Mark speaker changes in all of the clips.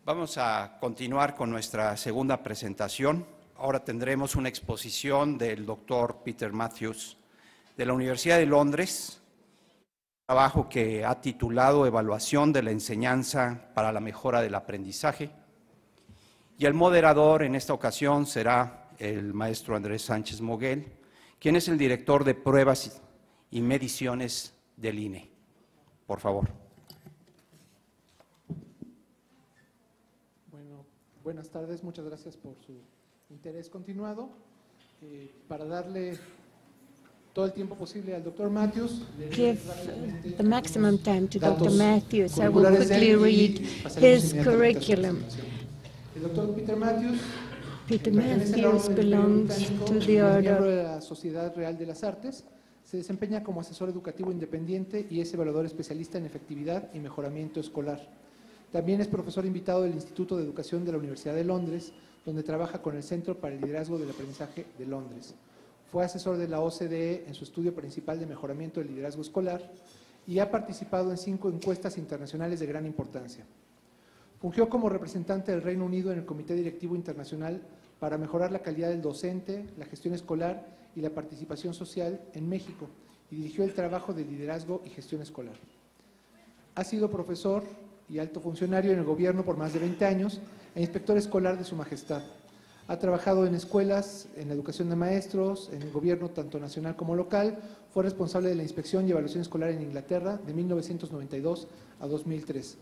Speaker 1: Vamos a continuar con nuestra segunda presentación. Ahora tendremos una exposición del doctor Peter Matthews de la Universidad de Londres, un trabajo que ha titulado Evaluación de la enseñanza para la mejora del aprendizaje. Y el moderador en esta ocasión será el maestro Andrés Sánchez Moguel, quien es el director de pruebas y mediciones del INE. Por favor.
Speaker 2: Buenas tardes, muchas gracias por su interés continuado. Para darle todo el tiempo posible al Dr. Matthews.
Speaker 3: Give the maximum time to Dr. Matthews. I will quickly read his curriculum.
Speaker 2: El Dr. Peter Matthews
Speaker 3: belongs to the order
Speaker 2: miembro de la Sociedad Real de las Artes. Se desempeña como asesor educativo independiente y es evaluador especialista en efectividad y mejoramiento escolar. También es profesor invitado del Instituto de Educación de la Universidad de Londres, donde trabaja con el Centro para el Liderazgo del Aprendizaje de Londres. Fue asesor de la OCDE en su estudio principal de mejoramiento del liderazgo escolar y ha participado en 5 encuestas internacionales de gran importancia. Fungió como representante del Reino Unido en el Comité Directivo Internacional para mejorar la calidad del docente, la gestión escolar y la participación social en México y dirigió el trabajo de liderazgo y gestión escolar. Ha sido profesor y alto funcionario en el gobierno por más de 20 años e inspector escolar de Su Majestad. Ha trabajado en escuelas, en la educación de maestros, en el gobierno tanto nacional como local. Fue responsable de la inspección y evaluación escolar en Inglaterra de 1992 a 2003.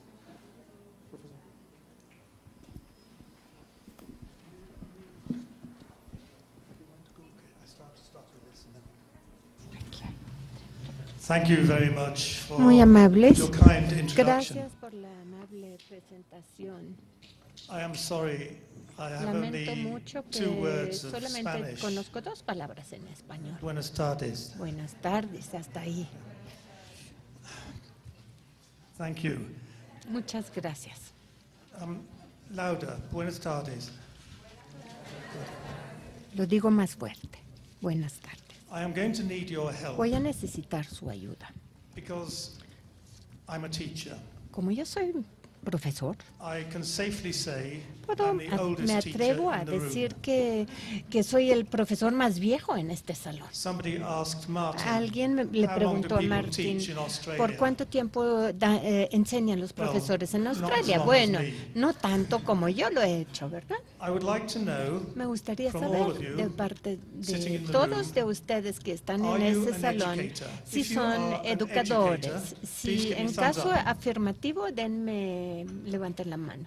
Speaker 4: Thank you very much for
Speaker 3: Muy amables.
Speaker 4: your kind introduction.
Speaker 3: Gracias por la amable presentación.
Speaker 4: I am sorry, I have
Speaker 3: Lamento
Speaker 4: only
Speaker 3: mucho
Speaker 4: 2
Speaker 3: que
Speaker 4: words of
Speaker 3: solamente
Speaker 4: Spanish.
Speaker 3: conozco 2 palabras en español.
Speaker 4: Buenas tardes.
Speaker 3: Buenas tardes, hasta ahí.
Speaker 4: Thank you.
Speaker 3: Muchas gracias.
Speaker 4: Louder. Buenas tardes.
Speaker 3: Lo digo más fuerte. Buenas tardes.
Speaker 4: I am going to need your help
Speaker 3: Voy a necesitar su ayuda.
Speaker 4: because I'm a teacher.
Speaker 3: Como yo soy profesor,
Speaker 4: I can safely say
Speaker 3: me
Speaker 4: I'm the oldest
Speaker 3: atrevo
Speaker 4: teacher
Speaker 3: a
Speaker 4: in the
Speaker 3: decir
Speaker 4: room.
Speaker 3: que soy el profesor más viejo en este salón.
Speaker 4: Somebody asked Martin,
Speaker 3: Alguien le
Speaker 4: how long do
Speaker 3: preguntó a
Speaker 4: people
Speaker 3: Martín,
Speaker 4: teach in Australia?
Speaker 3: ¿por cuánto tiempo enseñan los profesores en
Speaker 4: not as
Speaker 3: Australia?
Speaker 4: long as
Speaker 3: Bueno,
Speaker 4: me.
Speaker 3: no tanto como yo lo he hecho, ¿verdad?
Speaker 4: I would like to know
Speaker 3: Me gustaría
Speaker 4: from all of
Speaker 3: saber
Speaker 4: you
Speaker 3: de parte
Speaker 4: sitting
Speaker 3: de
Speaker 4: in the
Speaker 3: todos
Speaker 4: room,
Speaker 3: de ustedes que están en
Speaker 4: are you
Speaker 3: ese
Speaker 4: an
Speaker 3: salón,
Speaker 4: educator?
Speaker 3: si
Speaker 4: If you
Speaker 3: son
Speaker 4: are an
Speaker 3: educadores.
Speaker 4: educator, please
Speaker 3: Si
Speaker 4: give me
Speaker 3: en
Speaker 4: thumbs
Speaker 3: caso
Speaker 4: up.
Speaker 3: afirmativo, levanten la mano.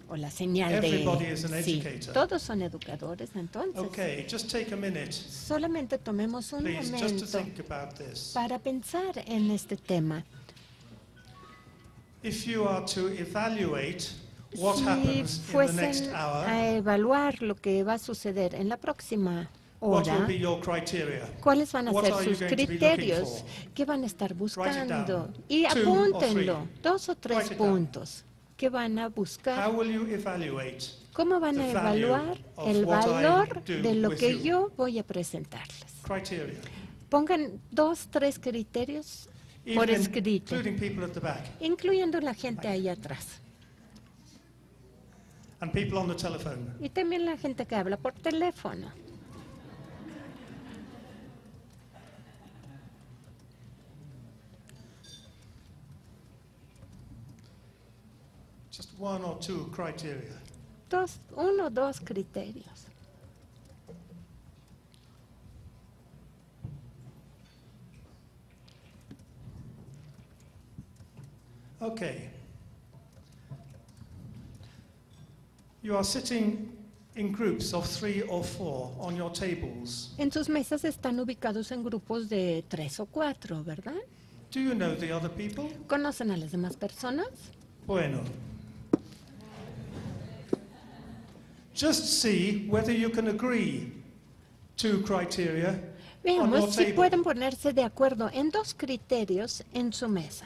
Speaker 3: O la señal
Speaker 4: Everybody is
Speaker 3: de
Speaker 4: an
Speaker 3: sí.
Speaker 4: educator.
Speaker 3: Todos son educadores, entonces.
Speaker 4: Okay, just take a minute,
Speaker 3: Solamente tomemos un
Speaker 4: please, just to
Speaker 3: momento
Speaker 4: think about this.
Speaker 3: para pensar en este tema.
Speaker 4: If you are to evaluate what
Speaker 3: Si
Speaker 4: happens in the next
Speaker 3: fuesen
Speaker 4: hour,
Speaker 3: a evaluar lo que va a suceder en la próxima
Speaker 4: what will
Speaker 3: hora,
Speaker 4: be your criteria?
Speaker 3: ¿cuáles van a
Speaker 4: What
Speaker 3: ser
Speaker 4: are you
Speaker 3: sus
Speaker 4: going to be looking
Speaker 3: criterios?
Speaker 4: for?
Speaker 3: ¿Qué van a estar buscando?
Speaker 4: down.
Speaker 3: Y
Speaker 4: 2 or
Speaker 3: apúntenlo,
Speaker 4: 3.
Speaker 3: 2 o 3
Speaker 4: Write it down.
Speaker 3: puntos. ¿Qué van a buscar?
Speaker 4: How will you evaluate
Speaker 3: ¿Cómo van a
Speaker 4: the value
Speaker 3: evaluar
Speaker 4: of
Speaker 3: el
Speaker 4: what I
Speaker 3: valor
Speaker 4: do
Speaker 3: de lo
Speaker 4: with
Speaker 3: que
Speaker 4: you?
Speaker 3: yo voy a presentarles?
Speaker 4: criteria?
Speaker 3: Pongan 2, 3 criterios por
Speaker 4: Even
Speaker 3: escrito,
Speaker 4: including people at the back
Speaker 3: incluyendo la gente ahí atrás.
Speaker 4: and people on the telephone.
Speaker 3: Y también la gente que habla por teléfono.
Speaker 4: Just 1 or 2 criteria.
Speaker 3: 1 o 2 criterios.
Speaker 4: Okay. You are sitting in groups of 3 or 4 on your tables.
Speaker 3: En sus mesas están ubicados en grupos de 3 o 4, ¿verdad?
Speaker 4: Do you know the other people?
Speaker 3: ¿Conocen a las demás personas?
Speaker 4: Bueno. Just see whether you can agree 2 criteria on your
Speaker 3: Veamos si
Speaker 4: table.
Speaker 3: pueden ponerse de acuerdo en 2 criterios en su mesa.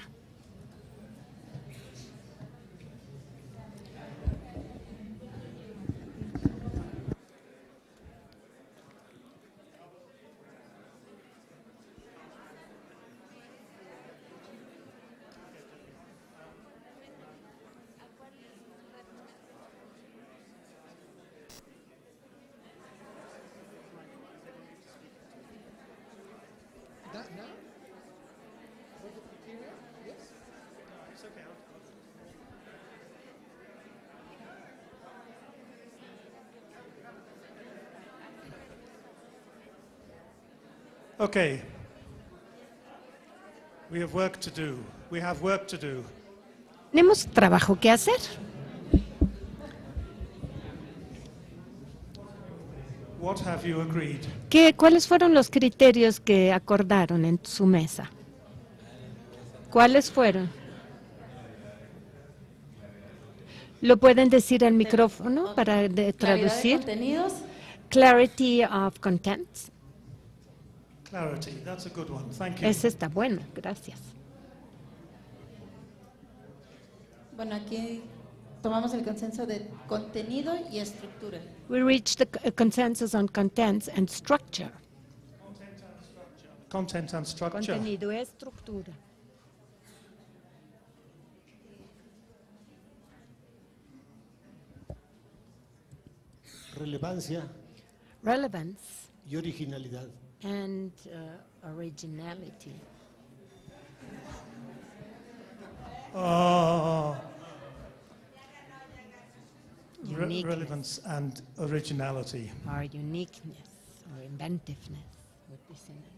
Speaker 4: Okay. We have work to do. We have work to do.
Speaker 3: Tenemos trabajo que hacer.
Speaker 4: What have you agreed?
Speaker 3: ¿Cuáles fueron los criterios que acordaron en su mesa? ¿Cuáles fueron? ¿Lo pueden decir al micrófono para traducir?
Speaker 5: Contenidos.
Speaker 3: Clarity of contents.
Speaker 4: Clarity. That's a good one. Thank you.
Speaker 3: Ese está bueno, gracias.
Speaker 5: Bueno, aquí tomamos el consenso de contenido y estructura.
Speaker 3: We reached a consensus on contents and structure.
Speaker 4: Content and structure.
Speaker 3: Contenido y estructura.
Speaker 6: Relevancia
Speaker 3: Relevance
Speaker 6: y originalidad.
Speaker 3: and originality.
Speaker 4: Oh.
Speaker 3: Uniqueness.
Speaker 4: Relevance and originality.
Speaker 3: Or uniqueness or inventiveness would be synonyms.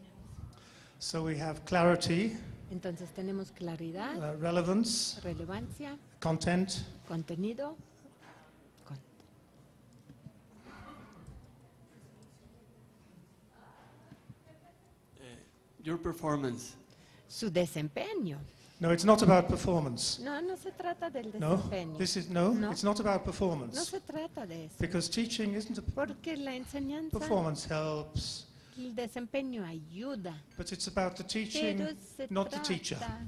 Speaker 4: So we have clarity,
Speaker 3: Entonces tenemos claridad,
Speaker 4: relevance,
Speaker 3: relevancia,
Speaker 4: content,
Speaker 3: contenido,
Speaker 7: Your performance.
Speaker 3: su desempeño.
Speaker 4: No, it's not about performance.
Speaker 3: No, no se trata del
Speaker 4: No,
Speaker 3: desempeño.
Speaker 4: no, it's not about
Speaker 3: No
Speaker 4: performance.
Speaker 3: se trata de eso.
Speaker 4: Because teaching isn't a
Speaker 3: Porque la enseñanza,
Speaker 4: performance helps,
Speaker 3: el desempeño ayuda.
Speaker 4: but it's about the teaching,
Speaker 3: Pero se
Speaker 4: not the teacher.
Speaker 3: trata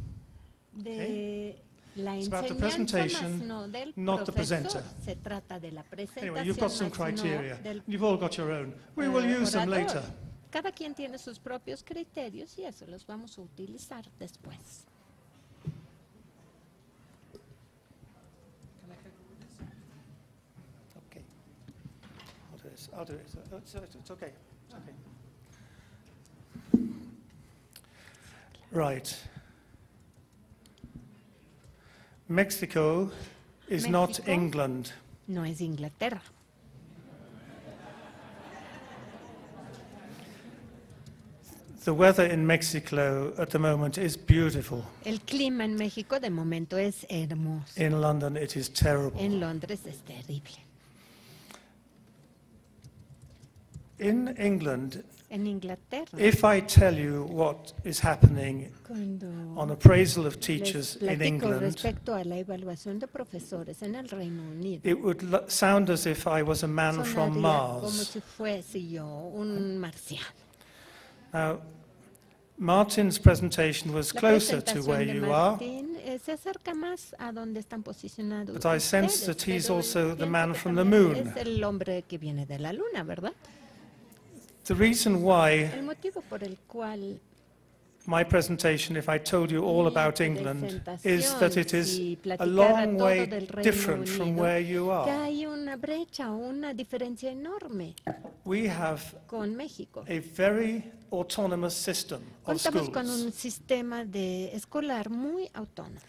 Speaker 3: de la
Speaker 4: It's about the
Speaker 3: enseñanza,
Speaker 4: presentation,
Speaker 3: más no del
Speaker 4: not the
Speaker 3: profesor.
Speaker 4: presenter.
Speaker 3: Se trata de la presentación,
Speaker 4: Anyway, you've got some
Speaker 3: más no
Speaker 4: criteria.
Speaker 3: del
Speaker 4: You've all got your own. We will use them
Speaker 3: orador.
Speaker 4: later.
Speaker 3: Cada quien tiene sus propios criterios y eso los vamos a utilizar después.
Speaker 4: Okay. I'll do this. I'll do it. It's okay. It's okay. Right. Mexico is not
Speaker 3: México.
Speaker 4: England.
Speaker 3: No es Inglaterra.
Speaker 4: The weather in Mexico at the moment is beautiful.
Speaker 3: El clima en México de momento es hermoso.
Speaker 4: In London, it is terrible.
Speaker 3: En Londres es terrible.
Speaker 4: In England,
Speaker 3: En Inglaterra,
Speaker 4: if I tell you what is happening
Speaker 3: cuando
Speaker 4: on appraisal of
Speaker 3: les
Speaker 4: teachers in
Speaker 3: platico
Speaker 4: England,
Speaker 3: respecto a la evaluación de profesores en el Reino Unido,
Speaker 4: it would sound as if I was a man from
Speaker 3: sonaría como
Speaker 4: Mars.
Speaker 3: si fuese yo un marciano.
Speaker 4: Now, Martin's presentation was
Speaker 3: La
Speaker 4: closer to where
Speaker 3: presentación de
Speaker 4: you are,
Speaker 3: Martín se acerca más a donde están posicionados
Speaker 4: but I sense
Speaker 3: ustedes,
Speaker 4: that he's
Speaker 3: pero
Speaker 4: also the
Speaker 3: pienso
Speaker 4: man
Speaker 3: que
Speaker 4: from the
Speaker 3: también
Speaker 4: moon.
Speaker 3: es el hombre que viene de la luna, ¿verdad?
Speaker 4: The reason why
Speaker 3: El motivo por el cual
Speaker 4: my presentation, if I told you all
Speaker 3: mi
Speaker 4: about England, is
Speaker 3: presentación,
Speaker 4: that it is
Speaker 3: si
Speaker 4: a
Speaker 3: platicara
Speaker 4: long
Speaker 3: todo
Speaker 4: way
Speaker 3: del Reino
Speaker 4: different from
Speaker 3: Unido,
Speaker 4: where you
Speaker 3: que
Speaker 4: are.
Speaker 3: hay una brecha o una diferencia enorme
Speaker 4: We have
Speaker 3: con México.
Speaker 4: a very autonomous system of
Speaker 3: Contamos con
Speaker 4: schools.
Speaker 3: un sistema de escolar muy autónomo.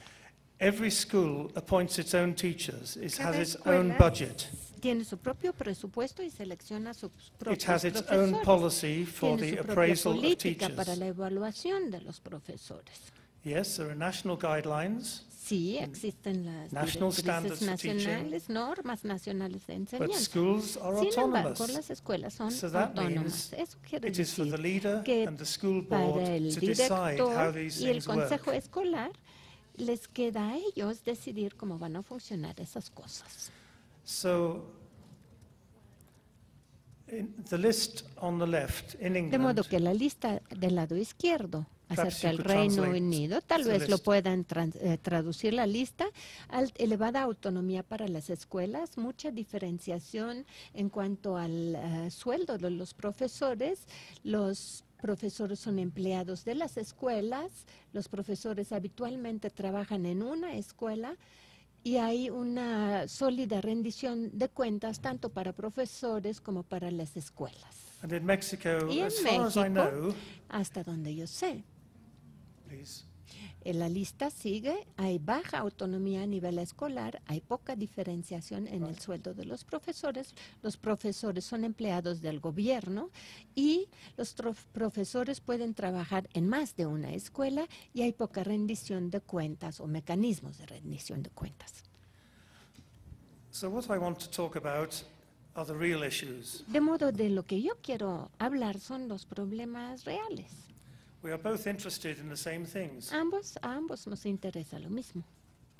Speaker 4: Every school appoints its own teachers. It has
Speaker 3: Cada
Speaker 4: its own
Speaker 3: escuela
Speaker 4: budget.
Speaker 3: tiene su propio presupuesto y selecciona sus
Speaker 4: It
Speaker 3: propios
Speaker 4: has its own
Speaker 3: profesores.
Speaker 4: policy for
Speaker 3: Tiene
Speaker 4: the
Speaker 3: su propia
Speaker 4: appraisal of
Speaker 3: política
Speaker 4: teachers.
Speaker 3: para la evaluación de los profesores.
Speaker 4: Yes, there are national guidelines,
Speaker 3: Sí, existen las
Speaker 4: National standards
Speaker 3: directrices
Speaker 4: for teaching,
Speaker 3: nacionales, normas nacionales de
Speaker 4: but
Speaker 3: enseñanza.
Speaker 4: schools are
Speaker 3: Sin embargo,
Speaker 4: autonomous.
Speaker 3: las escuelas son
Speaker 4: So that
Speaker 3: autónomas.
Speaker 4: means
Speaker 3: Eso quiere
Speaker 4: it is for
Speaker 3: decir
Speaker 4: the leader
Speaker 3: que
Speaker 4: and the school board
Speaker 3: para el
Speaker 4: to decide how
Speaker 3: director
Speaker 4: these
Speaker 3: y el
Speaker 4: things work.
Speaker 3: consejo escolar les queda a ellos decidir cómo van a funcionar esas cosas.
Speaker 4: So, in the list on the left in
Speaker 3: De modo
Speaker 4: England,
Speaker 3: que la lista del lado izquierdo
Speaker 4: Perhaps
Speaker 3: acerca
Speaker 4: you
Speaker 3: del
Speaker 4: could
Speaker 3: Reino
Speaker 4: translate
Speaker 3: Unido, tal
Speaker 4: the
Speaker 3: vez lo
Speaker 4: list.
Speaker 3: puedan traducir la lista, elevada autonomía para las escuelas, mucha diferenciación en cuanto al sueldo de los profesores. Los profesores son empleados de las escuelas, los profesores habitualmente trabajan en una escuela y hay una sólida rendición de cuentas tanto para profesores como para las escuelas.
Speaker 4: and in Mexico,
Speaker 3: Y en
Speaker 4: as far as I
Speaker 3: México,
Speaker 4: know,
Speaker 3: hasta donde yo sé,
Speaker 4: please,
Speaker 3: en la lista sigue, hay baja autonomía a nivel escolar, hay poca diferenciación en el sueldo de los profesores son empleados del gobierno y los profesores pueden trabajar en más de una escuela y hay poca rendición de cuentas o mecanismos de rendición de cuentas.
Speaker 4: so what I want to talk about are the real issues.
Speaker 3: De modo de lo que yo quiero hablar son los problemas reales.
Speaker 4: We are both interested in the same things.
Speaker 3: A ambos nos interesa lo mismo.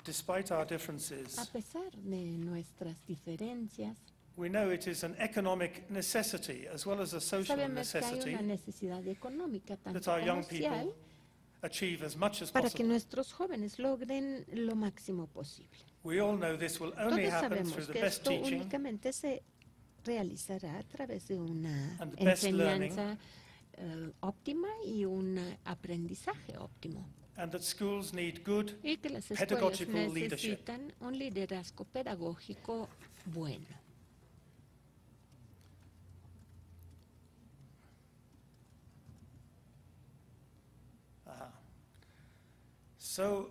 Speaker 4: Despite our
Speaker 3: A
Speaker 4: differences,
Speaker 3: pesar de nuestras diferencias,
Speaker 4: we know it is an economic necessity as well as a social
Speaker 3: sabemos que hay
Speaker 4: necessity
Speaker 3: una necesidad económica
Speaker 4: that
Speaker 3: tanto
Speaker 4: our young
Speaker 3: comercial
Speaker 4: people achieve as much as
Speaker 3: para que
Speaker 4: possible.
Speaker 3: nuestros jóvenes logren lo máximo posible.
Speaker 4: We all know this will only
Speaker 3: Todos
Speaker 4: happen through
Speaker 3: sabemos
Speaker 4: the
Speaker 3: que
Speaker 4: best
Speaker 3: esto
Speaker 4: teaching
Speaker 3: únicamente se realizará a través de una
Speaker 4: and the best learning,
Speaker 3: enseñanza óptima y un aprendizaje óptimo.
Speaker 4: and that schools need good
Speaker 3: Y que las escuelas
Speaker 4: pedagogical leadership.
Speaker 3: necesitan un liderazgo pedagógico bueno.
Speaker 4: So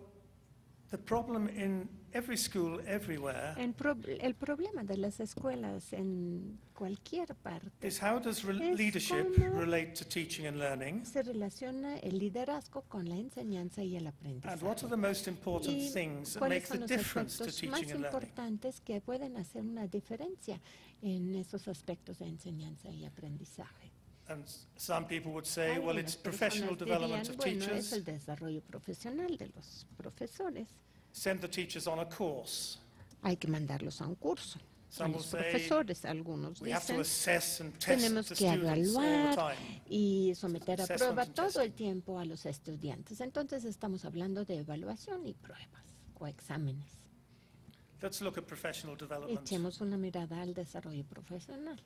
Speaker 4: the problem in every school everywhere
Speaker 3: El problema de las escuelas en cualquier parte
Speaker 4: is how does
Speaker 3: Es
Speaker 4: leadership
Speaker 3: cómo
Speaker 4: relate to teaching and learning,
Speaker 3: se relaciona el liderazgo con la enseñanza y el
Speaker 4: and
Speaker 3: aprendizaje.
Speaker 4: what are the most important
Speaker 3: Y
Speaker 4: things that
Speaker 3: cuáles
Speaker 4: make
Speaker 3: son
Speaker 4: the
Speaker 3: los
Speaker 4: difference to
Speaker 3: aspectos más
Speaker 4: teaching and learning.
Speaker 3: importantes que pueden hacer una diferencia en esos aspectos de enseñanza y aprendizaje.
Speaker 4: And some people would say, well,
Speaker 3: Algunas
Speaker 4: it's professional
Speaker 3: personas
Speaker 4: development
Speaker 3: dirían,
Speaker 4: of
Speaker 3: bueno, es
Speaker 4: teachers.
Speaker 3: el desarrollo profesional de los profesores.
Speaker 4: Send the teachers on a course.
Speaker 3: Hay que mandarlos a un curso. A
Speaker 4: Some will
Speaker 3: los
Speaker 4: say
Speaker 3: profesores, algunos
Speaker 4: we have to
Speaker 3: dicen,
Speaker 4: assess and test
Speaker 3: tenemos
Speaker 4: the
Speaker 3: que
Speaker 4: students all the
Speaker 3: evaluar
Speaker 4: time.
Speaker 3: y someter a
Speaker 4: Assessment
Speaker 3: prueba
Speaker 4: and
Speaker 3: todo
Speaker 4: testing.
Speaker 3: el tiempo a los estudiantes. Entonces estamos hablando de evaluación y pruebas o exámenes.
Speaker 4: Let's look at professional development.
Speaker 3: Echemos una mirada al desarrollo profesional.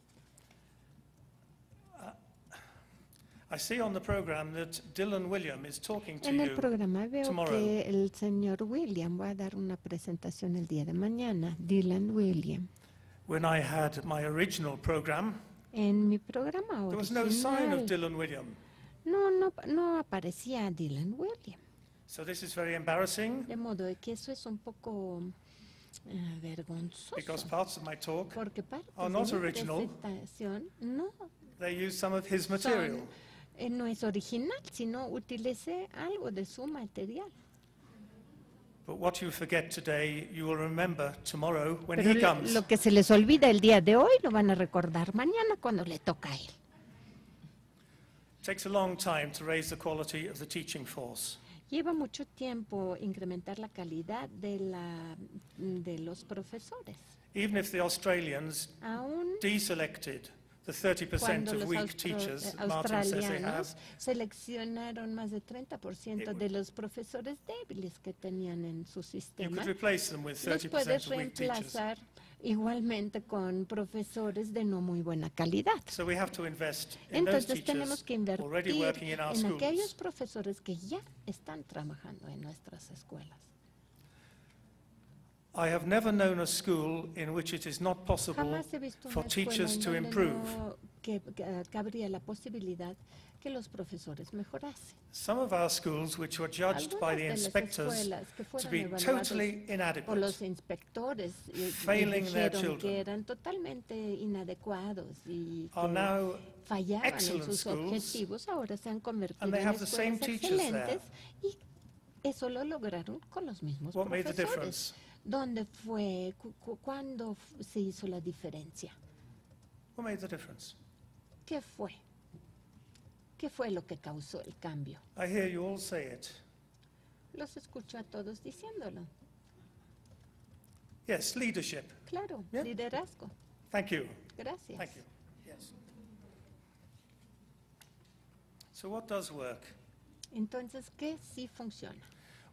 Speaker 4: I see on the program that Dylan William is talking to
Speaker 3: En el
Speaker 4: you
Speaker 3: programa veo
Speaker 4: tomorrow.
Speaker 3: que el señor William va a dar una presentación el día de mañana, Dylan William.
Speaker 4: When I had my original program,
Speaker 3: En mi programa
Speaker 4: there was no sign of
Speaker 3: original
Speaker 4: Dylan William.
Speaker 3: no aparecía Dylan William.
Speaker 4: So this is very embarrassing
Speaker 3: De modo de que eso es un poco vergonzoso.
Speaker 4: because parts of my talk,
Speaker 3: Porque parte
Speaker 4: are
Speaker 3: de
Speaker 4: not
Speaker 3: mi
Speaker 4: original.
Speaker 3: presentación
Speaker 4: they use some of his material.
Speaker 3: no es original, sino utilicé algo de su material.
Speaker 4: But what you forget today, you will remember tomorrow when
Speaker 3: Pero
Speaker 4: he comes.
Speaker 3: lo que se les olvida el día de hoy lo van a recordar mañana cuando le toca a él.
Speaker 4: It takes a long time to raise the quality of the teaching force.
Speaker 3: Lleva mucho tiempo incrementar la calidad de los profesores.
Speaker 4: Even if the Australians
Speaker 3: Aún
Speaker 4: deselected the 30%
Speaker 3: cuando
Speaker 4: of
Speaker 3: los
Speaker 4: weak teachers Martin says they have,
Speaker 3: australianos seleccionaron más de 30% de los profesores débiles que tenían en su
Speaker 4: you
Speaker 3: sistema,
Speaker 4: could replace them with
Speaker 3: los
Speaker 4: 30%
Speaker 3: puedes
Speaker 4: of weak teachers.
Speaker 3: reemplazar igualmente con profesores de no muy buena calidad.
Speaker 4: So we have to invest in those
Speaker 3: Entonces tenemos
Speaker 4: teachers
Speaker 3: que
Speaker 4: already
Speaker 3: invertir
Speaker 4: working in our
Speaker 3: en aquellos
Speaker 4: schools.
Speaker 3: profesores que ya están trabajando en nuestras escuelas.
Speaker 4: I have never known a school in which it is not possible
Speaker 3: Jamás he visto
Speaker 4: for
Speaker 3: una escuela
Speaker 4: teachers
Speaker 3: en
Speaker 4: to
Speaker 3: donde
Speaker 4: improve.
Speaker 3: no cabría la posibilidad que los profesores mejorasen.
Speaker 4: Some of our schools, which were judged by
Speaker 3: Algunas
Speaker 4: the
Speaker 3: de las
Speaker 4: inspectors
Speaker 3: escuelas que
Speaker 4: to
Speaker 3: fueron
Speaker 4: be
Speaker 3: evaluadas
Speaker 4: totally
Speaker 3: por los
Speaker 4: inadequate,
Speaker 3: inspectores
Speaker 4: failing their
Speaker 3: dijeron
Speaker 4: children,
Speaker 3: que eran totalmente inadecuados y
Speaker 4: are
Speaker 3: que
Speaker 4: now
Speaker 3: fallaban en
Speaker 4: excellent
Speaker 3: sus
Speaker 4: schools,
Speaker 3: objetivos, ahora se han convertido
Speaker 4: and they
Speaker 3: en
Speaker 4: have the same
Speaker 3: escuelas
Speaker 4: teachers there.
Speaker 3: excelentes y eso lo lograron con los mismos
Speaker 4: What made the
Speaker 3: profesores.
Speaker 4: difference?
Speaker 3: ¿Dónde fue? ¿Cuándo se hizo la diferencia?
Speaker 4: What made the difference?
Speaker 3: ¿Qué fue? ¿Qué fue lo que causó el cambio?
Speaker 4: I hear you all say it.
Speaker 3: Los escucho a todos diciéndolo.
Speaker 4: Yes, leadership.
Speaker 3: Claro,
Speaker 4: Yeah.
Speaker 3: liderazgo.
Speaker 4: Thank you.
Speaker 3: Gracias.
Speaker 4: Thank you. Yes. So what does work?
Speaker 3: Entonces, ¿qué sí funciona?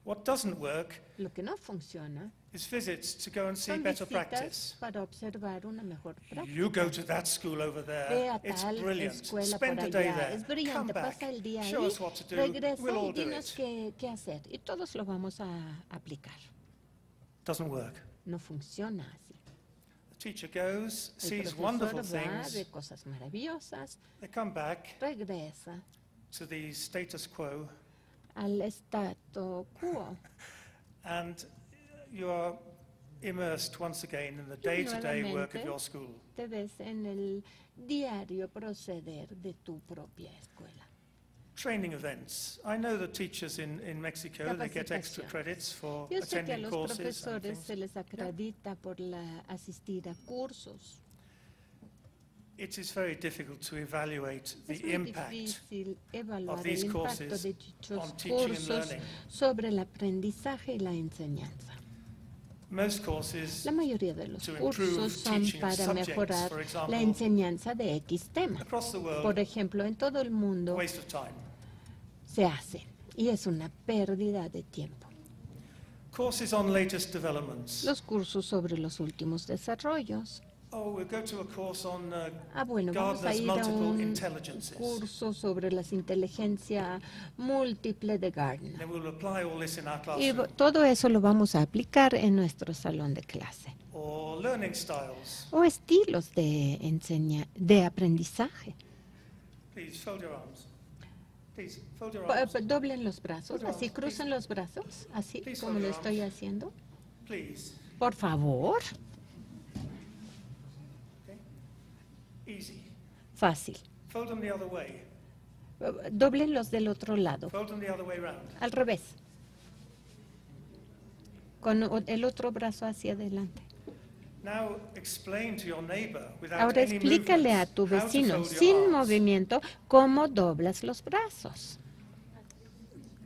Speaker 4: What doesn't work
Speaker 3: Lo que no funciona
Speaker 4: is visits to go and see
Speaker 3: son
Speaker 4: better
Speaker 3: visitas
Speaker 4: practice.
Speaker 3: para observar una mejor práctica.
Speaker 4: You go to that school over
Speaker 3: Ve
Speaker 4: there.
Speaker 3: a
Speaker 4: It's
Speaker 3: tal
Speaker 4: brilliant.
Speaker 3: escuela por
Speaker 4: Spend a day
Speaker 3: allá.
Speaker 4: there.
Speaker 3: Es
Speaker 4: Come
Speaker 3: brillante.
Speaker 4: back.
Speaker 3: Pasa el día
Speaker 4: Show
Speaker 3: ahí,
Speaker 4: us what to do.
Speaker 3: regresa
Speaker 4: We'll
Speaker 3: y
Speaker 4: all do
Speaker 3: dinos
Speaker 4: it.
Speaker 3: qué hacer. Y todos lo vamos a aplicar.
Speaker 4: Doesn't work.
Speaker 3: No funciona así.
Speaker 4: The teacher goes,
Speaker 3: El
Speaker 4: sees wonderful
Speaker 3: profesor va, ve
Speaker 4: things.
Speaker 3: cosas maravillosas,
Speaker 4: They come back
Speaker 3: regresa
Speaker 4: to the status quo,
Speaker 3: al statu quo.
Speaker 4: and you are immersed once again in the day-to-day work of your school.
Speaker 3: Te ves en el diario proceder de tu propia escuela.
Speaker 4: Training events. I know that teachers in Mexico, they get extra
Speaker 3: Capacitación.
Speaker 4: credits for
Speaker 3: Yo sé que a
Speaker 4: attending
Speaker 3: los
Speaker 4: courses and
Speaker 3: profesores
Speaker 4: things.
Speaker 3: se les acredita por asistir a cursos.
Speaker 4: It is very difficult to evaluate the
Speaker 3: Es muy
Speaker 4: impact
Speaker 3: difícil evaluar
Speaker 4: of
Speaker 3: el
Speaker 4: these
Speaker 3: impacto
Speaker 4: courses
Speaker 3: de dichos
Speaker 4: on teaching and
Speaker 3: cursos
Speaker 4: learning.
Speaker 3: sobre el aprendizaje y la enseñanza.
Speaker 4: Most courses
Speaker 3: La mayoría de los
Speaker 4: to improve
Speaker 3: cursos son
Speaker 4: teaching of
Speaker 3: para
Speaker 4: subjects,
Speaker 3: mejorar
Speaker 4: for
Speaker 3: la
Speaker 4: example,
Speaker 3: enseñanza de X tema.
Speaker 4: across the
Speaker 3: Por
Speaker 4: world,
Speaker 3: ejemplo, en todo el mundo
Speaker 4: waste of time.
Speaker 3: se hace y es una pérdida de tiempo.
Speaker 4: Courses on latest developments.
Speaker 3: Los cursos sobre los últimos desarrollos.
Speaker 4: Oh, we'll go to a course on
Speaker 3: Bueno, vamos a
Speaker 4: Gardner's
Speaker 3: ir a
Speaker 4: multiple
Speaker 3: un
Speaker 4: intelligences.
Speaker 3: curso sobre la inteligencia múltiple de Gardner.
Speaker 4: Then we'll apply all this in our
Speaker 3: Y
Speaker 4: classroom.
Speaker 3: todo eso lo vamos a aplicar en nuestro salón de clase.
Speaker 4: Or learning styles.
Speaker 3: O estilos de aprendizaje.
Speaker 4: Please fold your arms. Please fold your arms.
Speaker 3: Doblen los brazos,
Speaker 4: Put your
Speaker 3: así
Speaker 4: arms,
Speaker 3: crucen los brazos, así
Speaker 4: Please
Speaker 3: como
Speaker 4: fold
Speaker 3: lo
Speaker 4: your
Speaker 3: estoy
Speaker 4: arms.
Speaker 3: haciendo.
Speaker 4: Please.
Speaker 3: Por favor,
Speaker 4: Okay. Easy.
Speaker 3: fácil.
Speaker 4: Fold them the other way.
Speaker 3: Doblen los del otro lado,
Speaker 4: Fold them the other way round.
Speaker 3: al revés. Con el otro brazo hacia adelante.
Speaker 4: Now explain to your neighbor without
Speaker 3: Ahora
Speaker 4: any
Speaker 3: explícale a
Speaker 4: movements
Speaker 3: tu
Speaker 4: how to
Speaker 3: vecino
Speaker 4: fold your
Speaker 3: sin
Speaker 4: arms.
Speaker 3: movimiento cómo doblas los brazos.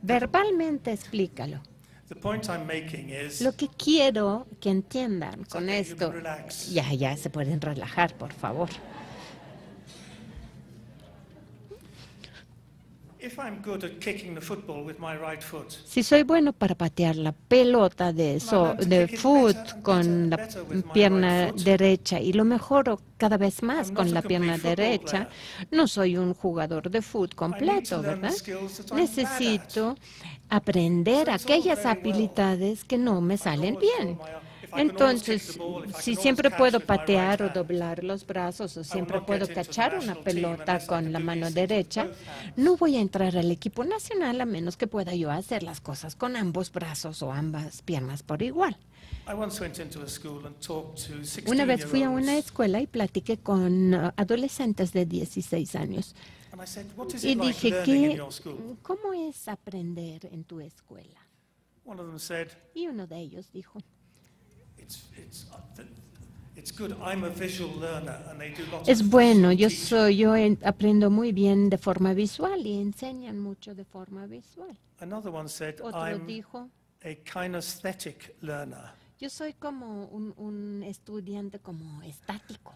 Speaker 3: Verbalmente explícalo.
Speaker 4: The point I'm making is
Speaker 3: Lo que quiero que entiendan con
Speaker 4: okay, you
Speaker 3: esto,
Speaker 4: can relax.
Speaker 3: ya se pueden relajar, por favor.
Speaker 4: If I'm good at kicking the football with my right foot,
Speaker 3: Si soy bueno para patear la pelota de foot con la pierna derecha y lo mejoro cada vez más con la pierna derecha, no soy un jugador de foot completo, ¿verdad? Necesito aprender aquellas habilidades que no me salen bien. Entonces, si siempre puedo patear o doblar los brazos o siempre puedo cachar una pelota con la mano derecha, no voy a entrar al equipo nacional a menos que pueda yo hacer las cosas con ambos brazos o ambas piernas por igual. Una vez fui a una escuela y platiqué con adolescentes de 16 años. Y dije, ¿cómo es aprender en tu escuela? Y uno de ellos dijo, es bueno, yo aprendo muy bien de forma visual y enseñan mucho de forma visual. Otro dijo, yo soy como un estudiante como estático.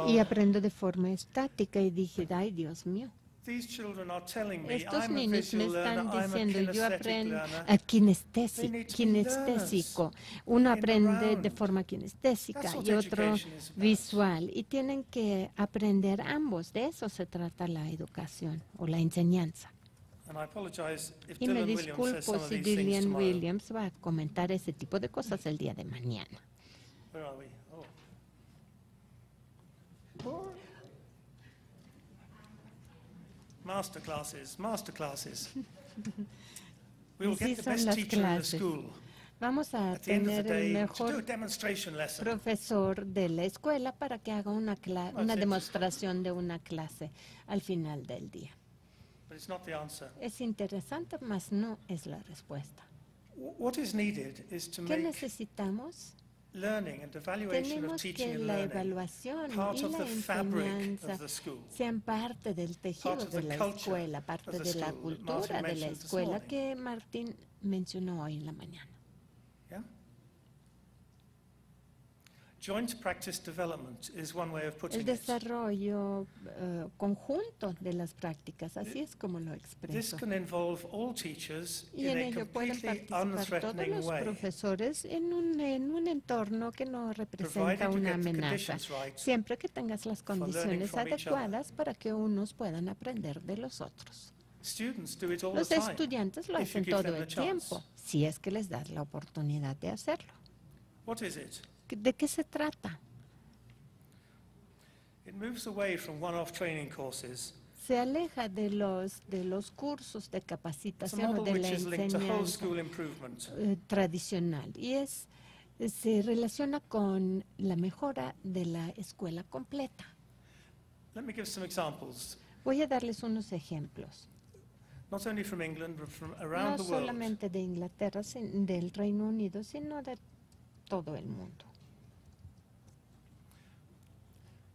Speaker 3: Y aprendo de forma estática y dije, ay, Dios mío. Estos niños me están diciendo, yo aprendo kinestésico. Uno aprende de forma kinestésica y otro visual. Y tienen que aprender ambos. De eso se trata la educación o la enseñanza. Y me disculpo si Dylan Williams va a comentar ese tipo de cosas el día de mañana.
Speaker 4: Masterclasses. We will
Speaker 3: Así
Speaker 4: get the
Speaker 3: son
Speaker 4: best
Speaker 3: las
Speaker 4: teacher in the
Speaker 3: clases.
Speaker 4: school.
Speaker 3: Vamos a
Speaker 4: at the end of the
Speaker 3: tener el
Speaker 4: day, to do a
Speaker 3: mejor
Speaker 4: demonstration lesson.
Speaker 3: profesor de la escuela para que haga una
Speaker 4: That's
Speaker 3: demostración de una clase al final del día.
Speaker 4: But it's not the answer.
Speaker 3: Es interesante, mas no es la respuesta.
Speaker 4: What is needed is to
Speaker 3: ¿Qué
Speaker 4: make
Speaker 3: necesitamos?
Speaker 4: learning and evaluation of
Speaker 3: Tenemos
Speaker 4: teaching
Speaker 3: que
Speaker 4: and
Speaker 3: la
Speaker 4: learning
Speaker 3: evaluación
Speaker 4: part
Speaker 3: y
Speaker 4: of
Speaker 3: la
Speaker 4: the fabric
Speaker 3: enseñanza
Speaker 4: of the school.
Speaker 3: sean parte del tejido
Speaker 4: Part of
Speaker 3: de
Speaker 4: the
Speaker 3: la
Speaker 4: culture
Speaker 3: escuela,
Speaker 4: of
Speaker 3: parte
Speaker 4: the
Speaker 3: de la
Speaker 4: school that
Speaker 3: cultura
Speaker 4: Martin
Speaker 3: de la
Speaker 4: mentioned this
Speaker 3: escuela
Speaker 4: morning.
Speaker 3: que Martín mencionó hoy en la mañana.
Speaker 4: Yeah? Joint practice development is one way of
Speaker 3: El
Speaker 4: putting it.
Speaker 3: desarrollo conjunto de las prácticas, así es como lo
Speaker 4: This
Speaker 3: expreso.
Speaker 4: can involve all teachers
Speaker 3: Y
Speaker 4: in
Speaker 3: en
Speaker 4: a
Speaker 3: ello pueden
Speaker 4: completely
Speaker 3: participar todos
Speaker 4: unthreatening
Speaker 3: los
Speaker 4: way,
Speaker 3: profesores en un entorno que no representa
Speaker 4: provided you
Speaker 3: una
Speaker 4: get the
Speaker 3: amenaza,
Speaker 4: conditions right
Speaker 3: siempre que tengas las
Speaker 4: for learning
Speaker 3: condiciones
Speaker 4: from each other.
Speaker 3: adecuadas para que unos puedan aprender de los otros.
Speaker 4: Students do it all
Speaker 3: Los
Speaker 4: the time.
Speaker 3: estudiantes lo
Speaker 4: if you
Speaker 3: hacen
Speaker 4: give
Speaker 3: todo
Speaker 4: them
Speaker 3: el
Speaker 4: the chance.
Speaker 3: tiempo, si es que les das la oportunidad de hacerlo.
Speaker 4: What is it?
Speaker 3: ¿De qué se trata?
Speaker 4: It moves away from one-off training courses.
Speaker 3: Se aleja de los cursos de
Speaker 4: It's a
Speaker 3: capacitación o
Speaker 4: model
Speaker 3: de
Speaker 4: which
Speaker 3: la
Speaker 4: is linked to whole
Speaker 3: enseñanza
Speaker 4: school improvement.
Speaker 3: tradicional y se relaciona con la mejora de la escuela completa.
Speaker 4: Let me give some examples,
Speaker 3: Voy a darles unos ejemplos,
Speaker 4: not only from England, but from
Speaker 3: no
Speaker 4: around the world.
Speaker 3: solamente de Inglaterra, del Reino Unido, sino de todo el mundo.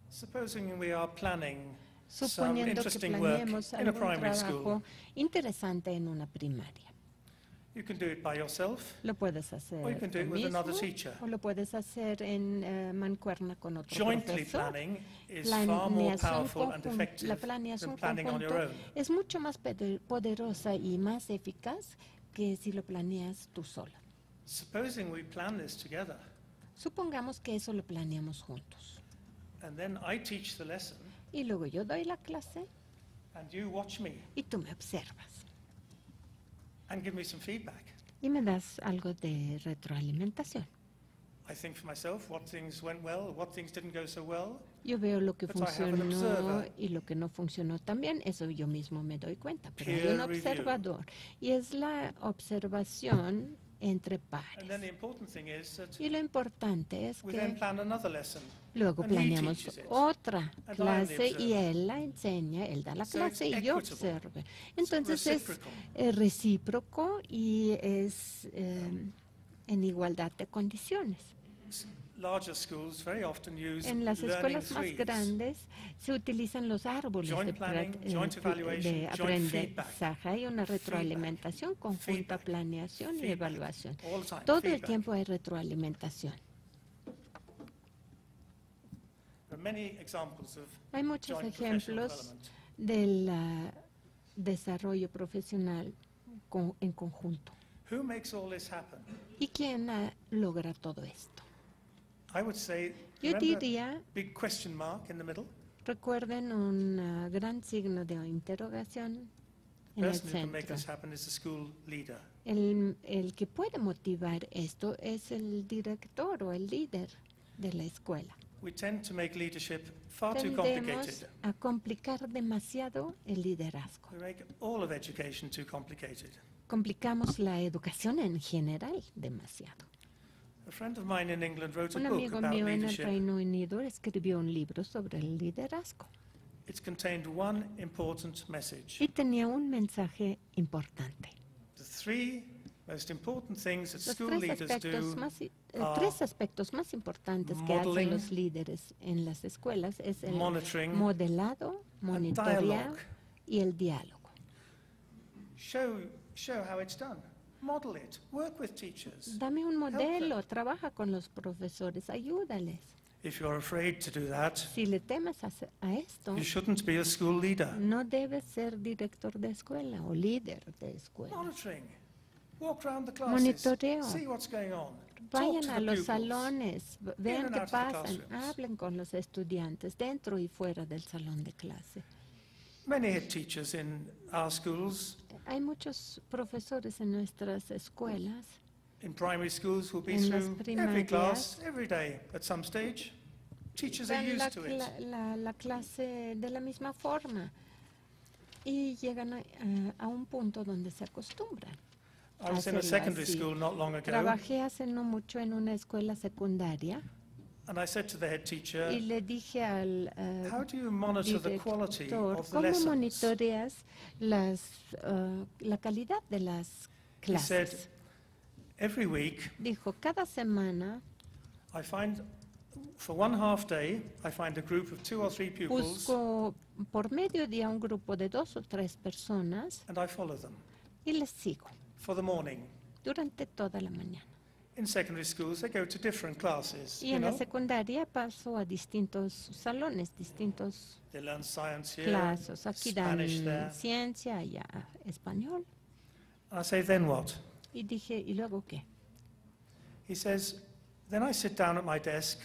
Speaker 4: Supposing we are planning some
Speaker 3: Suponiendo que
Speaker 4: interesting work
Speaker 3: planeemos
Speaker 4: in a
Speaker 3: algún
Speaker 4: primary school,
Speaker 3: trabajo interesante en una primaria.
Speaker 4: you can do it by yourself,
Speaker 3: Lo puedes hacer
Speaker 4: Or you can do it
Speaker 3: tú
Speaker 4: with
Speaker 3: mismo,
Speaker 4: another teacher.
Speaker 3: o lo puedes hacer en mancuerna con otro
Speaker 4: jointly
Speaker 3: profesor.
Speaker 4: planning is far more powerful and
Speaker 3: La
Speaker 4: effective
Speaker 3: planeación
Speaker 4: than planning on your
Speaker 3: conjunta
Speaker 4: own.
Speaker 3: es mucho más poderosa y más eficaz que si lo planeas tú sola.
Speaker 4: Supposing we plan this together,
Speaker 3: Supongamos que eso lo planeamos juntos.
Speaker 4: and then I teach the lesson,
Speaker 3: Y luego yo doy la clase
Speaker 4: and you watch me
Speaker 3: y tú me observas.
Speaker 4: and give me some feedback.
Speaker 3: Y me das algo de retroalimentación.
Speaker 4: I think for myself what things went well, what things didn't go so well.
Speaker 3: Yo veo lo que
Speaker 4: But I have an
Speaker 3: funcionó
Speaker 4: observer.
Speaker 3: y lo que no funcionó también, eso yo mismo me doy cuenta. Pero hay
Speaker 4: Peer
Speaker 3: un
Speaker 4: review.
Speaker 3: observador y es la observación entre
Speaker 4: And then
Speaker 3: pares.
Speaker 4: the important thing is that
Speaker 3: Y lo importante es
Speaker 4: we then
Speaker 3: que
Speaker 4: plan another lesson.
Speaker 3: luego
Speaker 4: and he
Speaker 3: planeamos
Speaker 4: teaches it,
Speaker 3: otra
Speaker 4: and I'm the
Speaker 3: clase y
Speaker 4: observer.
Speaker 3: él la enseña, él da la
Speaker 4: So
Speaker 3: clase
Speaker 4: it's
Speaker 3: y yo
Speaker 4: equitable.
Speaker 3: observo.
Speaker 4: It's
Speaker 3: Entonces es
Speaker 4: reciprocal.
Speaker 3: recíproco y es en igualdad de condiciones.
Speaker 4: Larger schools very often use
Speaker 3: En las
Speaker 4: learning
Speaker 3: escuelas más
Speaker 4: threes.
Speaker 3: grandes se utilizan los árboles
Speaker 4: Joint
Speaker 3: de,
Speaker 4: planning, joint evaluation,
Speaker 3: de
Speaker 4: joint feedback.
Speaker 3: aprendizaje. Hay una retroalimentación conjunta,
Speaker 4: Feedback.
Speaker 3: planeación y
Speaker 4: Feedback.
Speaker 3: evaluación.
Speaker 4: All the time,
Speaker 3: Todo el
Speaker 4: feedback.
Speaker 3: tiempo hay retroalimentación.
Speaker 4: There are many examples of
Speaker 3: Hay muchos
Speaker 4: joint professional
Speaker 3: ejemplos
Speaker 4: development.
Speaker 3: del desarrollo profesional en conjunto.
Speaker 4: Who makes all this happen?
Speaker 3: ¿Y quién logra todo esto?
Speaker 4: I would say,
Speaker 3: Yo
Speaker 4: remember
Speaker 3: diría,
Speaker 4: big question mark in the middle?
Speaker 3: recuerden un gran signo de interrogación
Speaker 4: The
Speaker 3: en el
Speaker 4: person who can make
Speaker 3: centro.
Speaker 4: this happen is the school leader.
Speaker 3: El que puede motivar esto es el director o el líder de la escuela.
Speaker 4: We tend to make leadership far too
Speaker 3: Tendemos
Speaker 4: complicated.
Speaker 3: a complicar demasiado el liderazgo.
Speaker 4: We make all of education too complicated.
Speaker 3: Complicamos la educación en general demasiado.
Speaker 4: A friend of mine in England wrote a
Speaker 3: Un
Speaker 4: book
Speaker 3: amigo
Speaker 4: about
Speaker 3: mío en el
Speaker 4: leadership.
Speaker 3: Reino Unido escribió un libro sobre el liderazgo
Speaker 4: It contained one important message.
Speaker 3: y tenía un mensaje importante.
Speaker 4: The three most important things that
Speaker 3: Los
Speaker 4: school
Speaker 3: tres
Speaker 4: leaders
Speaker 3: aspectos,
Speaker 4: do
Speaker 3: más, tres aspectos más importantes que hacen
Speaker 4: modeling,
Speaker 3: los líderes en las escuelas es el
Speaker 4: monitoring,
Speaker 3: modelado, monitorear
Speaker 4: dialogue.
Speaker 3: y el diálogo.
Speaker 4: show how it's done. Model it. Work with teachers.
Speaker 3: Dame un modelo, trabaja con los profesores, ayúdales.
Speaker 4: If you're afraid to do that,
Speaker 3: Si le temes a esto,
Speaker 4: you shouldn't be a school leader.
Speaker 3: no debes ser director de escuela o líder de escuela.
Speaker 4: Monitoring. Walk around the classes.
Speaker 3: Monitoreo.
Speaker 4: See what's going on. Talk
Speaker 3: Vayan
Speaker 4: to
Speaker 3: a
Speaker 4: the
Speaker 3: los
Speaker 4: pupils.
Speaker 3: salones, vean
Speaker 4: and
Speaker 3: qué
Speaker 4: out of the
Speaker 3: pasan,
Speaker 4: classrooms.
Speaker 3: hablen con los estudiantes dentro y fuera del salón de clase.
Speaker 4: Many head teachers in our schools,
Speaker 3: Hay muchos profesores en nuestras escuelas,
Speaker 4: in primary schools, will be
Speaker 3: En las
Speaker 4: through every
Speaker 3: primarias.
Speaker 4: class, every day at some stage. Teachers are
Speaker 3: ven
Speaker 4: used to it.
Speaker 3: la clase de la misma forma y llegan a un punto donde se acostumbran.
Speaker 4: I was in a
Speaker 3: hacerlo
Speaker 4: secondary
Speaker 3: así.
Speaker 4: school not long ago,
Speaker 3: Trabajé hace no mucho en una escuela secundaria
Speaker 4: and I said to the head teacher,
Speaker 3: y le dije al
Speaker 4: how do you monitor the quality
Speaker 3: director,
Speaker 4: of the
Speaker 3: ¿cómo
Speaker 4: lessons?
Speaker 3: monitoreas la calidad de las
Speaker 4: He said,
Speaker 3: clases?
Speaker 4: every week
Speaker 3: Dijo, cada semana
Speaker 4: I find, for one half day, I find a group of 2 or 3 pupils,
Speaker 3: busco por mediodía un grupo de 2 o 3 personas
Speaker 4: and I follow them
Speaker 3: y les sigo
Speaker 4: for the morning.
Speaker 3: durante toda la mañana.
Speaker 4: In secondary schools, they go to different classes,
Speaker 3: Y
Speaker 4: you
Speaker 3: en la
Speaker 4: know.
Speaker 3: secundaria paso a distintos salones, distintos
Speaker 4: They learn science here,
Speaker 3: clases. Aquí dan
Speaker 4: Spanish there.
Speaker 3: ciencia, allá español.
Speaker 4: And I say, then what?
Speaker 3: Y dije, ¿y luego qué?
Speaker 4: He says, then I sit down at my desk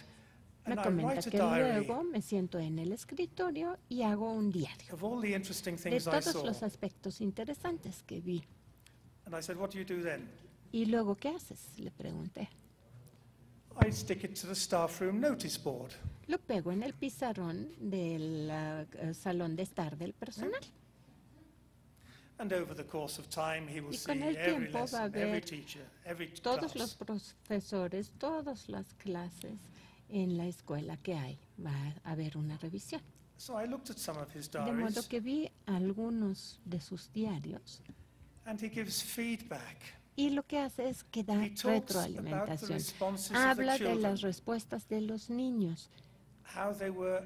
Speaker 3: Me
Speaker 4: and I
Speaker 3: comenta
Speaker 4: write a
Speaker 3: que
Speaker 4: diary
Speaker 3: luego me siento en el escritorio y hago un diario
Speaker 4: of all the interesting
Speaker 3: de
Speaker 4: things I
Speaker 3: todos
Speaker 4: saw.
Speaker 3: los aspectos interesantes que vi.
Speaker 4: And I said, what do you do then?
Speaker 3: ¿Y luego qué haces? Le pregunté.
Speaker 4: I stick it to the staff room notice board.
Speaker 3: Lo pego en el pizarrón del salón de estar del personal.
Speaker 4: And over the course of time, he will
Speaker 3: Y
Speaker 4: see
Speaker 3: con el
Speaker 4: every
Speaker 3: tiempo va a
Speaker 4: lesson, every
Speaker 3: ver
Speaker 4: teacher, every
Speaker 3: Todos los
Speaker 4: class.
Speaker 3: profesores, todas las clases en la escuela que hay, va a haber una revisión.
Speaker 4: So I looked at some of his
Speaker 3: De modo
Speaker 4: diaries,
Speaker 3: que vi algunos de sus diarios
Speaker 4: and he gives feedback.
Speaker 3: y lo que hace es que da
Speaker 4: He talks about the
Speaker 3: retroalimentación.
Speaker 4: responses of the
Speaker 3: Habla de
Speaker 4: children,
Speaker 3: las respuestas de los niños.
Speaker 4: how they were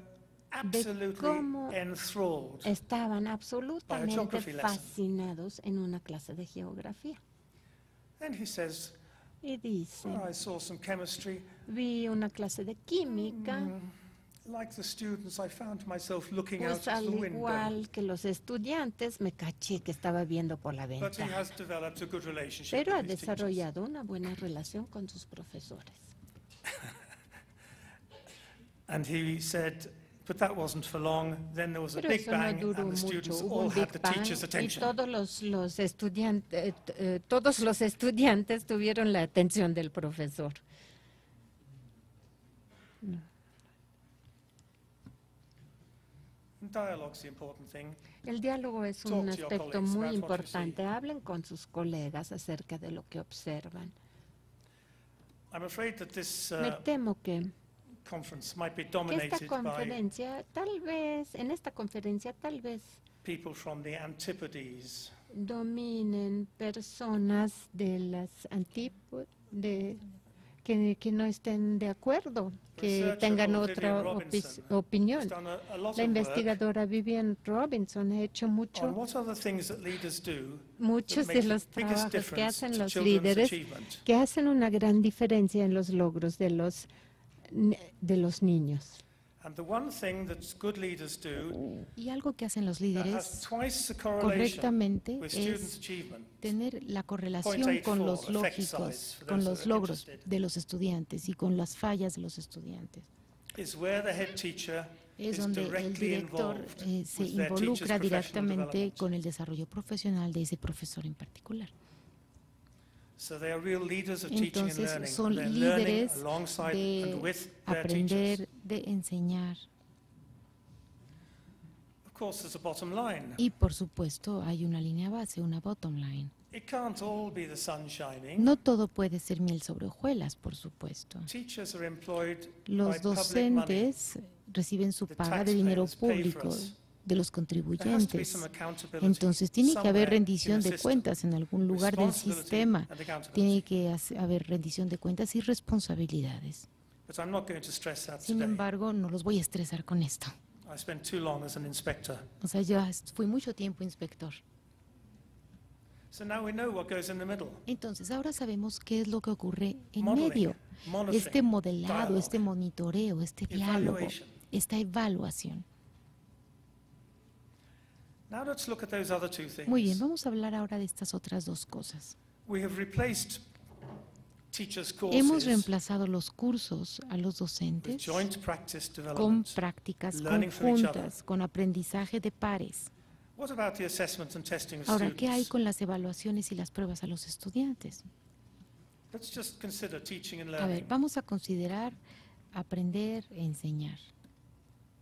Speaker 4: absolutely
Speaker 3: cómo
Speaker 4: enthralled.
Speaker 3: Estaban absolutamente
Speaker 4: geography lesson.
Speaker 3: fascinados en una clase de geografía.
Speaker 4: And he says,
Speaker 3: Y dice,
Speaker 4: "Oh, I saw some chemistry.
Speaker 3: vi una clase de química.
Speaker 4: Like the students, I found myself looking out
Speaker 3: Pues
Speaker 4: of the
Speaker 3: al
Speaker 4: window."
Speaker 3: igual que los estudiantes, me caché que estaba viendo por la
Speaker 4: But he
Speaker 3: ventana.
Speaker 4: has developed a good relationship
Speaker 3: Pero ha
Speaker 4: with his teachers.
Speaker 3: desarrollado una buena relación con sus profesores.
Speaker 4: And he said, but that wasn't for long. Then there was a
Speaker 3: Pero
Speaker 4: big
Speaker 3: eso no
Speaker 4: bang,
Speaker 3: duró
Speaker 4: and the
Speaker 3: mucho.
Speaker 4: students
Speaker 3: Hubo
Speaker 4: all
Speaker 3: un
Speaker 4: had
Speaker 3: Big
Speaker 4: the
Speaker 3: Bang
Speaker 4: teacher's
Speaker 3: y
Speaker 4: attention.
Speaker 3: todos los estudiantes tuvieron la atención del profesor.
Speaker 4: And dialogue's the important thing.
Speaker 3: El diálogo es
Speaker 4: Talk
Speaker 3: un
Speaker 4: to your
Speaker 3: aspecto
Speaker 4: colleagues
Speaker 3: muy
Speaker 4: about what you
Speaker 3: importante. Hablen con sus colegas acerca de lo que observan.
Speaker 4: I'm afraid that this
Speaker 3: Me temo que
Speaker 4: conference might be
Speaker 3: esta
Speaker 4: dominated by
Speaker 3: conferencia, en esta conferencia tal vez
Speaker 4: people from the antipodes.
Speaker 3: dominen personas de las antípodas, que no estén de acuerdo, que
Speaker 4: Researcher
Speaker 3: tengan
Speaker 4: called
Speaker 3: otra
Speaker 4: Vivian Robinson
Speaker 3: opinión.
Speaker 4: has done a lot
Speaker 3: La
Speaker 4: of work
Speaker 3: investigadora Vivian Robinson ha hecho
Speaker 4: on what are the things that leaders do
Speaker 3: muchos
Speaker 4: that
Speaker 3: de
Speaker 4: make
Speaker 3: los
Speaker 4: the biggest
Speaker 3: trabajos que
Speaker 4: difference
Speaker 3: hacen
Speaker 4: to
Speaker 3: los
Speaker 4: children's
Speaker 3: líderes
Speaker 4: achievement.
Speaker 3: que hacen una gran diferencia en los logros de los niños.
Speaker 4: And the one thing that good leaders do
Speaker 6: Y algo que hacen los
Speaker 4: that
Speaker 6: líderes
Speaker 4: has twice the correlation
Speaker 6: correctamente
Speaker 4: with students'
Speaker 6: es
Speaker 4: achievement
Speaker 6: tener la correlación
Speaker 4: 0.84
Speaker 6: con los
Speaker 4: effect size,
Speaker 6: lógicos,
Speaker 4: for
Speaker 6: con
Speaker 4: those
Speaker 6: los
Speaker 4: that are
Speaker 6: logros
Speaker 4: interested.
Speaker 6: de los estudiantes y con las fallas de los estudiantes.
Speaker 4: is where the head teacher
Speaker 6: Es
Speaker 4: is
Speaker 6: donde el
Speaker 4: directly
Speaker 6: director
Speaker 4: involved
Speaker 6: se
Speaker 4: with their teacher's
Speaker 6: involucra
Speaker 4: professional
Speaker 6: directamente
Speaker 4: development.
Speaker 6: con el desarrollo profesional de ese profesor en particular.
Speaker 4: So they are real leaders of teaching and
Speaker 6: Entonces
Speaker 4: learning.
Speaker 6: son
Speaker 4: They're learning
Speaker 6: líderes
Speaker 4: alongside and
Speaker 6: de
Speaker 4: with their teachers.
Speaker 6: aprender, de enseñar.
Speaker 4: Of course, there's a bottom line.
Speaker 6: Y por supuesto hay una línea base, una bottom line.
Speaker 4: It can't all be the sun shining.
Speaker 6: No todo puede ser miel sobre hojuelas, por supuesto.
Speaker 4: Teachers are employed
Speaker 6: Los
Speaker 4: by public money.
Speaker 6: docentes reciben su
Speaker 4: The
Speaker 6: paga de dinero
Speaker 4: taxpayers pay for
Speaker 6: público
Speaker 4: us.
Speaker 6: de los
Speaker 4: There has to be
Speaker 6: contribuyentes.
Speaker 4: some accountability
Speaker 6: Entonces tiene que
Speaker 4: somewhere
Speaker 6: haber
Speaker 4: in
Speaker 6: rendición
Speaker 4: the
Speaker 6: de
Speaker 4: system.
Speaker 6: cuentas en algún lugar del
Speaker 4: Responsibility
Speaker 6: sistema.
Speaker 4: and accountability.
Speaker 6: Tiene que haber rendición de cuentas y responsabilidades.
Speaker 4: But I'm not going to stress that
Speaker 6: Sin
Speaker 4: today.
Speaker 6: embargo, no los voy a estresar con esto.
Speaker 4: I spent too long as an inspector.
Speaker 6: O sea, yo fui mucho tiempo inspector.
Speaker 4: So now we know what goes in the middle.
Speaker 6: Entonces ahora sabemos qué es lo que ocurre en
Speaker 4: Modeling,
Speaker 6: medio.
Speaker 4: monitoring,
Speaker 6: Este modelado,
Speaker 4: dialogue,
Speaker 6: este monitoreo, este diálogo,
Speaker 4: evaluation.
Speaker 6: esta evaluación.
Speaker 4: Now let's look at those other two things.
Speaker 6: Muy bien, vamos a hablar ahora de estas otras dos cosas.
Speaker 4: We have replaced teachers'
Speaker 6: Hemos
Speaker 4: courses
Speaker 6: reemplazado los cursos a los
Speaker 4: with
Speaker 6: docentes
Speaker 4: joint practice
Speaker 6: con
Speaker 4: development.
Speaker 6: prácticas
Speaker 4: learning from each other.
Speaker 6: conjuntas, con aprendizaje de pares.
Speaker 4: What about the assessment and testing of
Speaker 6: Ahora,
Speaker 4: students?
Speaker 6: ¿qué hay con las evaluaciones y las pruebas a los estudiantes?
Speaker 4: Let's just consider teaching and
Speaker 6: A ver,
Speaker 4: learning.
Speaker 6: vamos a considerar aprender e enseñar.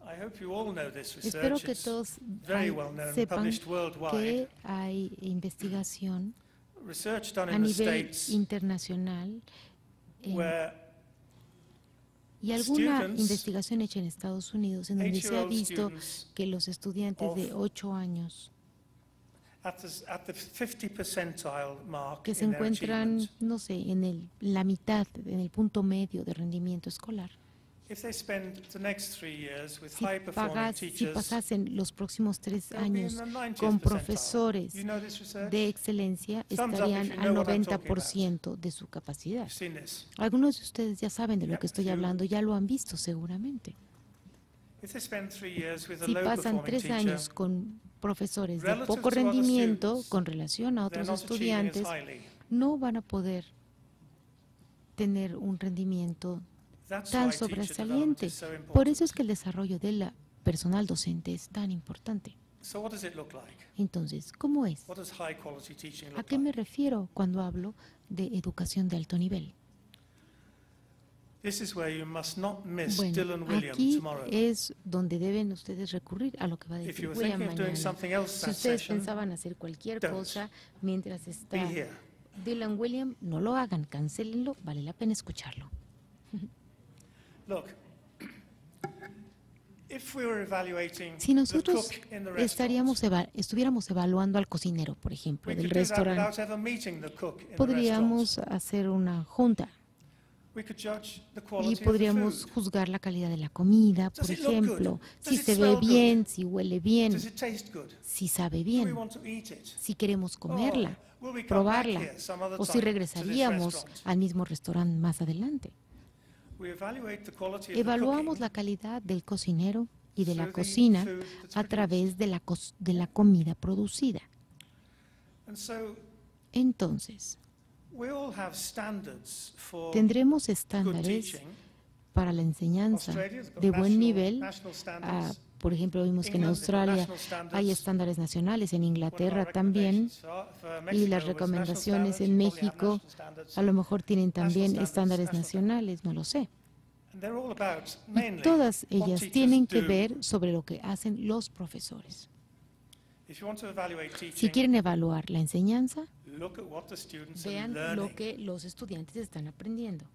Speaker 4: I hope you all know this
Speaker 6: Espero
Speaker 4: research.
Speaker 6: que
Speaker 4: It's
Speaker 6: todos
Speaker 4: very well known,
Speaker 6: sepan
Speaker 4: published worldwide.
Speaker 6: que hay investigación
Speaker 4: research done
Speaker 6: a
Speaker 4: in the
Speaker 6: nivel
Speaker 4: States
Speaker 6: internacional
Speaker 4: where
Speaker 6: y alguna
Speaker 4: students,
Speaker 6: investigación hecha en Estados Unidos en donde se ha
Speaker 4: 8-year-old
Speaker 6: visto
Speaker 4: students
Speaker 6: que los estudiantes de 8 años
Speaker 4: at the 50 percentile mark
Speaker 6: que se
Speaker 4: in their
Speaker 6: encuentran,
Speaker 4: achievement,
Speaker 6: no sé, en la mitad, en el punto medio de rendimiento escolar,
Speaker 4: if they spend the next 3 years with
Speaker 6: si
Speaker 4: high-performing
Speaker 6: si
Speaker 4: teachers,
Speaker 6: pasasen los próximos 3
Speaker 4: they'll be in
Speaker 6: años
Speaker 4: the 90th
Speaker 6: con
Speaker 4: percentile.
Speaker 6: profesores
Speaker 4: You know this research?
Speaker 6: de excelencia,
Speaker 4: Thumbs up if
Speaker 6: estarían
Speaker 4: you
Speaker 6: al
Speaker 4: know what I'm talking
Speaker 6: 90% de su capacidad.
Speaker 4: You've seen this.
Speaker 6: Algunos de ustedes ya saben de lo
Speaker 4: Yep,
Speaker 6: que estoy
Speaker 4: few.
Speaker 6: hablando, ya lo han visto seguramente.
Speaker 4: If they spend 3 years with a
Speaker 6: Si pasan
Speaker 4: low-performing
Speaker 6: 3
Speaker 4: teacher,
Speaker 6: años con profesores de
Speaker 4: relative
Speaker 6: poco
Speaker 4: to other
Speaker 6: rendimiento
Speaker 4: students,
Speaker 6: con relación a
Speaker 4: they're
Speaker 6: otros
Speaker 4: not achieving as
Speaker 6: estudiantes,
Speaker 4: highly.
Speaker 6: no van a poder tener un rendimiento
Speaker 4: That's
Speaker 6: tan
Speaker 4: why teacher development
Speaker 6: sobresaliente.
Speaker 4: is so
Speaker 6: Por
Speaker 4: important.
Speaker 6: eso es que el desarrollo del personal docente es tan importante.
Speaker 4: So what does it look like?
Speaker 6: Entonces, ¿cómo es?
Speaker 4: What does high quality teaching
Speaker 6: ¿A
Speaker 4: look
Speaker 6: qué me
Speaker 4: like?
Speaker 6: refiero cuando hablo de educación de alto nivel?
Speaker 4: This is where you must not miss
Speaker 6: Bueno,
Speaker 4: Dylan William
Speaker 6: aquí
Speaker 4: tomorrow.
Speaker 6: es donde deben ustedes recurrir a lo que va a
Speaker 4: If
Speaker 6: decir
Speaker 4: you were
Speaker 6: William
Speaker 4: thinking of doing
Speaker 6: mañana.
Speaker 4: something else
Speaker 6: Si
Speaker 4: that
Speaker 6: ustedes
Speaker 4: session,
Speaker 6: pensaban hacer cualquier
Speaker 4: don't.
Speaker 6: cosa mientras
Speaker 4: be
Speaker 6: está
Speaker 4: here.
Speaker 6: Dylan William, no lo hagan, cancelenlo, vale la pena escucharlo.
Speaker 4: Look, if we were evaluating
Speaker 6: Si
Speaker 4: the
Speaker 6: nosotros
Speaker 4: cook in the
Speaker 6: estuviéramos evaluando al cocinero, por
Speaker 4: we
Speaker 6: ejemplo,
Speaker 4: could
Speaker 6: del
Speaker 4: do that
Speaker 6: restaurante,
Speaker 4: without ever meeting the cook in the restaurant.
Speaker 6: podríamos hacer una junta
Speaker 4: We could judge the
Speaker 6: y
Speaker 4: quality of the
Speaker 6: podríamos
Speaker 4: food.
Speaker 6: juzgar la calidad de la comida,
Speaker 4: Does
Speaker 6: por
Speaker 4: it look
Speaker 6: ejemplo,
Speaker 4: good?
Speaker 6: si
Speaker 4: Does it
Speaker 6: se ve
Speaker 4: smell good?
Speaker 6: bien, si huele bien,
Speaker 4: Does it taste good?
Speaker 6: si sabe
Speaker 4: Do we
Speaker 6: bien,
Speaker 4: want to eat it?
Speaker 6: si queremos comerla,
Speaker 4: Or will we come back
Speaker 6: probarla,
Speaker 4: here some other
Speaker 6: o si
Speaker 4: time to this
Speaker 6: regresaríamos
Speaker 4: restaurant?
Speaker 6: al mismo restaurante más adelante.
Speaker 4: We evaluate the quality of the
Speaker 6: Evaluamos
Speaker 4: cooking
Speaker 6: la calidad del cocinero y de la
Speaker 4: through the
Speaker 6: cocina
Speaker 4: food that's
Speaker 6: a
Speaker 4: produced.
Speaker 6: través de de la comida producida.
Speaker 4: And so
Speaker 6: Entonces,
Speaker 4: we all have standards for
Speaker 6: tendremos
Speaker 4: good
Speaker 6: estándares
Speaker 4: teaching.
Speaker 6: para la enseñanza
Speaker 4: Australia's got
Speaker 6: de buen nivel.
Speaker 4: national standards.
Speaker 6: Por ejemplo, vimos que en
Speaker 4: England, they've got
Speaker 6: Australia
Speaker 4: national standards.
Speaker 6: hay estándares nacionales, en
Speaker 4: One of our
Speaker 6: Inglaterra también,
Speaker 4: recommendations for
Speaker 6: y
Speaker 4: Mexico
Speaker 6: las
Speaker 4: was
Speaker 6: recomendaciones
Speaker 4: national
Speaker 6: en
Speaker 4: standards. You probably have
Speaker 6: México
Speaker 4: national standards.
Speaker 6: a lo mejor tienen también
Speaker 4: standards,
Speaker 6: estándares
Speaker 4: national
Speaker 6: nacionales, no lo sé.
Speaker 4: And they're all about
Speaker 6: Y
Speaker 4: mainly
Speaker 6: todas
Speaker 4: what
Speaker 6: ellas
Speaker 4: teachers
Speaker 6: tienen que
Speaker 4: do.
Speaker 6: ver sobre lo que hacen los profesores.
Speaker 4: If you want to evaluate
Speaker 6: Si
Speaker 4: teaching,
Speaker 6: quieren evaluar la enseñanza,
Speaker 4: look at what the students are
Speaker 6: vean
Speaker 4: learning.
Speaker 6: lo que los estudiantes están aprendiendo.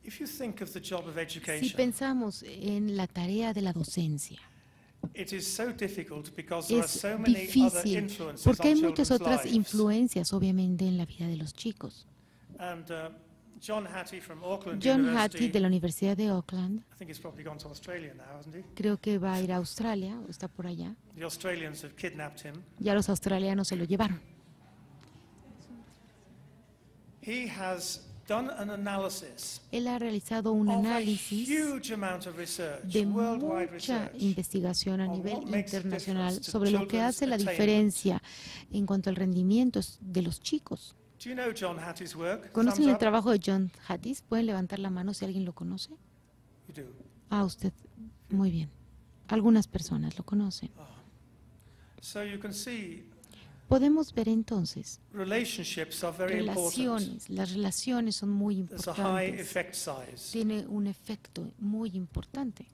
Speaker 4: If you think of the job of
Speaker 6: Si
Speaker 4: education,
Speaker 6: pensamos en la tarea de la docencia,
Speaker 4: it is so difficult because there are
Speaker 6: es
Speaker 4: so many other
Speaker 6: difícil
Speaker 4: influences
Speaker 6: porque hay
Speaker 4: on
Speaker 6: muchas
Speaker 4: children's
Speaker 6: otras
Speaker 4: lives.
Speaker 6: influencias, obviamente, en la vida de los chicos.
Speaker 4: And John Hattie from Auckland
Speaker 6: John
Speaker 4: University,
Speaker 6: Hattie de la Universidad de Auckland,
Speaker 4: I think he's probably gone to Australia now, hasn't he?
Speaker 6: creo que va a ir a Australia, o está por allá.
Speaker 4: The Australians have kidnapped him.
Speaker 6: Ya los australianos se lo llevaron.
Speaker 4: He has done an analysis
Speaker 6: Él ha realizado un
Speaker 4: of a
Speaker 6: análisis
Speaker 4: huge amount of research,
Speaker 6: de
Speaker 4: worldwide
Speaker 6: mucha
Speaker 4: research,
Speaker 6: investigación a
Speaker 4: on
Speaker 6: nivel
Speaker 4: what makes the
Speaker 6: internacional
Speaker 4: difference to
Speaker 6: sobre lo que
Speaker 4: children's
Speaker 6: hace la
Speaker 4: attainment.
Speaker 6: diferencia en cuanto al rendimiento de los chicos.
Speaker 4: Do you know John Hattie's work?
Speaker 6: ¿Conocen
Speaker 4: Thumbs
Speaker 6: el
Speaker 4: up.
Speaker 6: trabajo de John Hattie? ¿Pueden levantar la mano si alguien lo conoce?
Speaker 4: You do.
Speaker 6: Ah, usted. Muy bien. Algunas personas lo conocen.
Speaker 4: So you can see
Speaker 6: Podemos ver entonces
Speaker 4: relationships are very important.
Speaker 6: relaciones. Las relaciones son muy
Speaker 4: There's a high
Speaker 6: importantes.
Speaker 4: effect size.
Speaker 6: Tiene un efecto muy importante.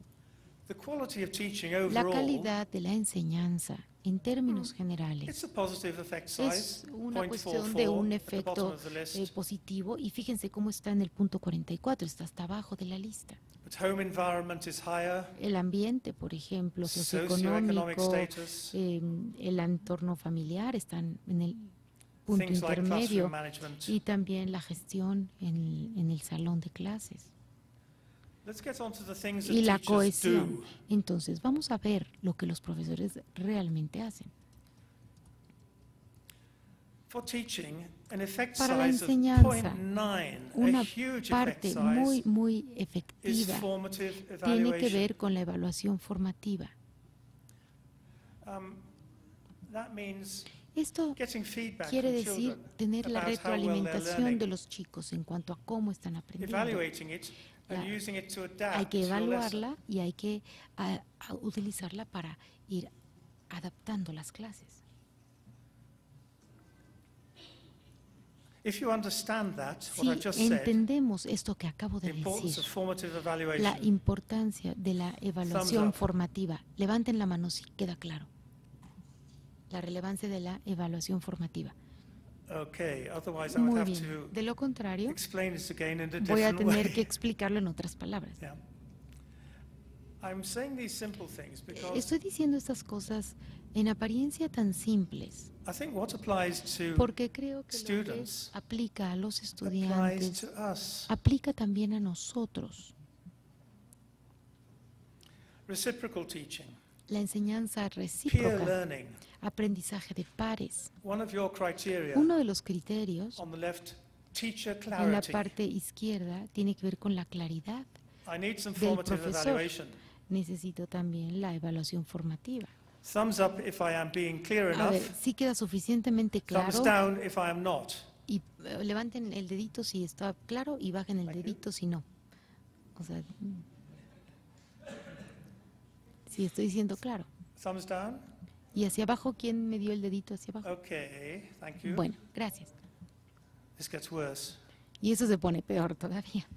Speaker 4: The quality of teaching
Speaker 6: La
Speaker 4: overall,
Speaker 6: calidad de la enseñanza, en términos generales,
Speaker 4: it's a positive effect size,
Speaker 6: es una cuestión
Speaker 4: 0.44
Speaker 6: de un
Speaker 4: at the bottom
Speaker 6: efecto
Speaker 4: of the list.
Speaker 6: positivo, y fíjense cómo está en el punto 44, está hasta abajo de la lista.
Speaker 4: But home environment is higher,
Speaker 6: El ambiente, por ejemplo,
Speaker 4: socioeconomic
Speaker 6: socioeconómico,
Speaker 4: status,
Speaker 6: el entorno familiar están en el punto
Speaker 4: things like
Speaker 6: intermedio,
Speaker 4: classroom management.
Speaker 6: y también la gestión en el salón de clases
Speaker 4: Let's get on to the things that
Speaker 6: y la
Speaker 4: teachers
Speaker 6: cohesión.
Speaker 4: do.
Speaker 6: Entonces, vamos a ver lo que los profesores realmente hacen.
Speaker 4: For teaching, an effect
Speaker 6: Para la
Speaker 4: size of
Speaker 6: enseñanza,
Speaker 4: 0.9,
Speaker 6: una
Speaker 4: a huge effect
Speaker 6: parte
Speaker 4: size,
Speaker 6: muy
Speaker 4: is
Speaker 6: efectiva
Speaker 4: formative
Speaker 6: tiene que
Speaker 4: evaluation.
Speaker 6: ver con la evaluación formativa.
Speaker 4: That means
Speaker 6: Esto
Speaker 4: getting feedback
Speaker 6: quiere
Speaker 4: from
Speaker 6: decir
Speaker 4: children
Speaker 6: tener la
Speaker 4: about how well they're
Speaker 6: retroalimentación
Speaker 4: learning.
Speaker 6: de los chicos en cuanto a cómo están aprendiendo.
Speaker 4: Evaluating it and
Speaker 6: La-
Speaker 4: using it to adapt
Speaker 6: Hay que
Speaker 4: to your lesson.
Speaker 6: evaluarla y hay que utilizarla para ir adaptando las clases.
Speaker 4: If you understand that,
Speaker 6: Si
Speaker 4: what I just said,
Speaker 6: entendemos esto que acabo
Speaker 4: the
Speaker 6: de
Speaker 4: importance of
Speaker 6: decir,
Speaker 4: formative
Speaker 6: la
Speaker 4: evaluation,
Speaker 6: importancia de la evaluación
Speaker 4: up.
Speaker 6: formativa, levanten la mano si queda claro. La relevancia de la evaluación formativa.
Speaker 4: okay, otherwise I would
Speaker 6: Muy
Speaker 4: have
Speaker 6: bien.
Speaker 4: to
Speaker 6: De lo contrario,
Speaker 4: explain this again in a
Speaker 6: voy a
Speaker 4: different
Speaker 6: tener
Speaker 4: way.
Speaker 6: que explicarlo en otras palabras.
Speaker 4: Yeah. I'm saying these simple things because
Speaker 6: Estoy diciendo estas cosas en apariencia tan simples,
Speaker 4: I think what applies to
Speaker 6: porque creo que lo que
Speaker 4: students
Speaker 6: aplica a los
Speaker 4: applies
Speaker 6: estudiantes
Speaker 4: to us.
Speaker 6: aplica también a nosotros.
Speaker 4: Reciprocal teaching,
Speaker 6: La enseñanza
Speaker 4: peer
Speaker 6: recíproca,
Speaker 4: learning.
Speaker 6: aprendizaje de pares.
Speaker 4: One of your criteria
Speaker 6: Uno de los criterios
Speaker 4: on the left, teacher
Speaker 6: en la
Speaker 4: clarity.
Speaker 6: parte izquierda tiene que ver con la claridad.
Speaker 4: I need some
Speaker 6: del
Speaker 4: formative
Speaker 6: profesor.
Speaker 4: evaluation.
Speaker 6: Necesito también la evaluación formativa.
Speaker 4: Thumbs up if I am being clear
Speaker 6: A ver,
Speaker 4: enough.
Speaker 6: si queda suficientemente
Speaker 4: Thumbs
Speaker 6: claro
Speaker 4: down if I am not.
Speaker 6: y levanten el dedito si está claro y bajen el
Speaker 4: Thank you.
Speaker 6: dedito si no. O sea, si estoy diciendo claro.
Speaker 4: Thumbs down.
Speaker 6: Y hacia abajo, ¿quién me dio el dedito hacia abajo?
Speaker 4: Okay, thank you.
Speaker 6: Bueno, gracias.
Speaker 4: This gets worse.
Speaker 6: Y eso se pone peor todavía.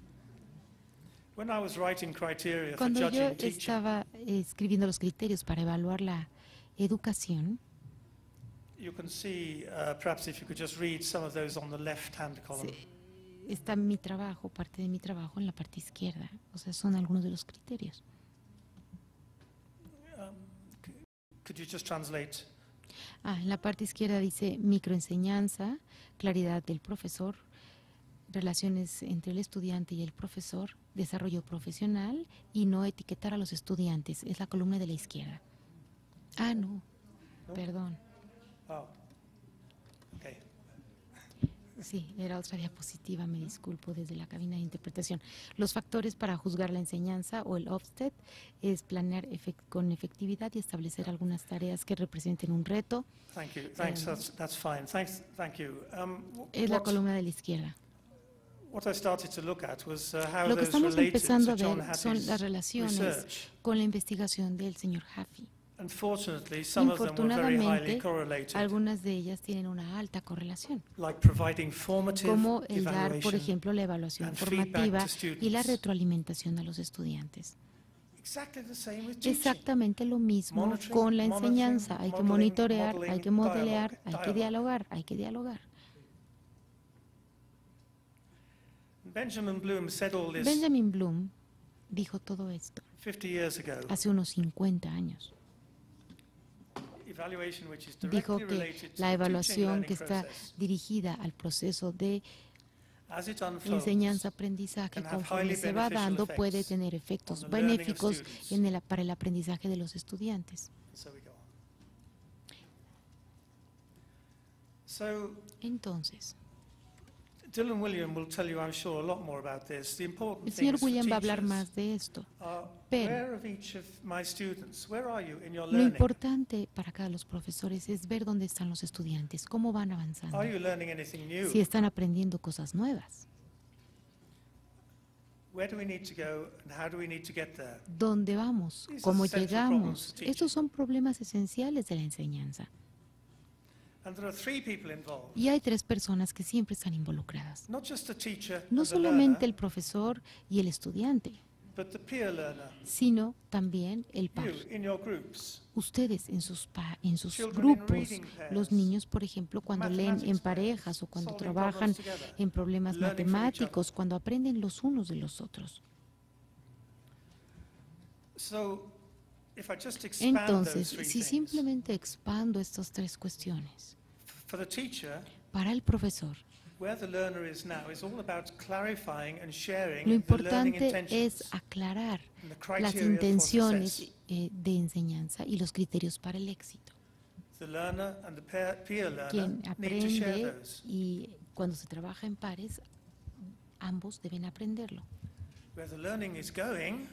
Speaker 4: When I was writing criteria for
Speaker 6: Cuando yo
Speaker 4: judging teaching,
Speaker 6: estaba escribiendo los criterios para evaluar la educación,
Speaker 4: you can see, perhaps if you could just read some of those on the left-hand column.
Speaker 6: está mi trabajo, parte de mi trabajo en la parte izquierda. O sea, son algunos de los criterios.
Speaker 4: Could you just translate?
Speaker 6: En la parte izquierda dice microenseñanza, claridad del profesor, relaciones entre el estudiante y el profesor, desarrollo profesional y no etiquetar a los estudiantes. Es la columna de la izquierda. No, perdón.
Speaker 4: Oh, okay.
Speaker 6: Sí, era otra diapositiva, me disculpo, desde la cabina de interpretación. Los factores para juzgar la enseñanza o el Ofsted es planear con efectividad y establecer algunas tareas que representen un reto.
Speaker 4: Thank you. Thanks. That's fine. Thank you.
Speaker 6: Es la columna de la izquierda.
Speaker 4: What I started to look at was how
Speaker 6: Lo que
Speaker 4: those
Speaker 6: estamos
Speaker 4: related
Speaker 6: empezando a
Speaker 4: to John
Speaker 6: ver son
Speaker 4: Hattie's
Speaker 6: las relaciones
Speaker 4: research.
Speaker 6: con la investigación del señor Haffey.
Speaker 4: Unfortunately, some of them were very highly
Speaker 6: Infortunadamente,
Speaker 4: correlated,
Speaker 6: algunas de ellas tienen una alta correlación,
Speaker 4: like providing formative
Speaker 6: como el dar, por
Speaker 4: evaluation.
Speaker 6: ejemplo, la evaluación
Speaker 4: and feedback
Speaker 6: formativa
Speaker 4: to students.
Speaker 6: y la retroalimentación a los estudiantes.
Speaker 4: Exactly the same with teaching.
Speaker 6: Exactamente lo mismo
Speaker 4: Monitoring,
Speaker 6: con la
Speaker 4: monitoring,
Speaker 6: enseñanza. Hay que
Speaker 4: modeling,
Speaker 6: monitorear,
Speaker 4: modeling,
Speaker 6: hay que modelar,
Speaker 4: dialogue,
Speaker 6: hay que
Speaker 4: dialogue.
Speaker 6: dialogar, hay que dialogar.
Speaker 4: Benjamin Bloom said all this
Speaker 6: Benjamin Bloom dijo todo esto
Speaker 4: 50 years ago.
Speaker 6: hace unos 50 años.
Speaker 4: Evaluation which is
Speaker 6: Dijo
Speaker 4: directly
Speaker 6: que
Speaker 4: related to
Speaker 6: la
Speaker 4: the
Speaker 6: evaluación
Speaker 4: teaching-learning
Speaker 6: que está
Speaker 4: process,
Speaker 6: dirigida al proceso de
Speaker 4: as it unfolds,
Speaker 6: enseñanza-aprendizaje
Speaker 4: can have
Speaker 6: conforme
Speaker 4: highly
Speaker 6: se va
Speaker 4: beneficial
Speaker 6: dando puede
Speaker 4: effects
Speaker 6: tener efectos
Speaker 4: on the learning of
Speaker 6: benéficos
Speaker 4: students.
Speaker 6: para el aprendizaje de los estudiantes.
Speaker 4: So we go on. So
Speaker 6: Entonces,
Speaker 4: Dylan William will tell you, I'm sure, a lot more about this. The important
Speaker 6: el señor
Speaker 4: things for
Speaker 6: William va a hablar
Speaker 4: teachers
Speaker 6: más de esto.
Speaker 4: are
Speaker 6: pero-
Speaker 4: where of each of my students, where are you in your
Speaker 6: Lo
Speaker 4: learning?
Speaker 6: importante para cada los profesores es ver dónde están los estudiantes, cómo van avanzando,
Speaker 4: Are you learning anything new?
Speaker 6: si están aprendiendo cosas nuevas,
Speaker 4: Where do we need to go and how do we need to get there?
Speaker 6: dónde vamos,
Speaker 4: These are
Speaker 6: cómo
Speaker 4: central
Speaker 6: llegamos.
Speaker 4: problems to teaching.
Speaker 6: Estos son problemas esenciales de la enseñanza.
Speaker 4: And there are three people involved.
Speaker 6: Y hay tres personas que siempre están involucradas.
Speaker 4: Not just the teacher
Speaker 6: No
Speaker 4: and the
Speaker 6: solamente el
Speaker 4: learner,
Speaker 6: profesor y el estudiante,
Speaker 4: but the peer learner.
Speaker 6: sino también el
Speaker 4: You
Speaker 6: par.
Speaker 4: in your groups.
Speaker 6: Ustedes en sus
Speaker 4: Children in
Speaker 6: grupos,
Speaker 4: reading pairs,
Speaker 6: los niños, por ejemplo, cuando leen en
Speaker 4: mathematics
Speaker 6: parejas o
Speaker 4: pairs,
Speaker 6: cuando
Speaker 4: solving
Speaker 6: trabajan
Speaker 4: problems together,
Speaker 6: en problemas
Speaker 4: learning from each other.
Speaker 6: matemáticos, cuando aprenden los unos de los otros.
Speaker 4: So, if I just expand
Speaker 6: Entonces,
Speaker 4: those three
Speaker 6: si
Speaker 4: things,
Speaker 6: simplemente expando estas tres cuestiones,
Speaker 4: for the teacher,
Speaker 6: para el profesor,
Speaker 4: where the learner is now is all about clarifying and sharing
Speaker 6: lo
Speaker 4: the learning
Speaker 6: importante
Speaker 4: intentions
Speaker 6: es aclarar
Speaker 4: and the
Speaker 6: las
Speaker 4: criteria for
Speaker 6: intenciones
Speaker 4: success.
Speaker 6: de enseñanza y los criterios para el éxito.
Speaker 4: The learner and the peer learner
Speaker 6: Quien
Speaker 4: need to share
Speaker 6: aprende
Speaker 4: those.
Speaker 6: y cuando se trabaja en pares, ambos deben aprenderlo.
Speaker 4: Where the learning is going,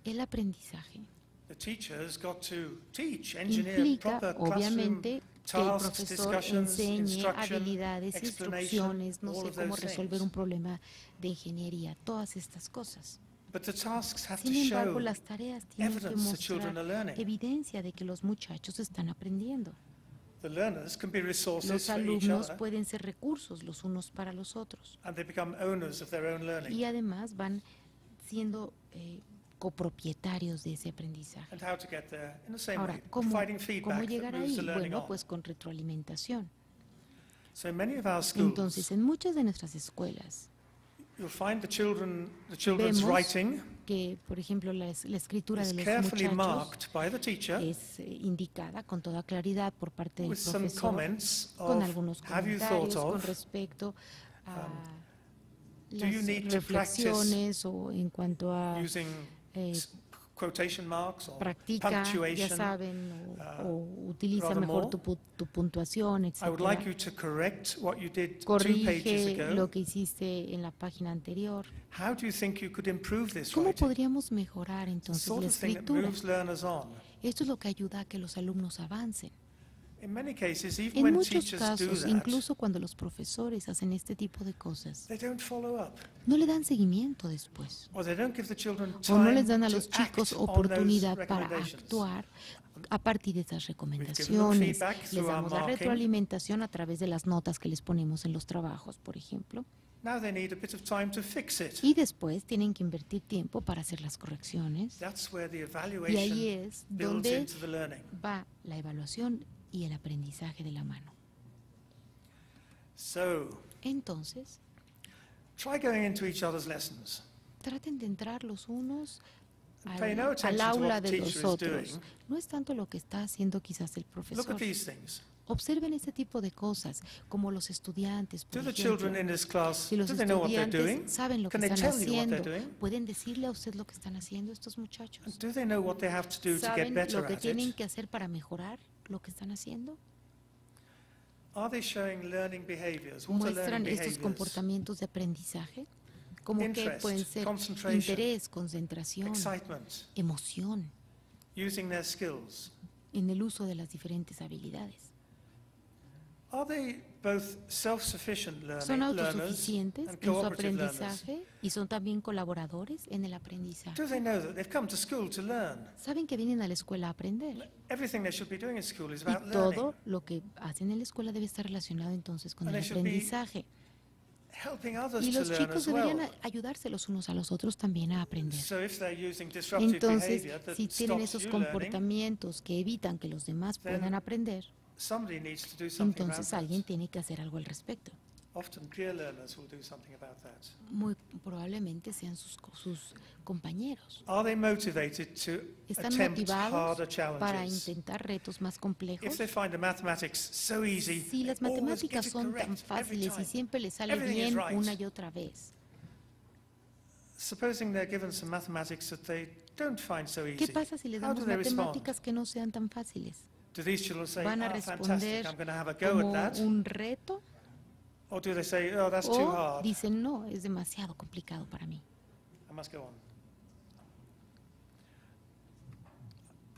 Speaker 6: El aprendizaje
Speaker 4: the teacher has got to teach, engineer
Speaker 6: implica,
Speaker 4: proper classroom
Speaker 6: obviamente, que el
Speaker 4: tasks,
Speaker 6: profesor
Speaker 4: discussions,
Speaker 6: enseñe
Speaker 4: instruction,
Speaker 6: habilidades,
Speaker 4: explanation,
Speaker 6: instrucciones, no
Speaker 4: all
Speaker 6: sé
Speaker 4: of
Speaker 6: cómo
Speaker 4: those
Speaker 6: resolver
Speaker 4: things.
Speaker 6: un problema de ingeniería, todas estas cosas.
Speaker 4: But the tasks have to
Speaker 6: Sin embargo,
Speaker 4: show
Speaker 6: las tareas tienen que
Speaker 4: evidence the children are
Speaker 6: mostrar
Speaker 4: learning.
Speaker 6: evidencia de que los muchachos están aprendiendo.
Speaker 4: The learners can be resources
Speaker 6: Los
Speaker 4: for each
Speaker 6: alumnos
Speaker 4: other,
Speaker 6: pueden ser recursos los unos para los otros
Speaker 4: and they become owners of their own learning.
Speaker 6: y además van siendo copropietarios de ese aprendizaje.
Speaker 4: And how to get there? In the same
Speaker 6: Ahora,
Speaker 4: way,
Speaker 6: ¿cómo
Speaker 4: providing feedback that
Speaker 6: llegar
Speaker 4: moves
Speaker 6: ahí?
Speaker 4: the learning
Speaker 6: Bueno,
Speaker 4: on.
Speaker 6: pues con retroalimentación.
Speaker 4: So in many of our schools,
Speaker 6: Entonces, en muchas de nuestras escuelas,
Speaker 4: you'll find the children's
Speaker 6: vemos
Speaker 4: writing
Speaker 6: que, por ejemplo, la escritura
Speaker 4: is
Speaker 6: de los
Speaker 4: carefully
Speaker 6: muchachos
Speaker 4: marked by the teacher
Speaker 6: es indicada con toda claridad por parte del
Speaker 4: with some
Speaker 6: profesor,
Speaker 4: comments
Speaker 6: con
Speaker 4: of,
Speaker 6: algunos
Speaker 4: have you
Speaker 6: comentarios
Speaker 4: thought
Speaker 6: con
Speaker 4: of,
Speaker 6: respecto a
Speaker 4: do you need
Speaker 6: las
Speaker 4: to practice
Speaker 6: reflexiones o en cuanto a
Speaker 4: using
Speaker 6: eh,
Speaker 4: quotation marks or
Speaker 6: practica, ya
Speaker 4: punctuation.
Speaker 6: saben, o utiliza
Speaker 4: rather
Speaker 6: mejor
Speaker 4: more.
Speaker 6: tu puntuación,
Speaker 4: I would like
Speaker 6: etcétera.
Speaker 4: you to correct what you did 2 pages
Speaker 6: Corrige
Speaker 4: ago.
Speaker 6: lo que hiciste en la página anterior.
Speaker 4: How do you think you could improve this
Speaker 6: ¿Cómo
Speaker 4: writing?
Speaker 6: podríamos mejorar
Speaker 4: The
Speaker 6: entonces
Speaker 4: sort
Speaker 6: la
Speaker 4: of thing that
Speaker 6: escritura?
Speaker 4: moves learners on.
Speaker 6: Esto es lo que ayuda a que los alumnos avancen.
Speaker 4: In many cases, even
Speaker 6: En
Speaker 4: when
Speaker 6: muchos
Speaker 4: teachers do
Speaker 6: casos,
Speaker 4: that,
Speaker 6: incluso cuando los profesores hacen este tipo de cosas,
Speaker 4: they don't follow up,
Speaker 6: no le dan seguimiento después.
Speaker 4: or they don't give the children
Speaker 6: O no
Speaker 4: time
Speaker 6: les dan a
Speaker 4: to
Speaker 6: los chicos
Speaker 4: act on those
Speaker 6: oportunidad para
Speaker 4: recommendations.
Speaker 6: actuar a partir de esas
Speaker 4: them
Speaker 6: recomendaciones.
Speaker 4: feedback
Speaker 6: Les
Speaker 4: through our
Speaker 6: damos la
Speaker 4: marking.
Speaker 6: retroalimentación a través de las notas que les ponemos en los trabajos, por ejemplo.
Speaker 4: Now they need a bit of time to fix it.
Speaker 6: Y después tienen que invertir tiempo para hacer las correcciones.
Speaker 4: That's where the
Speaker 6: Y ahí
Speaker 4: evaluation
Speaker 6: es
Speaker 4: builds
Speaker 6: donde
Speaker 4: into the learning.
Speaker 6: va la evaluación y el aprendizaje de la mano.
Speaker 4: So,
Speaker 6: Entonces,
Speaker 4: try going into each other's lessons.
Speaker 6: traten de entrar los unos
Speaker 4: Pay no
Speaker 6: al
Speaker 4: attention to
Speaker 6: aula
Speaker 4: what the
Speaker 6: de
Speaker 4: teacher
Speaker 6: los
Speaker 4: is
Speaker 6: otros.
Speaker 4: doing.
Speaker 6: No es tanto lo que está haciendo quizás el
Speaker 4: Look
Speaker 6: profesor.
Speaker 4: at these things.
Speaker 6: Observen este tipo de cosas, como los estudiantes, por
Speaker 4: Do the
Speaker 6: ejemplo.
Speaker 4: children in this class,
Speaker 6: Si los
Speaker 4: do they know what they're doing?
Speaker 6: estudiantes saben lo que
Speaker 4: Can they
Speaker 6: están
Speaker 4: tell you what they're
Speaker 6: haciendo,
Speaker 4: doing?
Speaker 6: pueden decirle a usted lo que están haciendo estos muchachos.
Speaker 4: And do they know what they have to do to get
Speaker 6: ¿Saben
Speaker 4: better
Speaker 6: lo que
Speaker 4: at
Speaker 6: tienen
Speaker 4: it?
Speaker 6: que hacer para mejorar lo que están haciendo?
Speaker 4: Are they showing learning behaviors? What are
Speaker 6: ¿Muestran
Speaker 4: learning
Speaker 6: estos
Speaker 4: behaviors?
Speaker 6: comportamientos de aprendizaje? Como que
Speaker 4: Interest,
Speaker 6: pueden ser
Speaker 4: concentration,
Speaker 6: interés, concentración,
Speaker 4: Excitement,
Speaker 6: emoción
Speaker 4: using their skills.
Speaker 6: en el uso de las diferentes habilidades.
Speaker 4: Are they both self-sufficient
Speaker 6: ¿Son
Speaker 4: learners
Speaker 6: autosuficientes
Speaker 4: and
Speaker 6: en su
Speaker 4: cooperative learners?
Speaker 6: aprendizaje y son también colaboradores en el aprendizaje?
Speaker 4: Do they know that they've come to school to learn?
Speaker 6: Saben que vienen a la escuela a aprender
Speaker 4: Everything they should be doing in school is
Speaker 6: y
Speaker 4: about
Speaker 6: todo
Speaker 4: learning,
Speaker 6: lo que hacen en la escuela debe estar relacionado entonces con
Speaker 4: And
Speaker 6: el
Speaker 4: they should be
Speaker 6: aprendizaje.
Speaker 4: helping others
Speaker 6: Y
Speaker 4: to
Speaker 6: los
Speaker 4: learn
Speaker 6: chicos
Speaker 4: as
Speaker 6: deberían
Speaker 4: well.
Speaker 6: ayudarse los unos a los otros también a aprender.
Speaker 4: So if they're using disruptive
Speaker 6: Entonces,
Speaker 4: behavior that
Speaker 6: si tienen
Speaker 4: stops
Speaker 6: esos
Speaker 4: you learning,
Speaker 6: comportamientos que evitan que los demás
Speaker 4: then
Speaker 6: puedan aprender,
Speaker 4: somebody needs to do something
Speaker 6: entonces
Speaker 4: about
Speaker 6: alguien
Speaker 4: that.
Speaker 6: tiene que hacer algo al respecto.
Speaker 4: Often peer learners will do something about that.
Speaker 6: Muy probablemente sean sus compañeros.
Speaker 4: Are they motivated to
Speaker 6: ¿Están
Speaker 4: attempt
Speaker 6: motivados
Speaker 4: harder
Speaker 6: para
Speaker 4: challenges?
Speaker 6: intentar retos más
Speaker 4: If
Speaker 6: complejos?
Speaker 4: they find the mathematics so easy,
Speaker 6: Si las
Speaker 4: they always
Speaker 6: matemáticas
Speaker 4: get it
Speaker 6: son tan
Speaker 4: correct every
Speaker 6: fáciles y
Speaker 4: time.
Speaker 6: siempre les sale
Speaker 4: Everything is
Speaker 6: bien
Speaker 4: right.
Speaker 6: una y otra vez,
Speaker 4: Supposing they're given some mathematics that they don't find so easy,
Speaker 6: ¿qué pasa si les
Speaker 4: how do
Speaker 6: damos
Speaker 4: they respond?
Speaker 6: matemáticas que no sean tan fáciles?
Speaker 4: Do these children say,
Speaker 6: ¿Van a
Speaker 4: "Ah, fantastic,
Speaker 6: responder
Speaker 4: I'm going to have a go
Speaker 6: como
Speaker 4: at that"?
Speaker 6: un reto
Speaker 4: Or do they say, "Oh, that's too
Speaker 6: o
Speaker 4: hard,
Speaker 6: dicen no, es demasiado complicado para mí?
Speaker 4: I must go on"?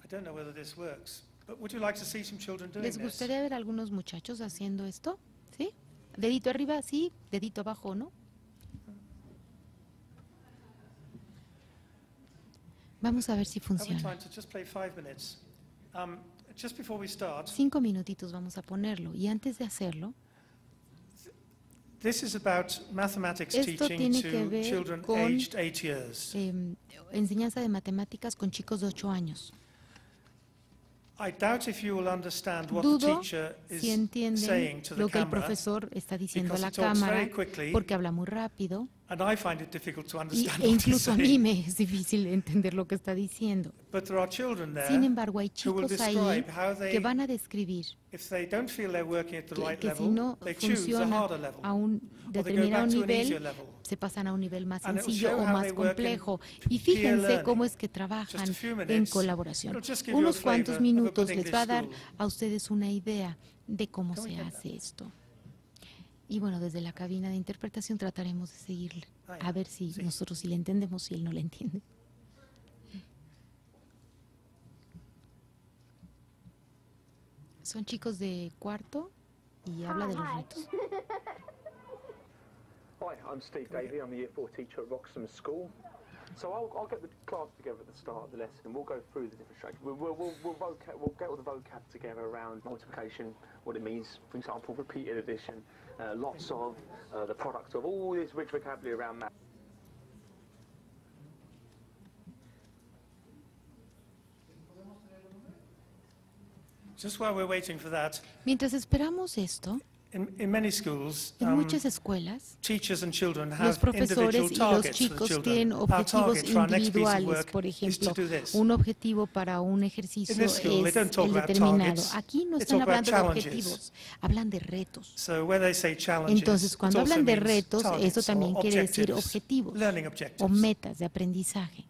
Speaker 4: I don't know whether this works, but would you like to see some children doing
Speaker 6: ¿Les
Speaker 4: this?
Speaker 6: gustaría ver a algunos muchachos haciendo esto? ¿Sí? Dedito arriba, sí, dedito abajo, ¿no? Vamos a ver si
Speaker 4: Have we
Speaker 6: funciona.
Speaker 4: time to just play 5 minutes? Just before we start,
Speaker 6: 5 minutitos vamos a ponerlo y antes de hacerlo,
Speaker 4: this is about mathematics
Speaker 6: Esto
Speaker 4: teaching
Speaker 6: tiene que
Speaker 4: to
Speaker 6: ver
Speaker 4: children
Speaker 6: con,
Speaker 4: aged 8 years.
Speaker 6: enseñanza de matemáticas con chicos de 8 años.
Speaker 4: I doubt if you will understand what the
Speaker 6: Dudo
Speaker 4: teacher is
Speaker 6: si
Speaker 4: saying
Speaker 6: entienden
Speaker 4: to
Speaker 6: lo
Speaker 4: the
Speaker 6: que el
Speaker 4: camera,
Speaker 6: profesor está diciendo a la
Speaker 4: because he talks
Speaker 6: cámara,
Speaker 4: very quickly,
Speaker 6: porque habla muy rápido
Speaker 4: and I find it difficult to
Speaker 6: e
Speaker 4: understand what he's
Speaker 6: incluso a mí
Speaker 4: saying.
Speaker 6: me es difícil entender lo que está diciendo.
Speaker 4: But there are children there
Speaker 6: Sin embargo, hay
Speaker 4: who will
Speaker 6: chicos ahí
Speaker 4: describe how
Speaker 6: que
Speaker 4: they,
Speaker 6: van a describir
Speaker 4: if they don't feel they're working at the right
Speaker 6: que si
Speaker 4: level,
Speaker 6: no
Speaker 4: they choose a
Speaker 6: funciona
Speaker 4: harder level,
Speaker 6: a un
Speaker 4: or they go
Speaker 6: determinado
Speaker 4: back to an easier
Speaker 6: nivel,
Speaker 4: level.
Speaker 6: se pasan a un nivel más
Speaker 4: And it will
Speaker 6: sencillo
Speaker 4: show
Speaker 6: o
Speaker 4: how
Speaker 6: más
Speaker 4: they work in
Speaker 6: complejo. Y
Speaker 4: peer
Speaker 6: fíjense
Speaker 4: learning.
Speaker 6: cómo es que
Speaker 4: Just
Speaker 6: trabajan
Speaker 4: a few
Speaker 6: en
Speaker 4: minutes,
Speaker 6: colaboración.
Speaker 4: it'll just give you a
Speaker 6: Unos cuantos
Speaker 4: flavor of a
Speaker 6: minutos
Speaker 4: good
Speaker 6: les va a dar
Speaker 4: English school.
Speaker 6: a ustedes una idea de cómo
Speaker 4: Can we
Speaker 6: se
Speaker 4: get
Speaker 6: hace esto. Y bueno, desde la cabina de interpretación trataremos de seguir
Speaker 4: Ah,
Speaker 6: a ver si
Speaker 4: sí.
Speaker 6: nosotros sí le entendemos, si él no le entiende. Son chicos de cuarto y habla de los retos.
Speaker 7: Hi, I'm Steve Davey. I'm the Year 4 teacher at Roxham School. So I'll get the class together at the start of the lesson and we'll go through the different strategies. We'll get all the vocab together around multiplication, what it means, for example, repeated addition, lots of, the product of, all this rich vocabulary around math.
Speaker 4: Just while we're waiting for that,
Speaker 6: Mientras esperamos esto,
Speaker 4: in many schools,
Speaker 6: en muchas escuelas,
Speaker 4: teachers and children
Speaker 6: los
Speaker 4: have
Speaker 6: profesores
Speaker 4: individual
Speaker 6: y los
Speaker 4: targets for the
Speaker 6: chicos
Speaker 4: children.
Speaker 6: tienen
Speaker 4: Our
Speaker 6: objetivos
Speaker 4: target for our next piece of
Speaker 6: individuales.
Speaker 4: work
Speaker 6: Por
Speaker 4: is to
Speaker 6: ejemplo,
Speaker 4: do this.
Speaker 6: un objetivo para un ejercicio
Speaker 4: In this school, they
Speaker 6: es
Speaker 4: don't talk
Speaker 6: el
Speaker 4: about
Speaker 6: determinado.
Speaker 4: targets,
Speaker 6: Aquí no
Speaker 4: they
Speaker 6: están
Speaker 4: talk about
Speaker 6: hablando de
Speaker 4: challenges.
Speaker 6: objetivos, hablan de retos.
Speaker 4: So where they say challenges,
Speaker 6: Entonces, cuando
Speaker 4: it also
Speaker 6: hablan de
Speaker 4: means
Speaker 6: retos,
Speaker 4: targets
Speaker 6: eso también
Speaker 4: or
Speaker 6: quiere decir
Speaker 4: objectives,
Speaker 6: objetivos
Speaker 4: learning
Speaker 6: o
Speaker 4: objectives.
Speaker 6: metas de aprendizaje.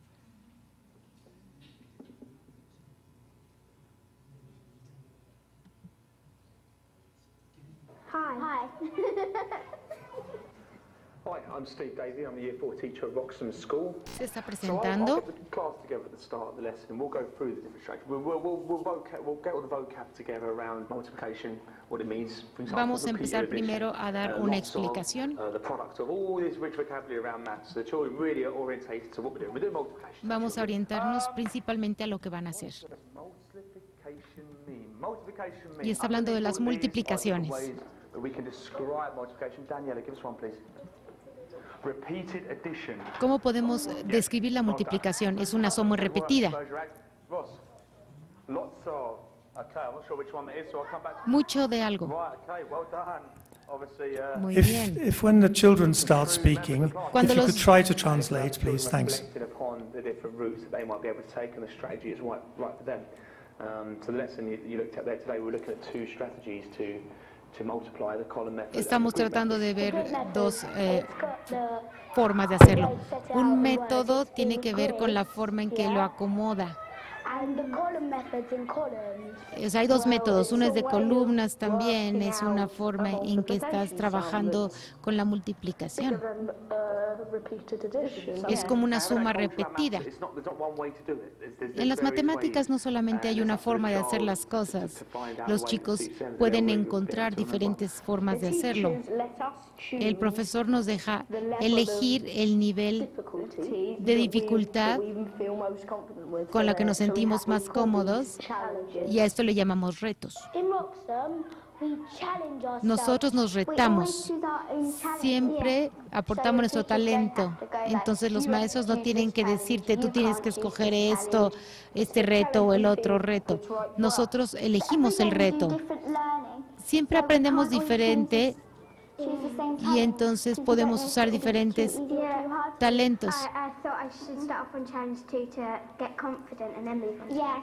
Speaker 8: Hi.
Speaker 7: Hi, I'm Steve Davey. I'm the Year 4 teacher at Roxham School.
Speaker 6: Se está
Speaker 7: So I'll
Speaker 6: presentando.
Speaker 7: get the class together at the start of the lesson and we'll go through the different strategies. We'll get all the vocab together around multiplication, what it means, for example,
Speaker 6: Vamos a empezar
Speaker 7: repeated addition,
Speaker 6: primero a dar una
Speaker 7: lots of,
Speaker 6: explicación.
Speaker 7: the product of all this rich vocabulary around maths. So the children really are orientated to what we're doing. We're doing multiplication.
Speaker 6: Vamos a orientarnos principalmente a lo que van a hacer. Y está hablando de las multiplicaciones. ¿Cómo podemos describir la multiplicación? Es una suma repetida. Mucho de algo. Muy bien.
Speaker 4: If when the children start speaking,
Speaker 6: Cuando
Speaker 4: if you
Speaker 6: los-
Speaker 4: could try to translate, please, thanks.
Speaker 7: So the lesson you looked at there today, we're looking at two strategies to multiply the column method.
Speaker 6: Estamos tratando de ver dos formas de hacerlo. Un método tiene que ver con la forma en que lo acomoda.
Speaker 8: And the column methods in columns.
Speaker 6: O sea, hay dos métodos, uno es de columnas también, es una forma en que estás trabajando con la multiplicación. Es como una suma repetida. En las matemáticas no solamente hay una forma de hacer las cosas, los chicos pueden encontrar diferentes formas de hacerlo. El profesor nos deja elegir el nivel de dificultad con la que nos sentimos más cómodos y a esto le llamamos retos. Nosotros nos retamos, siempre aportamos nuestro talento, entonces los maestros no tienen que decirte tú tienes que escoger esto, este reto o el otro reto. Nosotros elegimos el reto. Siempre aprendemos diferente y entonces podemos usar diferentes talentos.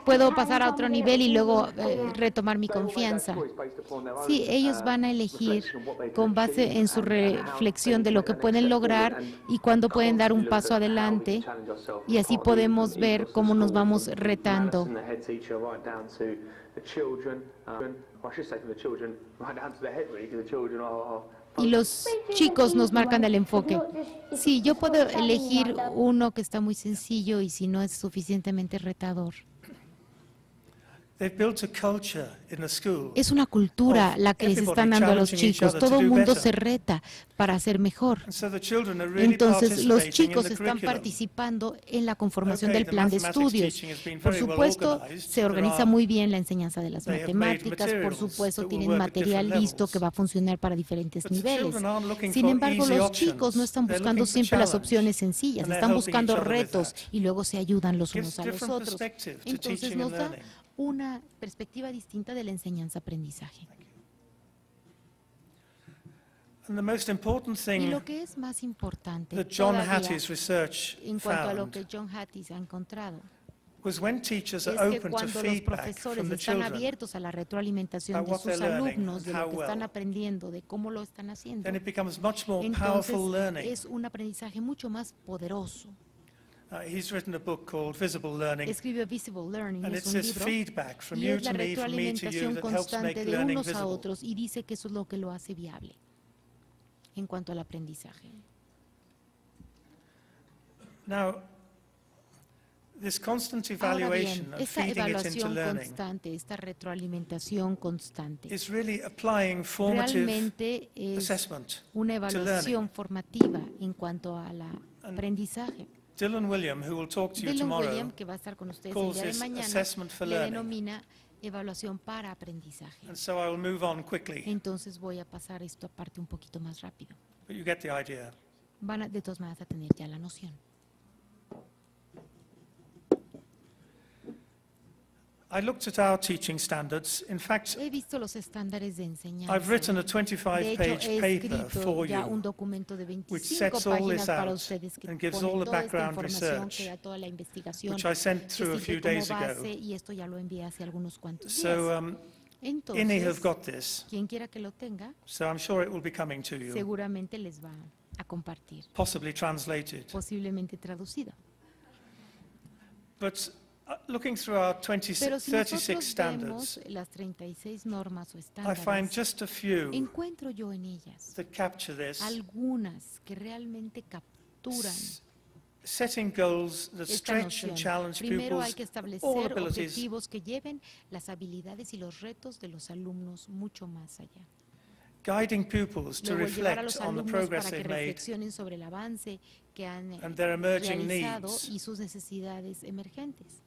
Speaker 6: Puedo pasar a otro nivel y luego retomar mi confianza. Sí, ellos van a elegir con base en su reflexión de lo que pueden lograr y cuándo pueden dar un paso adelante, y así podemos ver cómo nos vamos retando. Y los chicos nos marcan el enfoque. Sí, yo puedo elegir uno que está muy sencillo y si no es suficientemente retador.
Speaker 4: They've built a culture in the school.
Speaker 6: Es una cultura la que les están dando a los chicos. Todo el mundo se reta para hacer mejor.
Speaker 4: And so the children are really
Speaker 6: Entonces, los
Speaker 4: participating in
Speaker 6: chicos
Speaker 4: the
Speaker 6: están
Speaker 4: curriculum.
Speaker 6: participando en la conformación
Speaker 4: Okay,
Speaker 6: del
Speaker 4: the
Speaker 6: plan de
Speaker 4: mathematics
Speaker 6: estudios.
Speaker 4: teaching has been
Speaker 6: Por
Speaker 4: very well
Speaker 6: supuesto,
Speaker 4: organized.
Speaker 6: se
Speaker 4: There
Speaker 6: organiza
Speaker 4: are-
Speaker 6: muy bien la enseñanza de las
Speaker 4: they have made
Speaker 6: matemáticas. Por
Speaker 4: materials
Speaker 6: supuesto,
Speaker 4: that will
Speaker 6: tienen
Speaker 4: work at
Speaker 6: material
Speaker 4: different
Speaker 6: listo
Speaker 4: levels.
Speaker 6: que va a funcionar para diferentes
Speaker 4: But the
Speaker 6: niveles.
Speaker 4: children aren't looking
Speaker 6: Sin
Speaker 4: for
Speaker 6: embargo,
Speaker 4: easy
Speaker 6: los chicos no están
Speaker 4: options. They're
Speaker 6: buscando
Speaker 4: looking for
Speaker 6: siempre las
Speaker 4: challenge.
Speaker 6: opciones sencillas,
Speaker 4: And they're
Speaker 6: están
Speaker 4: helping
Speaker 6: buscando
Speaker 4: each other with
Speaker 6: retos
Speaker 4: that.
Speaker 6: y luego se ayudan los
Speaker 4: Gives
Speaker 6: unos a los
Speaker 4: different
Speaker 6: otros.
Speaker 4: perspective to
Speaker 6: Entonces
Speaker 4: teaching
Speaker 6: nos
Speaker 4: and
Speaker 6: da
Speaker 4: learning.
Speaker 6: una perspectiva distinta de la enseñanza-aprendizaje.
Speaker 4: And the most important
Speaker 6: Y
Speaker 4: thing
Speaker 6: lo que es más importante
Speaker 4: that John
Speaker 6: todavía,
Speaker 4: Hattie's research
Speaker 6: en cuanto a lo
Speaker 4: found
Speaker 6: que John Hattie ha encontrado,
Speaker 4: was when teachers
Speaker 6: es
Speaker 4: are
Speaker 6: que
Speaker 4: open to
Speaker 6: cuando los
Speaker 4: feedback
Speaker 6: profesores
Speaker 4: from the
Speaker 6: están
Speaker 4: children,
Speaker 6: abiertos a la retroalimentación
Speaker 4: about
Speaker 6: de
Speaker 4: what
Speaker 6: sus
Speaker 4: they're learning
Speaker 6: alumnos, de
Speaker 4: and
Speaker 6: lo
Speaker 4: how
Speaker 6: que están
Speaker 4: well.
Speaker 6: aprendiendo, de cómo lo están haciendo,
Speaker 4: then it becomes much more
Speaker 6: entonces
Speaker 4: powerful learning.
Speaker 6: es un aprendizaje mucho más poderoso.
Speaker 4: He's written a book called Visible Learning,
Speaker 6: Escribió Visible Learning,
Speaker 4: and
Speaker 6: es
Speaker 4: it's
Speaker 6: un
Speaker 4: this
Speaker 6: libro,
Speaker 4: feedback from
Speaker 6: y
Speaker 4: you
Speaker 6: es la
Speaker 4: to me, from me to you,
Speaker 6: retroalimentación
Speaker 4: that helps make
Speaker 6: constante de
Speaker 4: learning
Speaker 6: unos a
Speaker 4: visible.
Speaker 6: otros, y dice que eso es lo que lo hace viable en cuanto al aprendizaje.
Speaker 4: Now, this constant
Speaker 6: Ahora bien,
Speaker 4: evaluation of
Speaker 6: esta
Speaker 4: feeding it into
Speaker 6: evaluación
Speaker 4: learning
Speaker 6: constante, esta retroalimentación constante,
Speaker 4: is really applying formative
Speaker 6: realmente es
Speaker 4: assessment
Speaker 6: una
Speaker 4: to
Speaker 6: evaluación
Speaker 4: learning.
Speaker 6: formativa en cuanto al aprendizaje.
Speaker 4: Dylan William, who will talk to you
Speaker 6: Dylan
Speaker 4: tomorrow,
Speaker 6: William, que va a estar con ustedes el
Speaker 4: calls
Speaker 6: día de
Speaker 4: this
Speaker 6: mañana,
Speaker 4: assessment for
Speaker 6: le
Speaker 4: learning.
Speaker 6: denomina evaluación para aprendizaje.
Speaker 4: And so I will move on quickly,
Speaker 6: Entonces voy a pasar esto aparte un poquito más rápido.
Speaker 4: but you get the idea.
Speaker 6: Van de todas maneras a tener ya la noción.
Speaker 4: I looked at our teaching standards. In fact,
Speaker 6: He visto los estándares de enseñanza.
Speaker 4: I've written a
Speaker 6: De hecho,
Speaker 4: 25-page
Speaker 6: he
Speaker 4: paper
Speaker 6: escrito
Speaker 4: for
Speaker 6: ya un
Speaker 4: you,
Speaker 6: documento de
Speaker 4: which
Speaker 6: 25
Speaker 4: sets all
Speaker 6: páginas
Speaker 4: this
Speaker 6: para
Speaker 4: out
Speaker 6: ustedes que
Speaker 4: and gives
Speaker 6: pone
Speaker 4: all the
Speaker 6: toda esta
Speaker 4: background
Speaker 6: información,
Speaker 4: research,
Speaker 6: que da toda la investigación,
Speaker 4: which I sent
Speaker 6: que
Speaker 4: through a
Speaker 6: sirve
Speaker 4: few
Speaker 6: como
Speaker 4: days ago.
Speaker 6: base, y esto ya lo envié hace algunos cuantos días.
Speaker 4: So
Speaker 6: Entonces,
Speaker 4: INI have got this,
Speaker 6: quien quiera que lo tenga,
Speaker 4: so I'm sure it will be coming to you,
Speaker 6: seguramente les va a compartir,
Speaker 4: possibly translated.
Speaker 6: posiblemente traducido.
Speaker 4: But looking through our
Speaker 6: Pero si
Speaker 4: 36
Speaker 6: nosotros
Speaker 4: standards,
Speaker 6: vemos las 36 normas o
Speaker 4: I find
Speaker 6: estándares,
Speaker 4: just a few
Speaker 6: encuentro yo en ellas
Speaker 4: that capture this,
Speaker 6: algunas que realmente capturan
Speaker 4: setting goals that
Speaker 6: esta
Speaker 4: stretch and
Speaker 6: noción.
Speaker 4: challenge
Speaker 6: Primero hay
Speaker 4: pupils'
Speaker 6: que
Speaker 4: all
Speaker 6: establecer
Speaker 4: abilities,
Speaker 6: objetivos que lleven las habilidades y los retos de los alumnos mucho más allá.
Speaker 4: guiding pupils to
Speaker 6: Luego llevar a
Speaker 4: reflect
Speaker 6: los
Speaker 4: on the
Speaker 6: alumnos
Speaker 4: progress
Speaker 6: para que
Speaker 4: they've made
Speaker 6: reflexionen sobre el avance que han
Speaker 4: and their emerging
Speaker 6: realizado
Speaker 4: needs.
Speaker 6: y sus necesidades emergentes.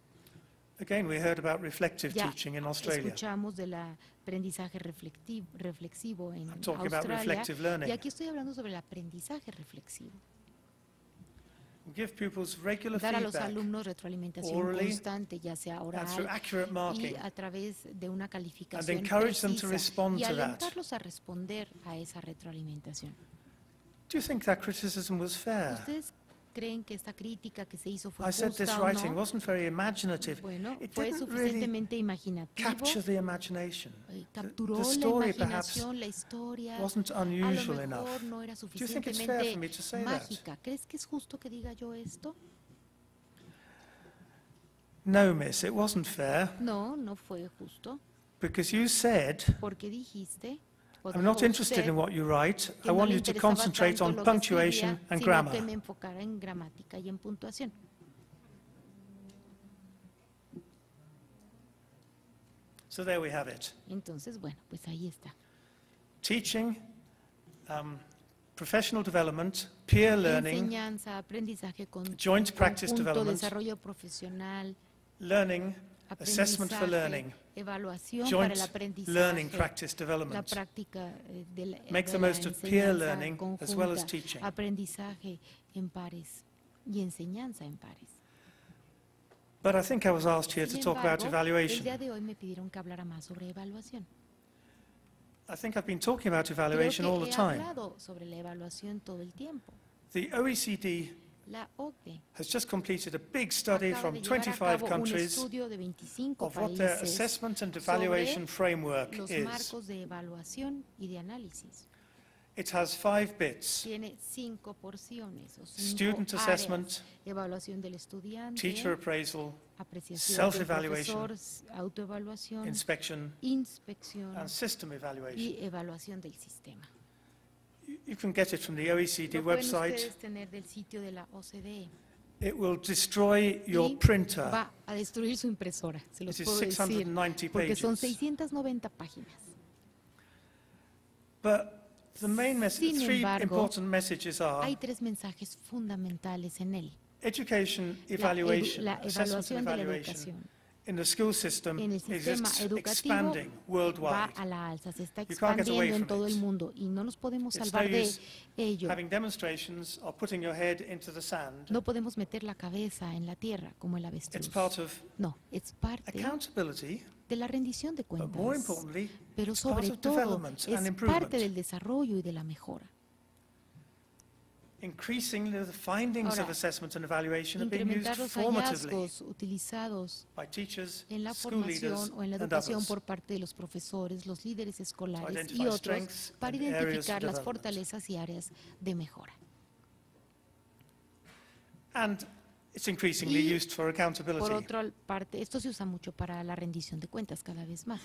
Speaker 4: Again, we heard about reflective
Speaker 6: Ya
Speaker 4: teaching in Australia.
Speaker 6: escuchamos del aprendizaje reflexivo en
Speaker 4: I'm talking about
Speaker 6: Australia,
Speaker 4: reflective learning.
Speaker 6: y aquí estoy hablando sobre el aprendizaje reflexivo.
Speaker 4: Give pupils regular
Speaker 6: Dar a los
Speaker 4: feedback
Speaker 6: alumnos retroalimentación
Speaker 4: orally
Speaker 6: constante, ya sea
Speaker 4: and through
Speaker 6: oral
Speaker 4: accurate
Speaker 6: y
Speaker 4: marking,
Speaker 6: a través de una
Speaker 4: and
Speaker 6: calificación
Speaker 4: encourage them to
Speaker 6: precisa,
Speaker 4: respond
Speaker 6: y
Speaker 4: to that.
Speaker 6: alentarlos a responder a esa retroalimentación.
Speaker 4: Do you think that criticism was fair?
Speaker 6: ¿Ustedes creen que esta crítica que se hizo fue
Speaker 4: I said this
Speaker 6: justa o
Speaker 4: writing
Speaker 6: no?
Speaker 4: wasn't very imaginative.
Speaker 6: Bueno,
Speaker 4: It
Speaker 6: fue
Speaker 4: didn't really
Speaker 6: suficientemente imaginativo,
Speaker 4: capture the imagination.
Speaker 6: capturó
Speaker 4: The
Speaker 6: la
Speaker 4: story perhaps
Speaker 6: imaginación, la historia.
Speaker 4: wasn't
Speaker 6: A lo
Speaker 4: unusual
Speaker 6: mejor
Speaker 4: enough.
Speaker 6: no era
Speaker 4: Do you think it's fair for
Speaker 6: suficientemente
Speaker 4: me to say that?
Speaker 6: mágica. ¿Crees que es justo que diga yo esto?
Speaker 4: No, miss, it wasn't fair,
Speaker 6: No, no fue justo,
Speaker 4: because you said,
Speaker 6: porque dijiste, o
Speaker 4: I'm not
Speaker 6: dijo
Speaker 4: interested
Speaker 6: usted,
Speaker 4: in what you write,
Speaker 6: que
Speaker 4: I
Speaker 6: no
Speaker 4: want
Speaker 6: le
Speaker 4: you to
Speaker 6: interesaba
Speaker 4: concentrate
Speaker 6: tanto
Speaker 4: on
Speaker 6: lo que
Speaker 4: punctuation
Speaker 6: escribía,
Speaker 4: and
Speaker 6: sino
Speaker 4: grammar.
Speaker 6: que me enfocara en gramática y en puntuación.
Speaker 4: So there we have it.
Speaker 6: Entonces, bueno, pues ahí está.
Speaker 4: Teaching, professional development, peer learning,
Speaker 6: Enseñanza, aprendizaje
Speaker 4: joint practice
Speaker 6: conjunto,
Speaker 4: development,
Speaker 6: desarrollo profesional,
Speaker 4: learning, assessment for
Speaker 6: aprendizaje,
Speaker 4: learning,
Speaker 6: evaluación para
Speaker 4: joint
Speaker 6: el aprendizaje,
Speaker 4: learning practice
Speaker 6: la
Speaker 4: development.
Speaker 6: práctica de la,
Speaker 4: Make the
Speaker 6: de la
Speaker 4: most of peer
Speaker 6: enseñanza
Speaker 4: learning as well as
Speaker 6: conjunta,
Speaker 4: teaching.
Speaker 6: aprendizaje en pares y enseñanza en pares.
Speaker 4: But I think I was asked here to
Speaker 6: Sin
Speaker 4: talk about
Speaker 6: embargo, el
Speaker 4: evaluation.
Speaker 6: día de hoy me pidieron que hablara más sobre evaluación.
Speaker 4: I think I've been talking about
Speaker 6: Creo
Speaker 4: evaluation all
Speaker 6: que
Speaker 4: the
Speaker 6: he
Speaker 4: time.
Speaker 6: hablado sobre la evaluación todo el tiempo.
Speaker 4: The OECD
Speaker 6: La OCDE
Speaker 4: has just completed a big study
Speaker 6: acaba
Speaker 4: from
Speaker 6: de llevar a
Speaker 4: 25
Speaker 6: cabo un
Speaker 4: countries
Speaker 6: estudio de 25
Speaker 4: of what their
Speaker 6: países
Speaker 4: assessment and
Speaker 6: sobre
Speaker 4: evaluation framework
Speaker 6: los
Speaker 4: is.
Speaker 6: marcos de evaluación y de análisis.
Speaker 4: It has 5 bits:
Speaker 6: Tiene 5 porciones o 5
Speaker 4: student
Speaker 6: áreas:
Speaker 4: assessment,
Speaker 6: evaluación del estudiante,
Speaker 4: teacher appraisal,
Speaker 6: apreciación del
Speaker 4: self-evaluation,
Speaker 6: profesor, autoevaluación,
Speaker 4: inspection,
Speaker 6: inspección
Speaker 4: and system evaluation.
Speaker 6: y evaluación del sistema.
Speaker 4: You can get it from the OECD
Speaker 6: Lo pueden
Speaker 4: website.
Speaker 6: ustedes tener del sitio de la OCDE.
Speaker 4: It will destroy your
Speaker 6: Y
Speaker 4: printer.
Speaker 6: va a destruir su impresora, se los
Speaker 4: It is
Speaker 6: puedo decir,
Speaker 4: 690
Speaker 6: porque son
Speaker 4: pages.
Speaker 6: 690 páginas.
Speaker 4: But the main message,
Speaker 6: Sin
Speaker 4: 3
Speaker 6: embargo,
Speaker 4: important messages are
Speaker 6: Hay 3 mensajes fundamentales en él.
Speaker 4: education
Speaker 6: La
Speaker 4: evaluation,
Speaker 6: la
Speaker 4: assessment and
Speaker 6: evaluación de la
Speaker 4: evaluation
Speaker 6: educación
Speaker 4: in the school system
Speaker 6: en el
Speaker 4: is
Speaker 6: sistema educativo
Speaker 4: expanding
Speaker 6: va
Speaker 4: worldwide.
Speaker 6: a la alza, se está
Speaker 4: You can't get away
Speaker 6: expandiendo en
Speaker 4: from
Speaker 6: todo
Speaker 4: it.
Speaker 6: el mundo y no nos podemos
Speaker 4: It's
Speaker 6: salvar
Speaker 4: no
Speaker 6: de
Speaker 4: use
Speaker 6: ello.
Speaker 4: Having demonstrations or putting your head into the sand.
Speaker 6: No podemos meter la cabeza en la tierra como el
Speaker 4: It's
Speaker 6: avestruz.
Speaker 4: part of
Speaker 6: No, es parte
Speaker 4: accountability,
Speaker 6: de la rendición de
Speaker 4: but more
Speaker 6: cuentas,
Speaker 4: importantly,
Speaker 6: pero
Speaker 4: it's part
Speaker 6: sobre
Speaker 4: of
Speaker 6: todo
Speaker 4: development and
Speaker 6: es
Speaker 4: improvement.
Speaker 6: parte del desarrollo y de la mejora.
Speaker 4: Increasingly, the findings
Speaker 6: Ahora,
Speaker 4: of assessment and evaluation are being used
Speaker 6: Incrementar los
Speaker 4: formatively
Speaker 6: hallazgos utilizados
Speaker 4: by teachers,
Speaker 6: en la
Speaker 4: school leaders,
Speaker 6: formación o en la
Speaker 4: and
Speaker 6: educación
Speaker 4: others.
Speaker 6: por parte de los profesores, los líderes escolares
Speaker 4: identify
Speaker 6: y otros
Speaker 4: strengths
Speaker 6: para
Speaker 4: and areas for
Speaker 6: identificar las
Speaker 4: development.
Speaker 6: fortalezas y áreas de mejora.
Speaker 4: And it's increasingly
Speaker 6: Y,
Speaker 4: used for
Speaker 6: Por
Speaker 4: accountability.
Speaker 6: otra parte, esto se usa mucho para la rendición de cuentas cada vez más.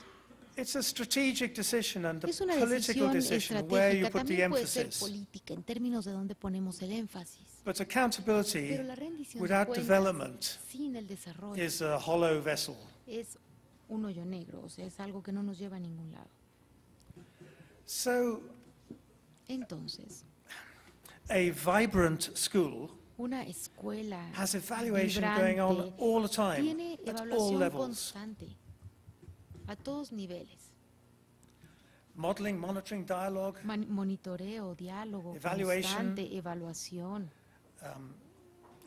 Speaker 4: It's a strategic decision and a
Speaker 6: Es una
Speaker 4: political
Speaker 6: decisión
Speaker 4: decision where you
Speaker 6: estratégica,
Speaker 4: put the
Speaker 6: también puede ser
Speaker 4: emphasis.
Speaker 6: política en términos de dónde ponemos el énfasis.
Speaker 4: But accountability
Speaker 6: Pero la rendición de
Speaker 4: without
Speaker 6: cuentas
Speaker 4: development
Speaker 6: sin el desarrollo
Speaker 4: is a hollow vessel.
Speaker 6: es un hoyo negro, o sea, es algo que no nos lleva a ningún lado.
Speaker 4: So
Speaker 6: Entonces,
Speaker 4: a vibrant school
Speaker 6: Una escuela
Speaker 4: has evaluation going on
Speaker 6: vibrante
Speaker 4: all the time,
Speaker 6: tiene
Speaker 4: at all
Speaker 6: evaluación
Speaker 4: levels.
Speaker 6: constante a todos niveles.
Speaker 4: Modeling, monitoring, dialogue,
Speaker 6: Monitoreo, diálogo,
Speaker 4: Evaluation.
Speaker 6: constante, evaluación,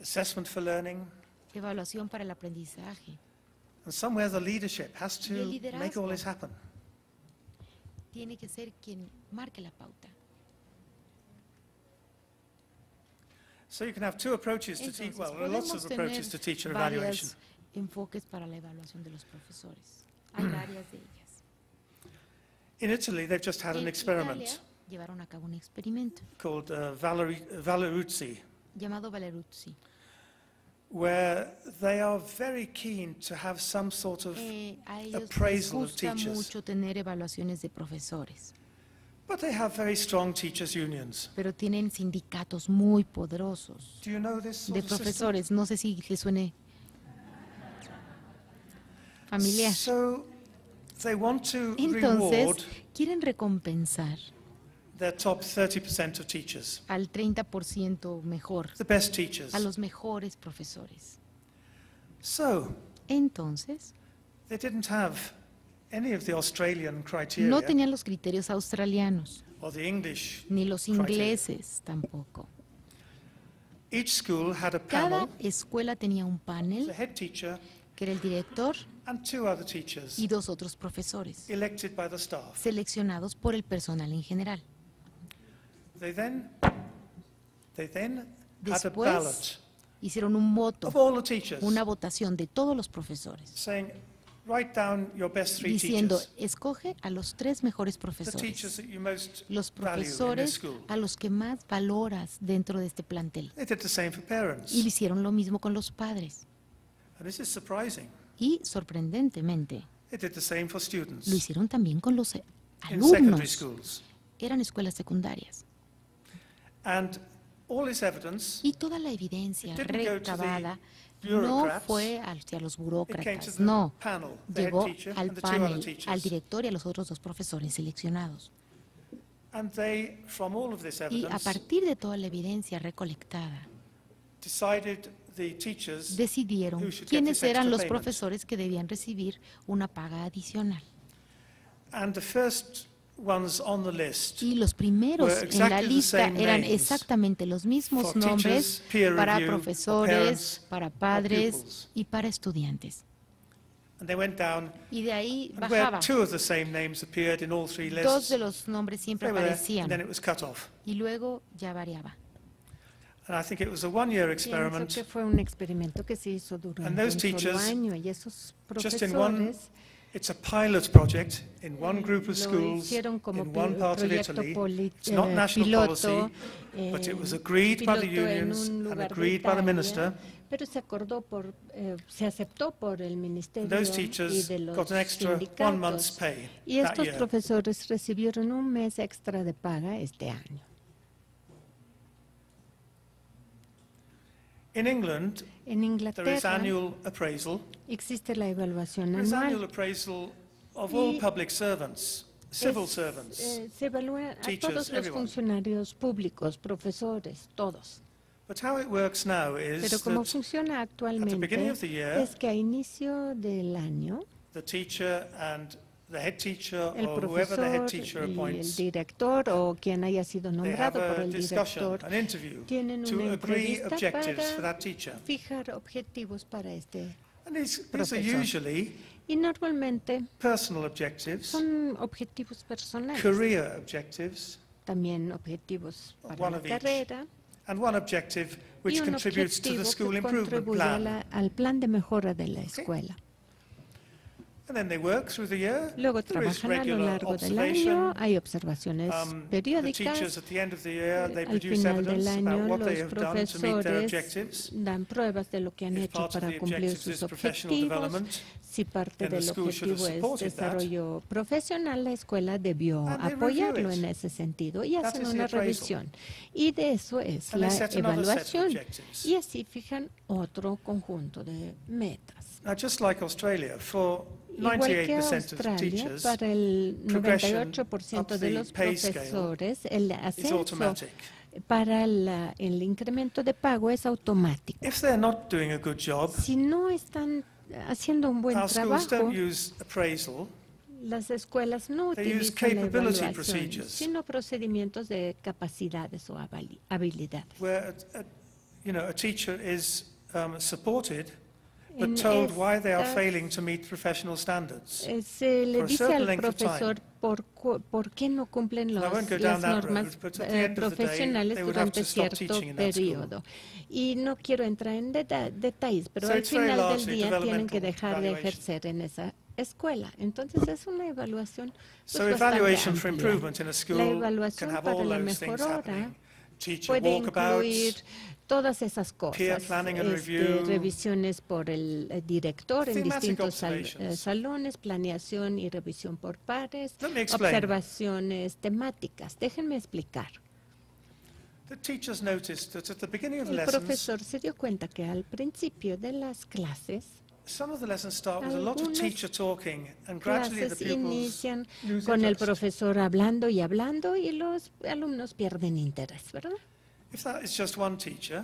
Speaker 4: assessment for learning,
Speaker 6: evaluación para el aprendizaje.
Speaker 4: and somewhere the leadership has
Speaker 6: Y el
Speaker 4: to make all
Speaker 6: liderazgo.
Speaker 4: this happen.
Speaker 6: Tiene que ser quien marque la pauta.
Speaker 4: So you can have two approaches to teach,
Speaker 6: Entonces,
Speaker 4: well, there are lots
Speaker 6: podemos
Speaker 4: of approaches to
Speaker 6: tener
Speaker 4: teacher evaluation.
Speaker 6: varios enfoques para la evaluación de los profesores. Hay varias de ellas.
Speaker 4: In Italy, they've just had an
Speaker 6: En
Speaker 4: experiment
Speaker 6: Italia llevaron a cabo un experimento
Speaker 4: called Valeruzzi,
Speaker 6: llamado Valeruzzi.
Speaker 4: where they are very keen to have some sort of
Speaker 6: A ellos les
Speaker 4: appraisal of
Speaker 6: gusta
Speaker 4: teachers.
Speaker 6: mucho tener evaluaciones de profesores,
Speaker 4: But they have very strong teachers' unions.
Speaker 6: pero tienen sindicatos muy poderosos
Speaker 4: Do you know this sort
Speaker 6: de
Speaker 4: of system?
Speaker 6: profesores. No sé si les suene familiar.
Speaker 4: So they want to
Speaker 6: Entonces,
Speaker 4: reward
Speaker 6: quieren recompensar
Speaker 4: their top 30% of teachers,
Speaker 6: al 30% mejor,
Speaker 4: the best teachers.
Speaker 6: a los mejores profesores.
Speaker 4: So
Speaker 6: Entonces,
Speaker 4: they didn't have any of the Australian criteria
Speaker 6: no tenían los criterios australianos,
Speaker 4: or the English.
Speaker 6: ni los
Speaker 4: criteria.
Speaker 6: ingleses tampoco.
Speaker 4: Each school had a
Speaker 6: Cada
Speaker 4: panel,
Speaker 6: escuela tenía un
Speaker 4: the
Speaker 6: panel,
Speaker 4: head teacher
Speaker 6: que era el director
Speaker 4: and two other teachers
Speaker 6: y dos otros profesores,
Speaker 4: elected by the staff.
Speaker 6: seleccionados por el personal en general.
Speaker 4: They then had a
Speaker 6: Después
Speaker 4: ballot
Speaker 6: hicieron un voto,
Speaker 4: of all the teachers
Speaker 6: una votación de todos los profesores,
Speaker 4: saying, write down your best three
Speaker 6: diciendo,
Speaker 4: teachers,
Speaker 6: escoge a los 3 mejores
Speaker 4: the teachers
Speaker 6: profesores,
Speaker 4: that you most
Speaker 6: los
Speaker 4: value in this
Speaker 6: profesores
Speaker 4: school.
Speaker 6: a los que más valoras dentro de este plantel.
Speaker 4: They did the same for parents.
Speaker 6: Y hicieron lo mismo con los padres.
Speaker 4: And this is surprising.
Speaker 6: Y, sorprendentemente,
Speaker 4: They did the same for students
Speaker 6: lo hicieron también con los
Speaker 4: in secondary
Speaker 6: alumnos.
Speaker 4: schools.
Speaker 6: Eran escuelas secundarias.
Speaker 4: And all this evidence,
Speaker 6: Y toda la evidencia
Speaker 4: It didn't go to the
Speaker 6: recabada no
Speaker 4: bureaucrats.
Speaker 6: fue hacia los
Speaker 4: it came to
Speaker 6: burócratas,
Speaker 4: the
Speaker 6: no.
Speaker 4: panel, the head
Speaker 6: Llegó
Speaker 4: teacher
Speaker 6: al
Speaker 4: and the two other
Speaker 6: panel, al
Speaker 4: teachers.
Speaker 6: director y a los otros 2 profesores seleccionados.
Speaker 4: And they, from all of this
Speaker 6: Y a
Speaker 4: evidence,
Speaker 6: partir de toda la evidencia recolectada,
Speaker 4: decided the teachers
Speaker 6: decidieron
Speaker 4: who should get
Speaker 6: quiénes
Speaker 4: this extra
Speaker 6: eran los
Speaker 4: payment.
Speaker 6: profesores que debían recibir una paga adicional.
Speaker 4: And the first ones on the list
Speaker 6: Y los primeros
Speaker 4: were
Speaker 6: en la
Speaker 4: exactly the
Speaker 6: lista
Speaker 4: same
Speaker 6: eran
Speaker 4: names
Speaker 6: exactamente los mismos
Speaker 4: for
Speaker 6: nombres
Speaker 4: teachers, peer
Speaker 6: para
Speaker 4: review, or
Speaker 6: profesores,
Speaker 4: parents,
Speaker 6: para
Speaker 4: or
Speaker 6: padres
Speaker 4: pupils.
Speaker 6: y para estudiantes.
Speaker 4: And they went down,
Speaker 6: Y de ahí
Speaker 4: and where
Speaker 6: bajaba.
Speaker 4: two of the same names appeared in all three
Speaker 6: 2
Speaker 4: lists,
Speaker 6: de los nombres siempre
Speaker 4: they were there,
Speaker 6: aparecían
Speaker 4: and then it was cut off.
Speaker 6: y luego ya variaba.
Speaker 4: And I think it was a one-year
Speaker 3: Pienso
Speaker 4: experiment.
Speaker 3: que fue un experimento que se hizo durante
Speaker 4: those
Speaker 3: un solo
Speaker 4: teachers,
Speaker 3: año y esos
Speaker 4: just in one
Speaker 3: profesores
Speaker 4: It's a pilot project in one group of
Speaker 3: lo
Speaker 4: schools
Speaker 3: hicieron como
Speaker 4: in one part of
Speaker 3: proyecto
Speaker 4: Italy. It's not national
Speaker 3: piloto,
Speaker 4: policy, but it was agreed by the
Speaker 3: piloto en
Speaker 4: unions
Speaker 3: un
Speaker 4: and
Speaker 3: lugar de
Speaker 4: agreed by the
Speaker 3: Italia,
Speaker 4: minister.
Speaker 3: pero se acordó se aceptó por el ministerio
Speaker 4: Those
Speaker 3: y
Speaker 4: teachers
Speaker 3: de los
Speaker 4: got an extra 1 month's
Speaker 3: sindicatos.
Speaker 4: pay
Speaker 3: Y
Speaker 4: that
Speaker 3: estos
Speaker 4: year.
Speaker 3: profesores recibieron un mes extra de paga este año.
Speaker 4: In England,
Speaker 3: En
Speaker 4: there is
Speaker 3: Inglaterra
Speaker 4: annual appraisal.
Speaker 3: existe la evaluación
Speaker 4: There is annual
Speaker 3: anual.
Speaker 4: appraisal of
Speaker 3: Y
Speaker 4: all public servants, civil
Speaker 3: Es,
Speaker 4: servants.
Speaker 3: se evalúa a
Speaker 4: teachers,
Speaker 3: todos los
Speaker 4: everyone.
Speaker 3: funcionarios públicos, profesores, todos.
Speaker 4: But how it works now
Speaker 3: Pero
Speaker 4: is
Speaker 3: como
Speaker 4: that
Speaker 3: funciona
Speaker 4: beginning
Speaker 3: actualmente
Speaker 4: of the year,
Speaker 3: es que a inicio del año
Speaker 4: the teacher and the head teacher
Speaker 3: el
Speaker 4: or whoever the head
Speaker 3: profesor
Speaker 4: teacher
Speaker 3: y el
Speaker 4: appoints,
Speaker 3: director o quien haya sido
Speaker 4: they have
Speaker 3: nombrado por
Speaker 4: a
Speaker 3: el
Speaker 4: discussion,
Speaker 3: director
Speaker 4: an interview
Speaker 3: tienen
Speaker 4: to
Speaker 3: una
Speaker 4: agree
Speaker 3: entrevista
Speaker 4: objectives for
Speaker 3: para
Speaker 4: that teacher.
Speaker 3: fijar objetivos para este.
Speaker 4: And these are
Speaker 3: Profesor.
Speaker 4: usually
Speaker 3: Y normalmente
Speaker 4: personal objectives,
Speaker 3: son objetivos personales,
Speaker 4: career objectives,
Speaker 3: también objetivos para
Speaker 4: one
Speaker 3: la
Speaker 4: of each,
Speaker 3: carrera
Speaker 4: and one objective
Speaker 3: y
Speaker 4: which
Speaker 3: un
Speaker 4: contributes to the
Speaker 3: objetivo
Speaker 4: school
Speaker 3: que
Speaker 4: improvement
Speaker 3: contribuye
Speaker 4: plan.
Speaker 3: al plan de mejora de la escuela.
Speaker 4: And then they work through the year.
Speaker 3: Luego
Speaker 4: There is
Speaker 3: trabajan a lo
Speaker 4: regular
Speaker 3: largo del
Speaker 4: observation.
Speaker 3: año, hay observaciones
Speaker 4: The teachers
Speaker 3: periódicas.
Speaker 4: at the end of the year, they
Speaker 3: Al
Speaker 4: produce
Speaker 3: final del
Speaker 4: evidence about
Speaker 3: año,
Speaker 4: what they
Speaker 3: los
Speaker 4: have done to meet their
Speaker 3: profesores
Speaker 4: objectives.
Speaker 3: dan pruebas de lo que han
Speaker 4: If
Speaker 3: hecho
Speaker 4: part of
Speaker 3: para
Speaker 4: the
Speaker 3: cumplir
Speaker 4: objectives
Speaker 3: sus
Speaker 4: is professional
Speaker 3: objetivos.
Speaker 4: development,
Speaker 3: Si parte
Speaker 4: then the
Speaker 3: del
Speaker 4: school should have
Speaker 3: objetivo es
Speaker 4: supported that.
Speaker 3: desarrollo profesional, la escuela debió
Speaker 4: And they
Speaker 3: apoyarlo
Speaker 4: review it.
Speaker 3: en ese sentido y
Speaker 4: That
Speaker 3: hacen
Speaker 4: is the
Speaker 3: una
Speaker 4: appraisal.
Speaker 3: revisión. Y de eso es
Speaker 4: And
Speaker 3: la
Speaker 4: they set another set of
Speaker 3: evaluación.
Speaker 4: objectives.
Speaker 3: Y así fijan otro conjunto de metas.
Speaker 4: Now, just like Australia, for
Speaker 3: Igual que
Speaker 4: 98% of
Speaker 3: Australia,
Speaker 4: teachers,
Speaker 3: para el
Speaker 4: progression
Speaker 3: 98%
Speaker 4: up
Speaker 3: de
Speaker 4: the
Speaker 3: los
Speaker 4: pay scale
Speaker 3: profesores, el
Speaker 4: is
Speaker 3: ascenso
Speaker 4: automatic.
Speaker 3: para el incremento de pago es automático.
Speaker 4: If they're not doing a good job,
Speaker 3: Si no están haciendo un buen
Speaker 4: our schools
Speaker 3: trabajo,
Speaker 4: don't use appraisal,
Speaker 3: las escuelas no
Speaker 4: They use
Speaker 3: utilizan la
Speaker 4: capability
Speaker 3: evaluación,
Speaker 4: procedures.
Speaker 3: sino procedimientos de capacidades o habilidades.
Speaker 4: where a teacher is supported but
Speaker 3: En
Speaker 4: told why they are
Speaker 3: estas-
Speaker 4: failing to meet professional standards.
Speaker 3: Se le
Speaker 4: For a
Speaker 3: dice
Speaker 4: certain
Speaker 3: al
Speaker 4: length of
Speaker 3: profesor por qué no cumplen
Speaker 4: I won't go
Speaker 3: las
Speaker 4: down that
Speaker 3: normas
Speaker 4: road, but at the end of the day,
Speaker 3: profesionales
Speaker 4: they would have
Speaker 3: durante
Speaker 4: to stop
Speaker 3: cierto
Speaker 4: teaching in that school.
Speaker 3: periodo. Y no quiero entrar en detalles, pero
Speaker 4: So
Speaker 3: al
Speaker 4: it's very
Speaker 3: final del
Speaker 4: largely
Speaker 3: día tienen que
Speaker 4: developmental
Speaker 3: dejar de
Speaker 4: evaluation.
Speaker 3: ejercer en esa escuela. Entonces es una evaluación pues,
Speaker 4: So
Speaker 3: bastante
Speaker 4: evaluation for
Speaker 3: amplia.
Speaker 4: improvement in a
Speaker 3: La
Speaker 4: school can
Speaker 3: evaluación
Speaker 4: have
Speaker 3: para
Speaker 4: all
Speaker 3: la
Speaker 4: those things
Speaker 3: mejora
Speaker 4: happening. Teacher
Speaker 3: puede
Speaker 4: walkabouts,
Speaker 3: incluir todas esas
Speaker 4: peer
Speaker 3: cosas,
Speaker 4: planning and review,
Speaker 3: revisiones por el director en
Speaker 4: thematic
Speaker 3: distintos
Speaker 4: observations.
Speaker 3: salones, planeación y revisión por pares,
Speaker 4: Let me explain.
Speaker 3: observaciones temáticas. Déjenme explicar.
Speaker 4: The teachers noticed that at the beginning of
Speaker 3: El
Speaker 4: lessons,
Speaker 3: profesor se dio cuenta que al principio de las clases,
Speaker 4: some of the lessons start with a lot of
Speaker 3: algunas
Speaker 4: teacher talking, and gradually the
Speaker 3: clases
Speaker 4: pupils
Speaker 3: inician
Speaker 4: lose
Speaker 3: con el
Speaker 4: interest.
Speaker 3: profesor hablando y hablando y los alumnos pierden interés, ¿verdad?
Speaker 4: If that is just one teacher,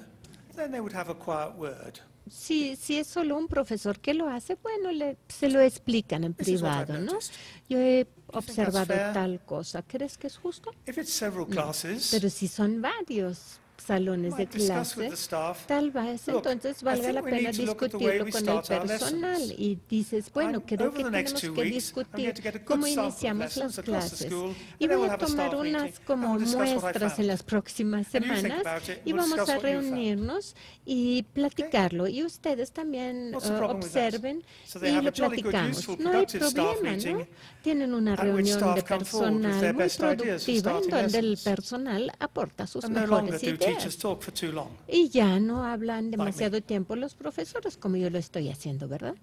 Speaker 4: then they would have a quiet word.
Speaker 3: Si es solo un profesor que lo hace, bueno, se lo explican en
Speaker 4: This is what I've
Speaker 3: privado, ¿no?
Speaker 4: noticed.
Speaker 3: Yo he
Speaker 4: that's
Speaker 3: observado
Speaker 4: fair?
Speaker 3: tal cosa. ¿Crees que es justo?
Speaker 4: If it's several
Speaker 3: No.
Speaker 4: classes,
Speaker 3: Pero si son varios salones de
Speaker 4: might discuss with
Speaker 3: clase,
Speaker 4: the staff.
Speaker 3: tal vez
Speaker 4: Look,
Speaker 3: entonces
Speaker 4: I
Speaker 3: valga
Speaker 4: think
Speaker 3: la
Speaker 4: we
Speaker 3: pena
Speaker 4: need to look at the way
Speaker 3: discutirlo
Speaker 4: we
Speaker 3: con el
Speaker 4: start our
Speaker 3: personal.
Speaker 4: lessons.
Speaker 3: Y dices, bueno, creo
Speaker 4: over
Speaker 3: que
Speaker 4: the next
Speaker 3: tenemos
Speaker 4: 2
Speaker 3: que
Speaker 4: weeks, I'm going
Speaker 3: discutir
Speaker 4: to get a good
Speaker 3: cómo
Speaker 4: sample of
Speaker 3: iniciamos
Speaker 4: lessons
Speaker 3: las
Speaker 4: across the
Speaker 3: clases.
Speaker 4: school,
Speaker 3: Y
Speaker 4: and then
Speaker 3: voy
Speaker 4: we'll
Speaker 3: a
Speaker 4: have a
Speaker 3: tomar
Speaker 4: staff
Speaker 3: unas
Speaker 4: meeting,
Speaker 3: como
Speaker 4: and we'll discuss what I
Speaker 3: muestras
Speaker 4: found.
Speaker 3: en las próximas
Speaker 4: And you think
Speaker 3: semanas
Speaker 4: about it,
Speaker 3: y
Speaker 4: we'll
Speaker 3: vamos
Speaker 4: discuss
Speaker 3: a
Speaker 4: what you found.
Speaker 3: reunirnos y platicarlo. Y ustedes también
Speaker 4: What's the problem with that?
Speaker 3: observen
Speaker 4: So they
Speaker 3: y
Speaker 4: have
Speaker 3: lo
Speaker 4: a jolly good,
Speaker 3: platicamos.
Speaker 4: useful,
Speaker 3: No hay
Speaker 4: productive staff
Speaker 3: problema, ¿no?
Speaker 4: meeting
Speaker 3: Tienen una
Speaker 4: at which
Speaker 3: reunión de
Speaker 4: staff come forward with
Speaker 3: personal
Speaker 4: their
Speaker 3: muy
Speaker 4: best ideas for
Speaker 3: productiva en
Speaker 4: starting
Speaker 3: donde el
Speaker 4: lessons.
Speaker 3: personal aporta sus
Speaker 4: And no longer
Speaker 3: mejores
Speaker 4: do teachers
Speaker 3: ideas.
Speaker 4: talk for too long.
Speaker 3: Y ya no hablan
Speaker 4: me.
Speaker 3: demasiado tiempo los profesores como yo lo estoy haciendo, ¿verdad?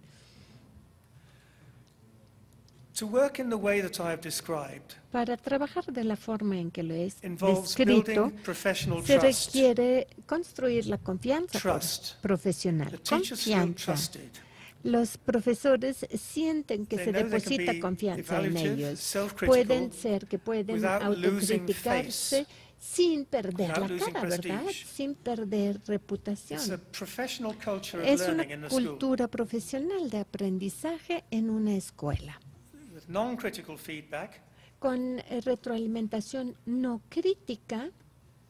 Speaker 4: To work in the way that I have described
Speaker 3: Para trabajar de la forma en que lo he
Speaker 4: involves
Speaker 3: descrito,
Speaker 4: building professional
Speaker 3: se
Speaker 4: trust.
Speaker 3: requiere construir la confianza
Speaker 4: Trust.
Speaker 3: profesional.
Speaker 4: The teachers feel
Speaker 3: Confianza.
Speaker 4: trusted.
Speaker 3: Los profesores sienten que
Speaker 4: They
Speaker 3: se
Speaker 4: know they can
Speaker 3: deposita
Speaker 4: be
Speaker 3: confianza en
Speaker 4: evaluative,
Speaker 3: ellos.
Speaker 4: self-critical,
Speaker 3: Pueden ser que pueden
Speaker 4: without losing
Speaker 3: autocriticarse
Speaker 4: face,
Speaker 3: sin perder
Speaker 4: without
Speaker 3: la
Speaker 4: losing
Speaker 3: cara, ¿verdad?
Speaker 4: prestige.
Speaker 3: Sin perder
Speaker 4: It's a
Speaker 3: reputación.
Speaker 4: professional culture of
Speaker 3: Es una
Speaker 4: learning in the school
Speaker 3: cultura profesional de aprendizaje en una escuela,
Speaker 4: with non-critical feedback,
Speaker 3: con retroalimentación no crítica,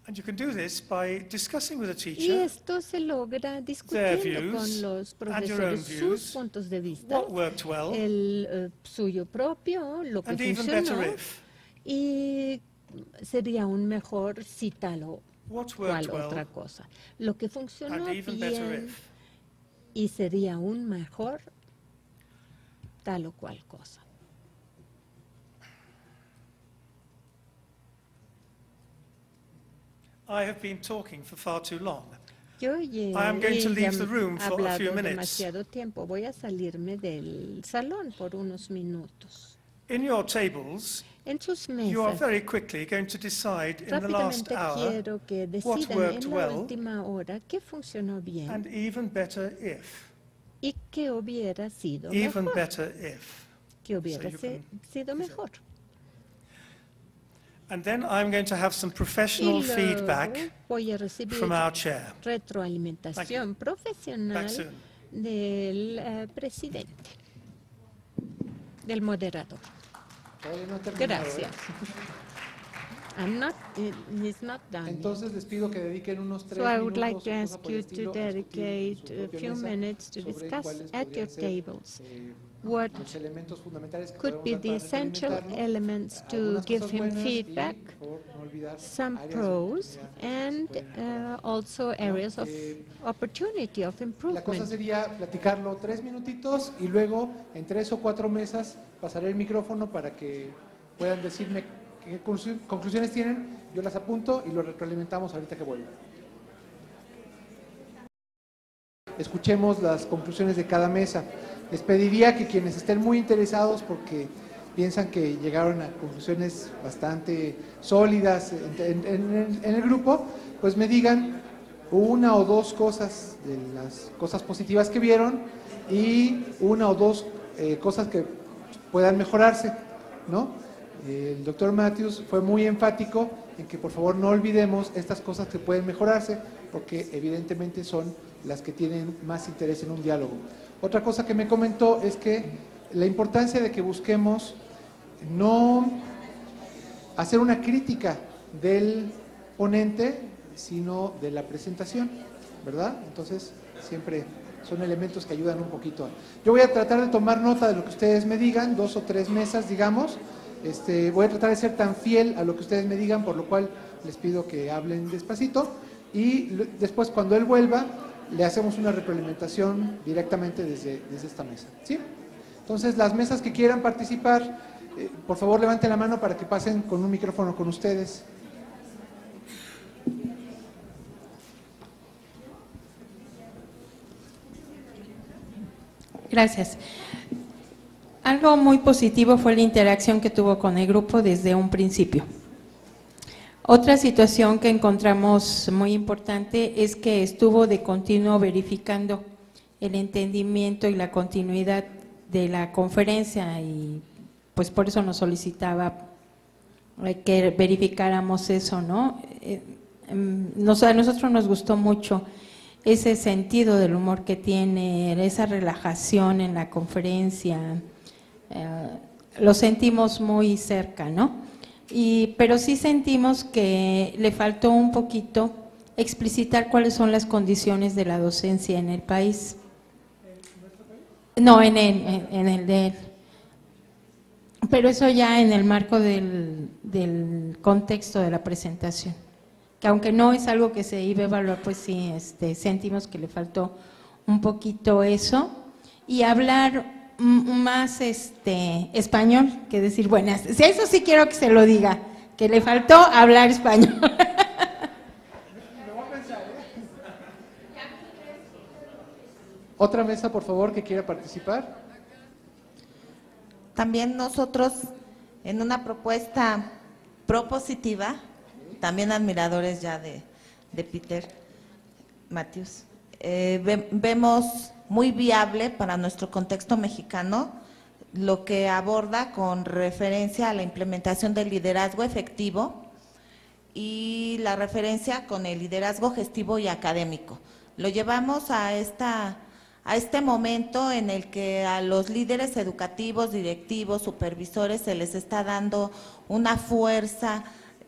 Speaker 4: and you can do this by discussing with a
Speaker 3: y
Speaker 4: teacher
Speaker 3: esto se logra discutiendo
Speaker 4: views
Speaker 3: con los
Speaker 4: and your own
Speaker 3: profesores
Speaker 4: views,
Speaker 3: sus puntos de vista,
Speaker 4: what worked well,
Speaker 3: el suyo propio, lo que
Speaker 4: and even better
Speaker 3: funcionó,
Speaker 4: if.
Speaker 3: y sería aún mejor si tal o
Speaker 4: What
Speaker 3: cual
Speaker 4: worked
Speaker 3: otra
Speaker 4: well,
Speaker 3: cosa. Lo que funcionó
Speaker 4: and even better
Speaker 3: bien
Speaker 4: if.
Speaker 3: y sería aún mejor tal o cual cosa.
Speaker 4: I have been talking for far too long.
Speaker 3: Yo
Speaker 4: I am going to leave the room for a
Speaker 3: hablado
Speaker 4: few minutes.
Speaker 3: demasiado tiempo. Voy a salirme del salón por unos minutos.
Speaker 4: In your tables,
Speaker 3: En sus
Speaker 4: you are
Speaker 3: mesas,
Speaker 4: very quickly going to decide in the last
Speaker 3: rápidamente
Speaker 4: hour,
Speaker 3: quiero que
Speaker 4: what
Speaker 3: decidan
Speaker 4: worked
Speaker 3: en la
Speaker 4: well,
Speaker 3: última hora qué funcionó bien
Speaker 4: and even better if.
Speaker 3: y qué hubiera sido
Speaker 4: Even
Speaker 3: mejor.
Speaker 4: better if.
Speaker 3: Que hubiera
Speaker 4: you
Speaker 3: sido mejor.
Speaker 4: And then I'm going to have some professional
Speaker 3: Y luego
Speaker 4: feedback
Speaker 3: voy a recibir
Speaker 4: from our chair.
Speaker 3: retroalimentación profesional
Speaker 4: Back soon.
Speaker 3: del presidente, del moderador.
Speaker 2: Todavía no he terminado,
Speaker 3: Gracias. He's not done.
Speaker 2: Entonces les pido que dediquen unos 3
Speaker 3: So I would
Speaker 2: minutos
Speaker 3: like to
Speaker 2: o cosa
Speaker 3: ask
Speaker 2: por el
Speaker 3: you
Speaker 2: estilo
Speaker 3: to
Speaker 2: a discutir en su
Speaker 3: dedicate a
Speaker 2: propia
Speaker 3: few
Speaker 2: mesa
Speaker 3: minutes to
Speaker 2: sobre
Speaker 3: discuss
Speaker 2: cuáles
Speaker 3: at your
Speaker 2: podrían ser,
Speaker 3: tables what
Speaker 2: los elementos fundamentales que
Speaker 3: could be
Speaker 2: podemos
Speaker 3: the
Speaker 2: dar para
Speaker 3: essential
Speaker 2: retroalimentarlo,
Speaker 3: elements to
Speaker 2: algunas
Speaker 3: give
Speaker 2: cosas
Speaker 3: him
Speaker 2: buenas y,
Speaker 3: feedback,
Speaker 2: por favor, no olvidar
Speaker 3: some
Speaker 2: áreas de
Speaker 3: pros,
Speaker 2: oportunidad.
Speaker 3: and also areas of opportunity of
Speaker 2: La cosa
Speaker 3: improvement.
Speaker 2: sería platicarlo 3 minutitos y luego en 3 o 4 mesas pasaré el micrófono para que puedan decirme qué conclusiones tienen, yo las apunto y lo retroalimentamos ahorita que vuelva. Escuchemos las conclusiones de cada mesa. Les pediría que quienes estén muy interesados porque piensan que llegaron a conclusiones bastante sólidas en el grupo, pues me digan una o dos cosas de las cosas positivas que vieron y una o dos cosas que puedan mejorarse, ¿no? El doctor Matthews fue muy enfático en que por favor no olvidemos estas cosas que pueden mejorarse, porque evidentemente son las que tienen más interés en un diálogo. Otra cosa que me comentó es que la importancia de que busquemos no hacer una crítica del ponente, sino de la presentación, ¿verdad? Entonces, siempre son elementos que ayudan un poquito. Yo voy a tratar de tomar nota de lo que ustedes me digan, 2 o 3 mesas, digamos. Voy a tratar de ser tan fiel a lo que ustedes me digan, por lo cual les pido que hablen despacito. Y después, cuando él vuelva, le hacemos una retroalimentación directamente desde esta mesa, ¿sí? Entonces, las mesas que quieran participar, por favor, levanten la mano para que pasen con un micrófono con ustedes.
Speaker 5: Gracias. Algo muy positivo fue la interacción que tuvo con el grupo desde un principio. Otra situación que encontramos muy importante es que estuvo de continuo verificando el entendimiento y la continuidad de la conferencia, y pues por eso nos solicitaba que verificáramos eso, ¿no? A nosotros nos gustó mucho ese sentido del humor que tiene, esa relajación en la conferencia, lo sentimos muy cerca, ¿no? Pero sí sentimos que le faltó un poquito explicitar cuáles son las condiciones de la docencia en el país. No, en el de él. Pero eso ya en el marco del contexto de la presentación. Que aunque no es algo que se iba a evaluar, pues sí, sentimos que le faltó un poquito eso. Y hablar más español, que decir buenas. Eso sí quiero que se lo diga, que le faltó hablar español.
Speaker 2: Otra mesa, por favor, que quiera participar.
Speaker 9: También nosotros, en una propuesta propositiva, también admiradores ya de Peter Matthews, vemos muy viable para nuestro contexto mexicano lo que aborda con referencia a la implementación del liderazgo efectivo y la referencia con el liderazgo gestivo y académico. Lo llevamos a este momento en el que a los líderes educativos, directivos, supervisores se les está dando una fuerza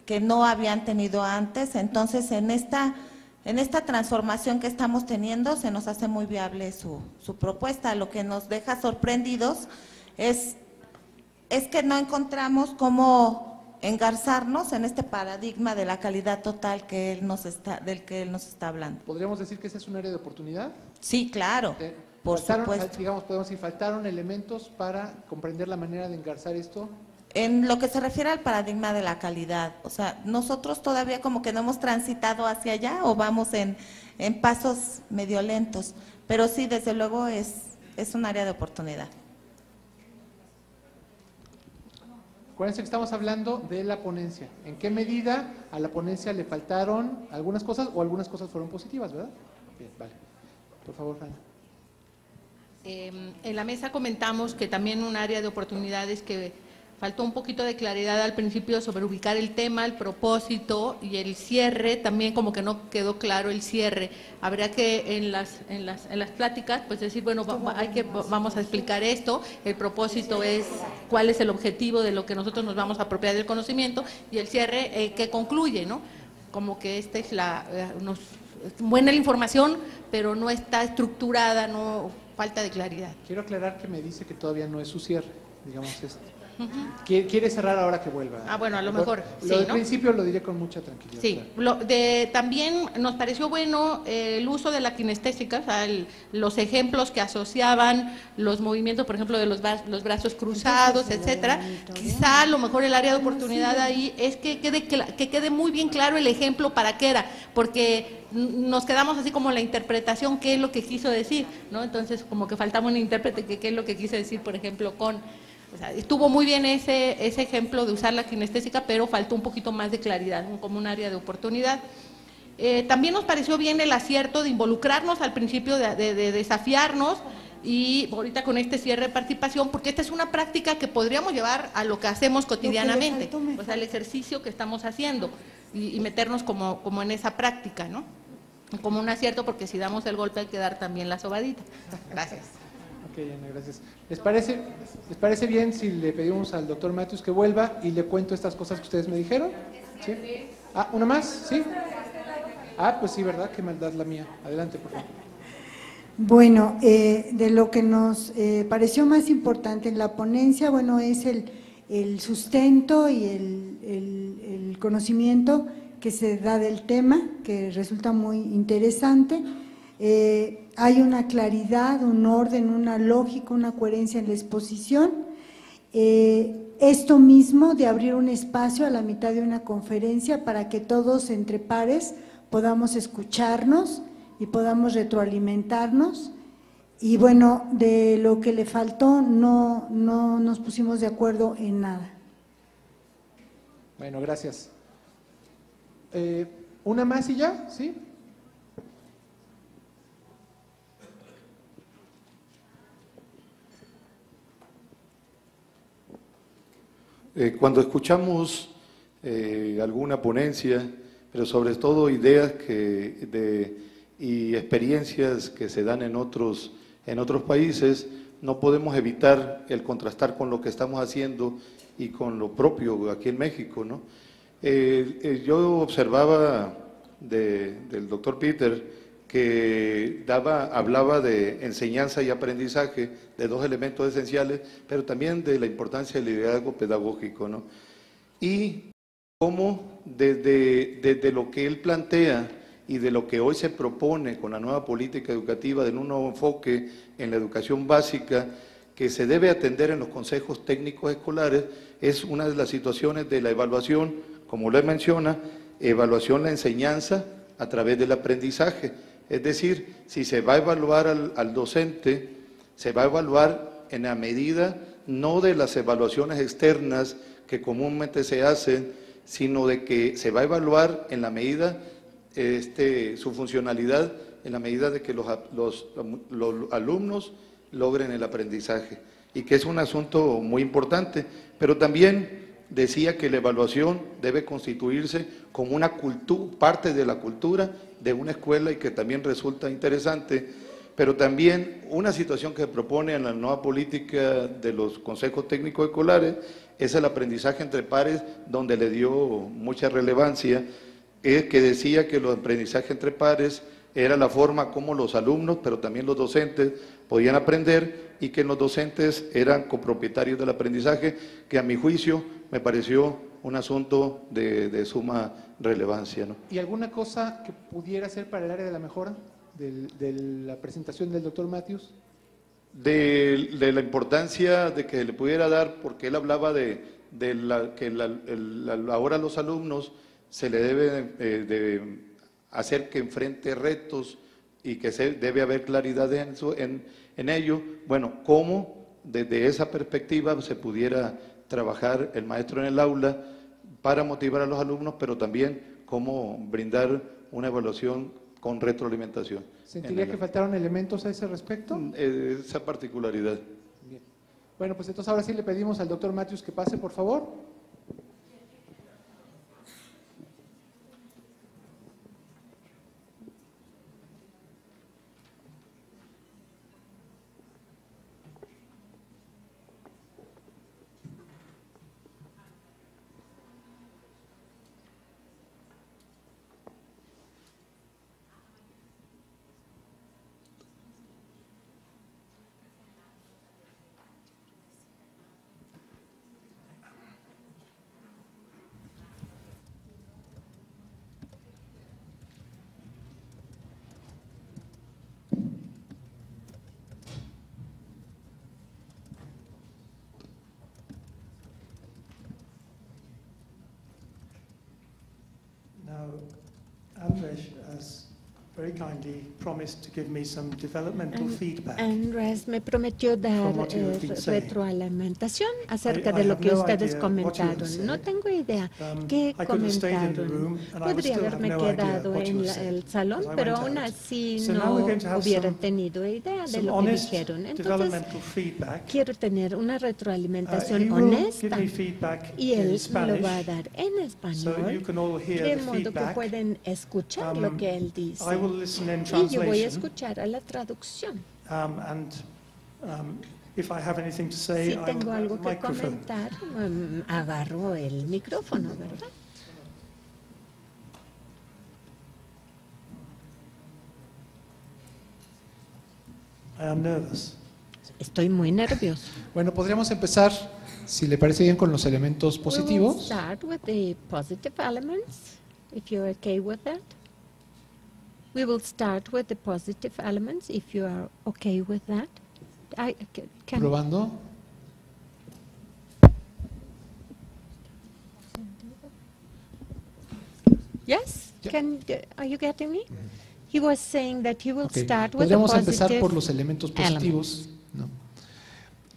Speaker 9: que no habían tenido antes. Entonces, en esta transformación que estamos teniendo, se nos hace muy viable su propuesta. Lo que nos deja sorprendidos es que no encontramos cómo engarzarnos en este paradigma de la calidad total del que él nos está hablando.
Speaker 2: ¿Podríamos decir que ese es un área de oportunidad?
Speaker 9: Sí, claro, por supuesto.
Speaker 2: Digamos, podemos decir, faltaron elementos para comprender la manera de engarzar esto.
Speaker 9: En lo que se refiere al paradigma de la calidad, o sea, nosotros todavía como que no hemos transitado hacia allá o vamos en pasos medio lentos, pero sí, desde luego es un área de oportunidad.
Speaker 2: Acuérdense que estamos hablando de la ponencia. ¿En qué medida a la ponencia le faltaron algunas cosas o algunas cosas fueron positivas, verdad? Bien, vale. Por favor, Ana.
Speaker 10: En la mesa comentamos que también un área de oportunidades que faltó un poquito de claridad al principio sobre ubicar el tema, el propósito y el cierre. También como que no quedó claro el cierre. Habría que en las pláticas pues decir, bueno, vamos a explicar esto, el propósito es cuál es el objetivo de lo que nosotros nos vamos a apropiar del conocimiento, y el cierre que concluye, ¿no? Como que esta es buena la información, pero no está estructurada, no, falta de claridad.
Speaker 2: Quiero aclarar que me dice que todavía no es su cierre, digamos quiere cerrar ahora que vuelva.
Speaker 10: Ah, bueno, a lo mejor.
Speaker 2: Lo del principio lo diré con mucha tranquilidad.
Speaker 10: Sí,
Speaker 2: claro.
Speaker 10: También nos pareció bueno el uso de la kinestésica, o sea, los ejemplos que asociaban los movimientos, por ejemplo, de los brazos cruzados, etcétera. Quizá a lo mejor el área de oportunidad ahí es que quede muy bien claro el ejemplo para qué era, porque nos quedamos así como la interpretación, qué es lo que quiso decir, ¿no? Entonces, como que faltaba un intérprete que qué es lo que quiso decir, por ejemplo, o sea, estuvo muy bien ese ejemplo de usar la kinestésica, pero faltó un poquito más de claridad, como un área de oportunidad. También nos pareció bien el acierto de involucrarnos al principio, de desafiarnos y ahorita con este cierre de participación, porque esta es una práctica que podríamos llevar a lo que hacemos cotidianamente, o sea, el ejercicio que estamos haciendo y meternos como en esa práctica, ¿no? Como un acierto, porque si damos el golpe hay que dar también la sobadita. Gracias.
Speaker 2: Ok, Ana, gracias. ¿Les parece bien si le pedimos al doctor Matthews que vuelva y le cuento estas cosas que ustedes me dijeron? ¿Sí? Ah, ¿una más? ¿Sí? Ah, pues sí, ¿verdad? Qué maldad la mía. Adelante, por favor.
Speaker 11: Bueno, de lo que nos pareció más importante en la ponencia, bueno, es el sustento y el conocimiento que se da del tema, que resulta muy interesante. Hay una claridad, un orden, una lógica, una coherencia en la exposición. Esto mismo de abrir un espacio a la mitad de una conferencia para que todos entre pares podamos escucharnos y podamos retroalimentarnos. Y bueno, de lo que le faltó no nos pusimos de acuerdo en nada.
Speaker 2: Bueno, gracias. ¿Una más y ya? ¿Sí?
Speaker 12: Cuando escuchamos alguna ponencia, pero sobre todo ideas y experiencias que se dan en otros países, no podemos evitar el contrastar con lo que estamos haciendo y con lo propio aquí en México, ¿no? Yo observaba del doctor Peter que hablaba de enseñanza y aprendizaje, de dos elementos esenciales, pero también de la importancia del liderazgo pedagógico, ¿no? Y cómo desde lo que él plantea y de lo que hoy se propone con la nueva política educativa, de un nuevo enfoque en la educación básica, que se debe atender en los consejos técnicos escolares, es una de las situaciones de la evaluación, como lo menciona, evaluación la enseñanza a través del aprendizaje. Es decir, si se va a evaluar al docente, se va a evaluar en la medida no de las evaluaciones externas que comúnmente se hacen, sino de que se va a evaluar en la medida, su funcionalidad, en la medida de que los alumnos logren el aprendizaje, y que es un asunto muy importante, pero también decía que la evaluación debe constituirse como una parte de la cultura de una escuela, y que también resulta interesante, pero también una situación que se propone en la nueva política de los consejos técnicos escolares es el aprendizaje entre pares, donde le dio mucha relevancia, que decía que el aprendizaje entre pares era la forma como los alumnos, pero también los docentes, podían aprender, y que los docentes eran copropietarios del aprendizaje, que a mi juicio me pareció un asunto de suma relevancia, ¿no?
Speaker 2: ¿Y alguna cosa que pudiera ser para el área de la mejora de la presentación del doctor Matthews?
Speaker 12: De la importancia de que le pudiera dar, porque él hablaba ahora a los alumnos se le debe de hacer que enfrente retos y que debe haber claridad en ello. Bueno, cómo desde esa perspectiva se pudiera trabajar el maestro en el aula para motivar a los alumnos, pero también cómo brindar una evaluación con retroalimentación.
Speaker 2: ¿Sentiría que faltaron elementos a ese respecto?
Speaker 12: Esa particularidad.
Speaker 2: Bien. Bueno, pues entonces ahora sí le pedimos al doctor Matthews que pase, por favor.
Speaker 4: Now, Andres has very kindly promised to give me some developmental feedback.
Speaker 3: Andrés me prometió dar
Speaker 4: from what you have been saying.
Speaker 3: retroalimentación acerca
Speaker 4: I
Speaker 3: de lo
Speaker 4: have
Speaker 3: que
Speaker 4: no
Speaker 3: ustedes
Speaker 4: idea what you have
Speaker 3: comentaron.
Speaker 4: said.
Speaker 3: No tengo idea qué
Speaker 4: I could have stayed in the
Speaker 3: comentaron.
Speaker 4: room and I would
Speaker 3: Podría
Speaker 4: still have
Speaker 3: haberme
Speaker 4: no idea
Speaker 3: quedado
Speaker 4: what you
Speaker 3: en
Speaker 4: have said,
Speaker 3: el salón,
Speaker 4: because I
Speaker 3: pero
Speaker 4: went
Speaker 3: aún
Speaker 4: out.
Speaker 3: así
Speaker 4: So now
Speaker 3: no
Speaker 4: we're going to have
Speaker 3: hubiera
Speaker 4: some-
Speaker 3: tenido idea de
Speaker 4: some
Speaker 3: lo que
Speaker 4: honest
Speaker 3: dijeron. Entonces,
Speaker 4: developmental feedback.
Speaker 3: quiero tener una retroalimentación
Speaker 4: He will
Speaker 3: honesta
Speaker 4: give me feedback
Speaker 3: y él
Speaker 4: in
Speaker 3: me lo
Speaker 4: Spanish,
Speaker 3: va a dar en
Speaker 4: so you
Speaker 3: español,
Speaker 4: can all hear
Speaker 3: de
Speaker 4: the
Speaker 3: modo que
Speaker 4: feedback.
Speaker 3: pueden escuchar lo que él dice.
Speaker 4: I will listen in
Speaker 3: Y yo voy a
Speaker 4: translation.
Speaker 3: escuchar a la traducción.
Speaker 4: And if I have anything to say,
Speaker 3: Si
Speaker 4: I will
Speaker 3: tengo
Speaker 4: grab
Speaker 3: algo
Speaker 4: the
Speaker 3: que
Speaker 4: microphone.
Speaker 3: comentar, agarro el micrófono, ¿verdad?
Speaker 4: I am nervous.
Speaker 3: Estoy muy nervioso.
Speaker 2: Bueno, podríamos empezar, si le parece bien, con los elementos
Speaker 3: We will
Speaker 2: positivos.
Speaker 3: start with the positive elements, if you're okay with that. We will start with the positive elements, if you are okay with that. Can
Speaker 2: Probando.
Speaker 3: Yes? Are you getting me? He was saying that he will
Speaker 2: Ok.
Speaker 3: start with the
Speaker 2: Podríamos empezar por
Speaker 3: positive
Speaker 2: los elementos
Speaker 3: elements.
Speaker 2: positivos. ¿No?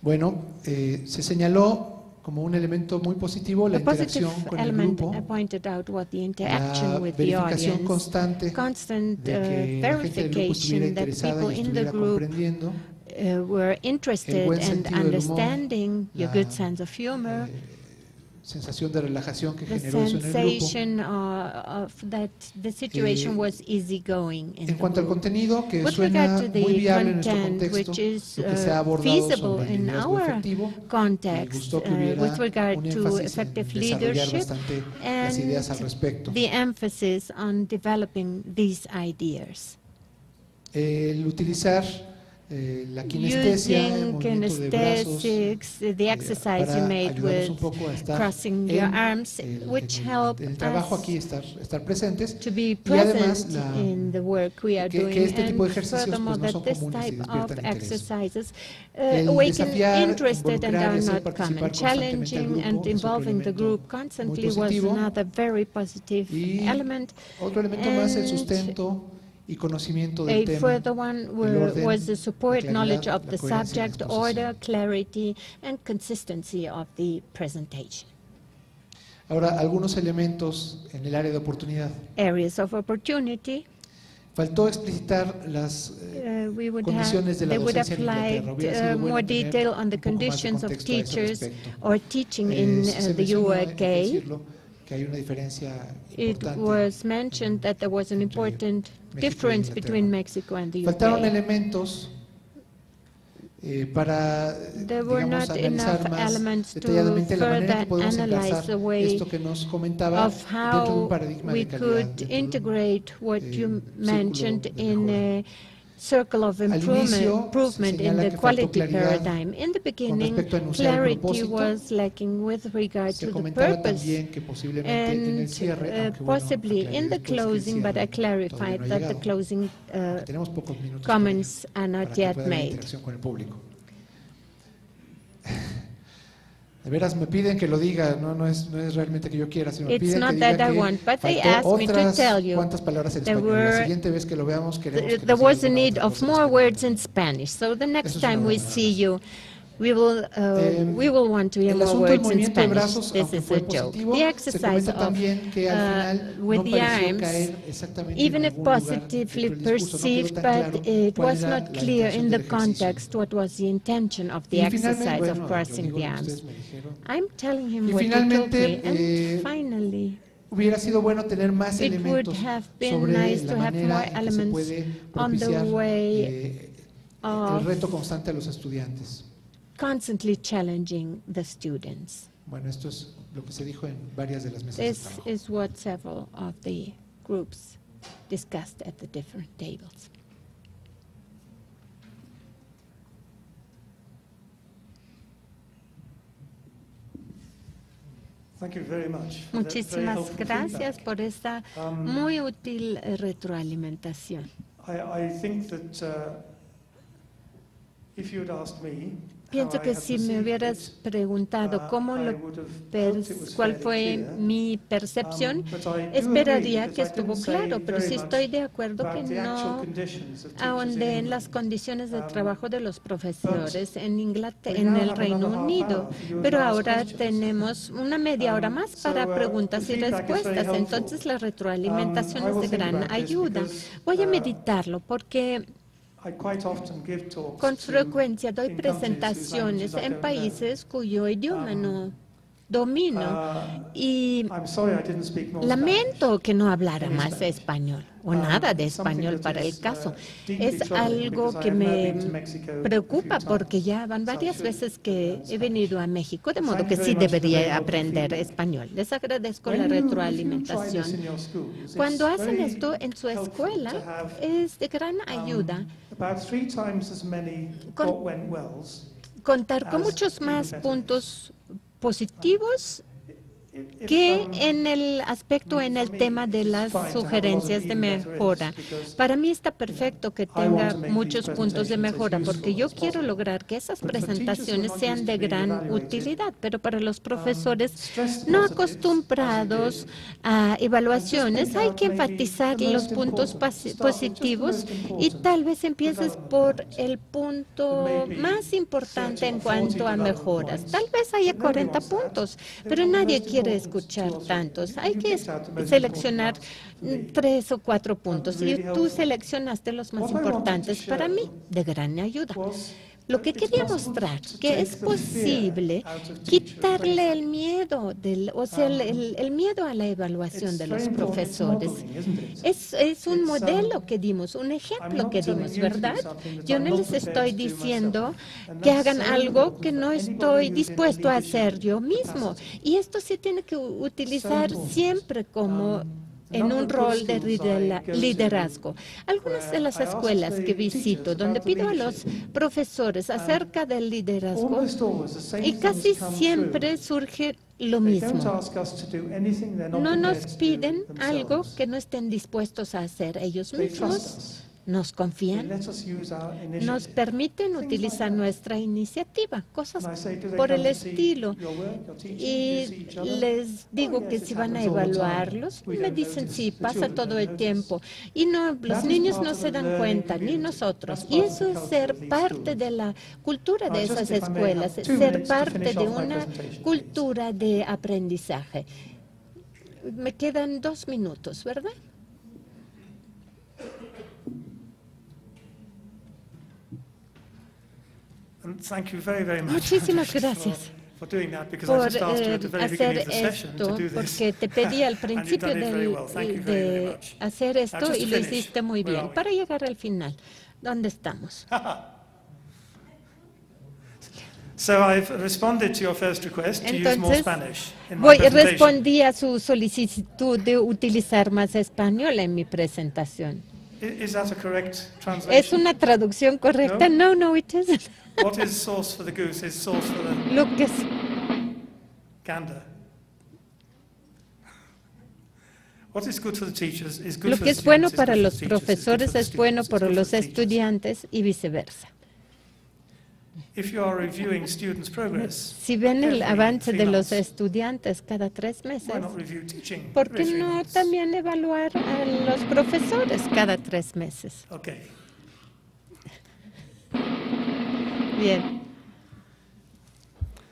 Speaker 2: Bueno, se señaló como un elemento muy positivo la
Speaker 3: The positive
Speaker 2: interacción con el
Speaker 3: element
Speaker 2: grupo,
Speaker 3: I pointed out was the interaction
Speaker 2: la
Speaker 3: with the
Speaker 2: verificación
Speaker 3: audience,
Speaker 2: constante
Speaker 3: constant
Speaker 2: de que la gente del grupo estuviera
Speaker 3: verification that
Speaker 2: interesada
Speaker 3: people
Speaker 2: y
Speaker 3: in the
Speaker 2: estuviera
Speaker 3: group
Speaker 2: comprendiendo,
Speaker 3: were interested
Speaker 2: buen
Speaker 3: and
Speaker 2: sentido del humor,
Speaker 3: understanding your
Speaker 2: la,
Speaker 3: good sense of humor,
Speaker 2: sensación de relajación que
Speaker 3: the
Speaker 2: generó eso en el grupo.
Speaker 3: sensation of that the situation was easygoing in
Speaker 2: En
Speaker 3: the
Speaker 2: cuanto al
Speaker 3: group.
Speaker 2: contenido, que
Speaker 3: With
Speaker 2: suena
Speaker 3: regard to the
Speaker 2: muy viable en nuestro
Speaker 3: content,
Speaker 2: contexto,
Speaker 3: which is
Speaker 2: lo que se ha abordado
Speaker 3: feasible
Speaker 2: sobre el
Speaker 3: in
Speaker 2: liderazgo
Speaker 3: our
Speaker 2: efectivo, me
Speaker 3: context,
Speaker 2: gustó que hubiera
Speaker 3: with regard
Speaker 2: un
Speaker 3: to
Speaker 2: énfasis en
Speaker 3: effective
Speaker 2: desarrollar
Speaker 3: leadership
Speaker 2: bastante las ideas al respecto.
Speaker 3: and the emphasis on developing these ideas.
Speaker 2: El utilizar la kinestesia, el
Speaker 3: Using
Speaker 2: movimiento de brazos,
Speaker 3: kinesthetics, the exercise you
Speaker 2: para
Speaker 3: made
Speaker 2: ayudarnos
Speaker 3: with
Speaker 2: un poco a estar
Speaker 3: crossing your
Speaker 2: en
Speaker 3: arms, which help
Speaker 2: el trabajo
Speaker 3: us
Speaker 2: aquí, estar presentes,
Speaker 3: to be
Speaker 2: y además
Speaker 3: present in the work we are doing,
Speaker 2: que este tipo de
Speaker 3: and
Speaker 2: ejercicios
Speaker 3: furthermore
Speaker 2: pues, no
Speaker 3: that
Speaker 2: son
Speaker 3: this
Speaker 2: comunes y
Speaker 3: type of
Speaker 2: despiertan interés.
Speaker 3: exercises
Speaker 2: El
Speaker 3: awaken
Speaker 2: desafiar,
Speaker 3: interest and
Speaker 2: involucrar y
Speaker 3: are
Speaker 2: hacer
Speaker 3: not
Speaker 2: participar
Speaker 3: common.
Speaker 2: constantemente al
Speaker 3: Challenging
Speaker 2: grupo
Speaker 3: and
Speaker 2: es otro
Speaker 3: involving the
Speaker 2: elemento
Speaker 3: group
Speaker 2: muy
Speaker 3: constantly was
Speaker 2: positivo.
Speaker 3: another very positive
Speaker 2: Y
Speaker 3: element.
Speaker 2: otro elemento más, el
Speaker 3: And
Speaker 2: sustento y conocimiento
Speaker 3: a
Speaker 2: del tema,
Speaker 3: further one
Speaker 2: orden,
Speaker 3: was the support
Speaker 2: la
Speaker 3: knowledge
Speaker 2: claridad,
Speaker 3: of
Speaker 2: la
Speaker 3: the
Speaker 2: coherencia y la
Speaker 3: subject,
Speaker 2: exposición.
Speaker 3: order, clarity, and consistency of the presentation.
Speaker 2: Ahora, algunos elementos en el área de oportunidad.
Speaker 3: Areas of opportunity.
Speaker 2: Faltó explicitar las
Speaker 3: We would
Speaker 2: condiciones de la
Speaker 3: they would
Speaker 2: docencia
Speaker 3: have
Speaker 2: en Inglaterra.
Speaker 3: liked
Speaker 2: Hubiera sido bueno
Speaker 3: more
Speaker 2: tener
Speaker 3: detail on the
Speaker 2: un poco más de
Speaker 3: conditions of
Speaker 2: contexto a ese
Speaker 3: teachers
Speaker 2: respecto.
Speaker 3: or teaching in
Speaker 2: Sí se
Speaker 3: the
Speaker 2: mencionó, hay que
Speaker 3: UK.
Speaker 2: decirlo, que hay una diferencia
Speaker 3: It
Speaker 2: importante.
Speaker 3: was mentioned that there was an important
Speaker 2: México y
Speaker 3: difference
Speaker 2: Inglaterra.
Speaker 3: between Mexico and the
Speaker 2: Faltaron
Speaker 3: UK.
Speaker 2: elementos para,
Speaker 3: There were
Speaker 2: digamos,
Speaker 3: not
Speaker 2: analizar
Speaker 3: enough
Speaker 2: más
Speaker 3: elements to
Speaker 2: detalladamente la manera
Speaker 3: further
Speaker 2: que podemos
Speaker 3: analyze
Speaker 2: enlazar
Speaker 3: the way
Speaker 2: esto que nos comentaba
Speaker 3: of
Speaker 2: dentro de un
Speaker 3: how
Speaker 2: paradigma
Speaker 3: we
Speaker 2: de calidad,
Speaker 3: could
Speaker 2: dentro de un
Speaker 3: integrate what you
Speaker 2: círculo
Speaker 3: mentioned
Speaker 2: de
Speaker 3: in
Speaker 2: mejora.
Speaker 3: a circle of
Speaker 2: Al inicio,
Speaker 3: improvement
Speaker 2: se
Speaker 3: in
Speaker 2: señala
Speaker 3: the
Speaker 2: que faltó
Speaker 3: quality
Speaker 2: claridad
Speaker 3: paradigm. In the beginning,
Speaker 2: respecto a enunciar el
Speaker 3: clarity
Speaker 2: propósito.
Speaker 3: was lacking with regard
Speaker 2: Se
Speaker 3: to the
Speaker 2: comentaba
Speaker 3: purpose
Speaker 2: también que posiblemente en el
Speaker 3: and
Speaker 2: cierre, aunque bueno,
Speaker 3: possibly
Speaker 2: aclaré
Speaker 3: in the
Speaker 2: después que el
Speaker 3: closing, but I
Speaker 2: cierre
Speaker 3: clarified
Speaker 2: todavía no ha
Speaker 3: that the
Speaker 2: llegado,
Speaker 3: closing
Speaker 2: aunque tenemos pocos minutos
Speaker 3: comments
Speaker 2: para
Speaker 3: are not
Speaker 2: que
Speaker 3: yet
Speaker 2: pueda haber
Speaker 3: made.
Speaker 2: interacción con el público. De veras me piden que lo diga, no es realmente que yo quiera, sino me
Speaker 3: It's
Speaker 2: piden
Speaker 3: not
Speaker 2: que diga
Speaker 3: that I
Speaker 2: que
Speaker 3: want, but they
Speaker 2: faltó
Speaker 3: asked me to
Speaker 2: otras
Speaker 3: tell you
Speaker 2: cuantas palabras en
Speaker 3: there
Speaker 2: español. La
Speaker 3: were-
Speaker 2: siguiente vez que lo veamos queremos que
Speaker 3: There
Speaker 2: nos
Speaker 3: was a
Speaker 2: diga
Speaker 3: need
Speaker 2: otras
Speaker 3: of
Speaker 2: cosas
Speaker 3: more
Speaker 2: que-
Speaker 3: words in Spanish, so the next
Speaker 2: Eso es una
Speaker 3: time we
Speaker 2: buena
Speaker 3: see you, we will want to hear
Speaker 2: El
Speaker 3: more
Speaker 2: asunto del
Speaker 3: words in
Speaker 2: movimiento de
Speaker 3: Spanish.
Speaker 2: brazos,
Speaker 3: This
Speaker 2: aunque
Speaker 3: is
Speaker 2: fue
Speaker 3: a joke.
Speaker 2: positivo,
Speaker 3: The
Speaker 2: se
Speaker 3: exercise
Speaker 2: comenta
Speaker 3: of
Speaker 2: también que al final
Speaker 3: with
Speaker 2: no
Speaker 3: the
Speaker 2: pareció
Speaker 3: arms,
Speaker 2: caer exactamente
Speaker 3: even
Speaker 2: en
Speaker 3: if
Speaker 2: algún lugar
Speaker 3: positively
Speaker 2: dentro del discurso, no quedó
Speaker 3: perceived,
Speaker 2: tan
Speaker 3: but
Speaker 2: claro
Speaker 3: it
Speaker 2: cuál
Speaker 3: was
Speaker 2: era
Speaker 3: not
Speaker 2: la
Speaker 3: clear
Speaker 2: intención
Speaker 3: in the
Speaker 2: del ejercicio.
Speaker 3: context what was the intention of the
Speaker 2: Y finalmente,
Speaker 3: exercise
Speaker 2: bueno,
Speaker 3: of
Speaker 2: yo
Speaker 3: crossing
Speaker 2: digo
Speaker 3: the
Speaker 2: lo que
Speaker 3: arms.
Speaker 2: ustedes me dijeron.
Speaker 3: I'm telling him
Speaker 2: Y
Speaker 3: what he told
Speaker 2: finalmente,
Speaker 3: me, and finally,
Speaker 2: hubiera sido bueno tener más
Speaker 3: it would
Speaker 2: elementos
Speaker 3: have been
Speaker 2: sobre
Speaker 3: nice
Speaker 2: la
Speaker 3: to have
Speaker 2: manera
Speaker 3: more
Speaker 2: en que se
Speaker 3: elements
Speaker 2: puede
Speaker 3: on the
Speaker 2: propiciar
Speaker 3: way
Speaker 2: el
Speaker 3: of
Speaker 2: reto constante a los estudiantes.
Speaker 3: constantly challenging the students.
Speaker 2: Bueno, esto es lo que se dijo en varias de las mesas de
Speaker 3: This
Speaker 2: trabajo.
Speaker 3: is what several of the groups discussed at the different tables.
Speaker 4: Thank you very much for that very
Speaker 3: Muchísimas
Speaker 4: helpful
Speaker 3: gracias
Speaker 4: feedback.
Speaker 3: por esta muy útil retroalimentación.
Speaker 4: I think that if you had asked me,
Speaker 3: Pienso que si me hubieras preguntado cuál fue mi percepción, esperaría que estuvo claro, pero sí estoy de acuerdo que no ahondé en las condiciones de trabajo de los profesores en el Reino Unido, pero ahora tenemos una media hora más para preguntas y respuestas, entonces la retroalimentación es de gran ayuda. Voy a meditarlo porque con frecuencia doy presentaciones en países cuyo idioma no domino y lamento que no hablara más español o nada de español para el caso. Es algo que me preocupa porque ya van varias veces que he venido a México, de modo que sí debería aprender español. Les agradezco la retroalimentación. Cuando hacen esto en su escuela, es de gran ayuda contar con muchos más puntos positivos que en el aspecto, en el tema de las sugerencias de mejora. Para mí está perfecto que tenga muchos puntos de mejora, porque yo quiero lograr que esas presentaciones sean de gran utilidad, pero para los profesores no acostumbrados a evaluaciones hay que enfatizar los puntos positivos y tal vez empieces por el punto más importante en cuanto a mejoras. Tal vez haya 40 puntos, pero nadie quiere escuchar tantos. Hay que seleccionar 3 o 4 puntos y tú seleccionaste los más importantes para mí, de gran ayuda. Lo que quería mostrar, que es posible quitarle el miedo, el miedo a la evaluación de los profesores. Es un modelo que dimos, un ejemplo que dimos, ¿verdad? Yo no les estoy diciendo que hagan algo que no estoy dispuesto a hacer yo mismo. Y esto se tiene que utilizar siempre como en un rol de liderazgo. Algunas de las escuelas que visito, donde pido a los profesores acerca del liderazgo, y casi siempre surge lo mismo. No nos piden algo que no estén dispuestos a hacer ellos mismos. Nos confían, nos permiten utilizar nuestra iniciativa, cosas por el estilo. Y les digo que si van a evaluarlos, me dicen sí, pasa todo el tiempo. Y no, los niños no se dan cuenta, ni nosotros. Y eso es ser parte de la cultura de esas escuelas, ser parte de una cultura de aprendizaje. Me quedan 2 minutos, ¿verdad? Muchísimas gracias por hacer esto, porque te pedí al principio de hacer esto y lo hiciste muy bien. Para llegar al final, ¿dónde estamos? Entonces, respondí a su solicitud de utilizar más español en mi presentación. ¿Es una traducción correcta? No, no, it isn't.
Speaker 4: What is sauce for the goose is sauce for the
Speaker 3: Lo que es
Speaker 4: gander. What is good for the teachers is good
Speaker 3: Lo
Speaker 4: for
Speaker 3: que
Speaker 4: the
Speaker 3: es bueno
Speaker 4: students,
Speaker 3: para
Speaker 4: is good
Speaker 3: los
Speaker 4: for the teachers,
Speaker 3: profesores es bueno para los estudiantes y viceversa.
Speaker 4: If you are reviewing students' progress,
Speaker 3: Si ven el
Speaker 4: every
Speaker 3: avance
Speaker 4: 3
Speaker 3: de los
Speaker 4: months,
Speaker 3: estudiantes cada 3 meses,
Speaker 4: why not review teaching
Speaker 3: ¿por qué
Speaker 4: every 3
Speaker 3: no
Speaker 4: months?
Speaker 3: también evaluar a los profesores cada 3 meses?
Speaker 4: Okay.
Speaker 3: Bien.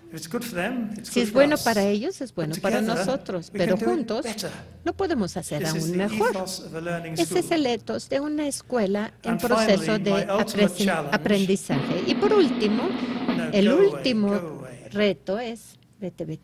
Speaker 4: If it's good for them, it's
Speaker 3: Si
Speaker 4: good
Speaker 3: es
Speaker 4: for
Speaker 3: bueno
Speaker 4: us.
Speaker 3: para ellos, es bueno
Speaker 4: But
Speaker 3: para
Speaker 4: together,
Speaker 3: nosotros,
Speaker 4: we
Speaker 3: pero
Speaker 4: can do it
Speaker 3: juntos
Speaker 4: better.
Speaker 3: lo podemos hacer
Speaker 4: This is
Speaker 3: aún
Speaker 4: the
Speaker 3: mejor.
Speaker 4: ethos of a learning
Speaker 3: Ese es
Speaker 4: school.
Speaker 3: el ethos de una escuela en
Speaker 4: And
Speaker 3: proceso
Speaker 4: finally,
Speaker 3: de
Speaker 4: my ultimate challenge-
Speaker 3: aprendizaje. Y por último, el
Speaker 4: go away,
Speaker 3: último
Speaker 4: go away.
Speaker 3: reto es vete.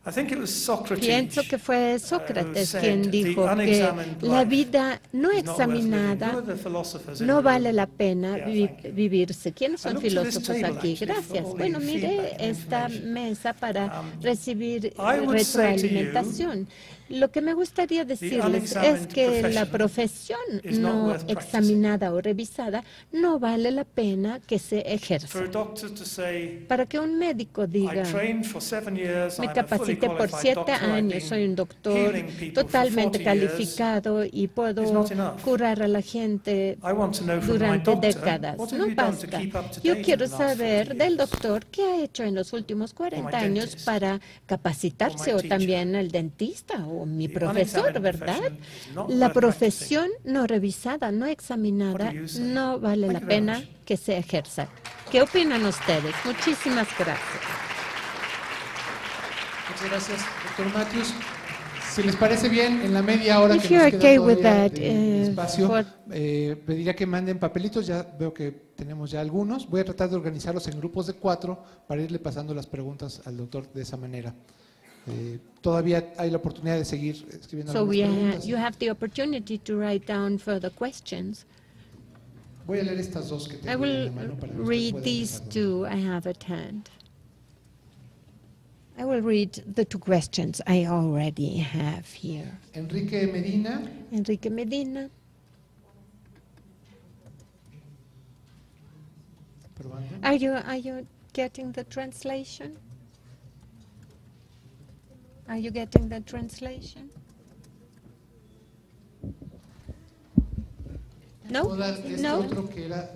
Speaker 4: I think it was Socrates.
Speaker 3: Pienso que fue Sócrates
Speaker 4: said,
Speaker 3: quien
Speaker 4: "The
Speaker 3: dijo que
Speaker 4: unexamined
Speaker 3: la
Speaker 4: life
Speaker 3: vida no
Speaker 4: is not worth living."
Speaker 3: examinada
Speaker 4: Who are the philosophers in
Speaker 3: no
Speaker 4: the
Speaker 3: vale
Speaker 4: room?
Speaker 3: la pena vivirse. ¿Quiénes
Speaker 4: I
Speaker 3: son
Speaker 4: looked at this
Speaker 3: filósofos
Speaker 4: table,
Speaker 3: aquí?
Speaker 4: actually, for
Speaker 3: Gracias.
Speaker 4: all the
Speaker 3: Bueno, mire
Speaker 4: feedback and
Speaker 3: esta
Speaker 4: information.
Speaker 3: mesa para recibir
Speaker 4: I would say to you
Speaker 3: retroalimentación. Lo que me gustaría decirles es que la profesión no examinada o revisada no vale la pena que se ejerza. Para que un médico diga, me capacité por 7 años, soy un doctor totalmente calificado y puedo curar a la gente durante décadas. No basta. Yo quiero saber del doctor qué ha hecho en los últimos 40 años para capacitarse, o también el dentista o mi profesor, ¿verdad? La profesión no revisada, no examinada, no vale la pena que se ejerza. ¿Qué opinan ustedes? Muchísimas gracias.
Speaker 2: Muchas gracias, doctor Matthews. Si les parece bien, en la media hora
Speaker 3: If
Speaker 2: que nos
Speaker 3: you're
Speaker 2: queda
Speaker 3: okay with
Speaker 2: todavía
Speaker 3: that,
Speaker 2: de espacio,
Speaker 3: for-
Speaker 2: pediría que manden papelitos. Ya veo que tenemos ya algunos. Voy a tratar de organizarlos en grupos de 4 para irle pasando las preguntas al doctor de esa manera. Todavía hay la oportunidad de seguir escribiendo
Speaker 3: So
Speaker 2: algunas preguntas.
Speaker 3: you have the opportunity to write down further questions.
Speaker 2: Voy a leer estas dos que
Speaker 3: I
Speaker 2: tengo
Speaker 3: will
Speaker 2: en la mano para que usted
Speaker 3: read
Speaker 2: pueda
Speaker 3: these
Speaker 2: empezar.
Speaker 3: 2 I have at hand. I will read the 2 questions I already have here.
Speaker 2: Enrique Medina.
Speaker 3: Enrique Medina.
Speaker 2: Probando.
Speaker 3: Are you getting the translation? Are you getting the translation? No?
Speaker 2: ¿Puedo dar este
Speaker 3: No?
Speaker 2: otro que era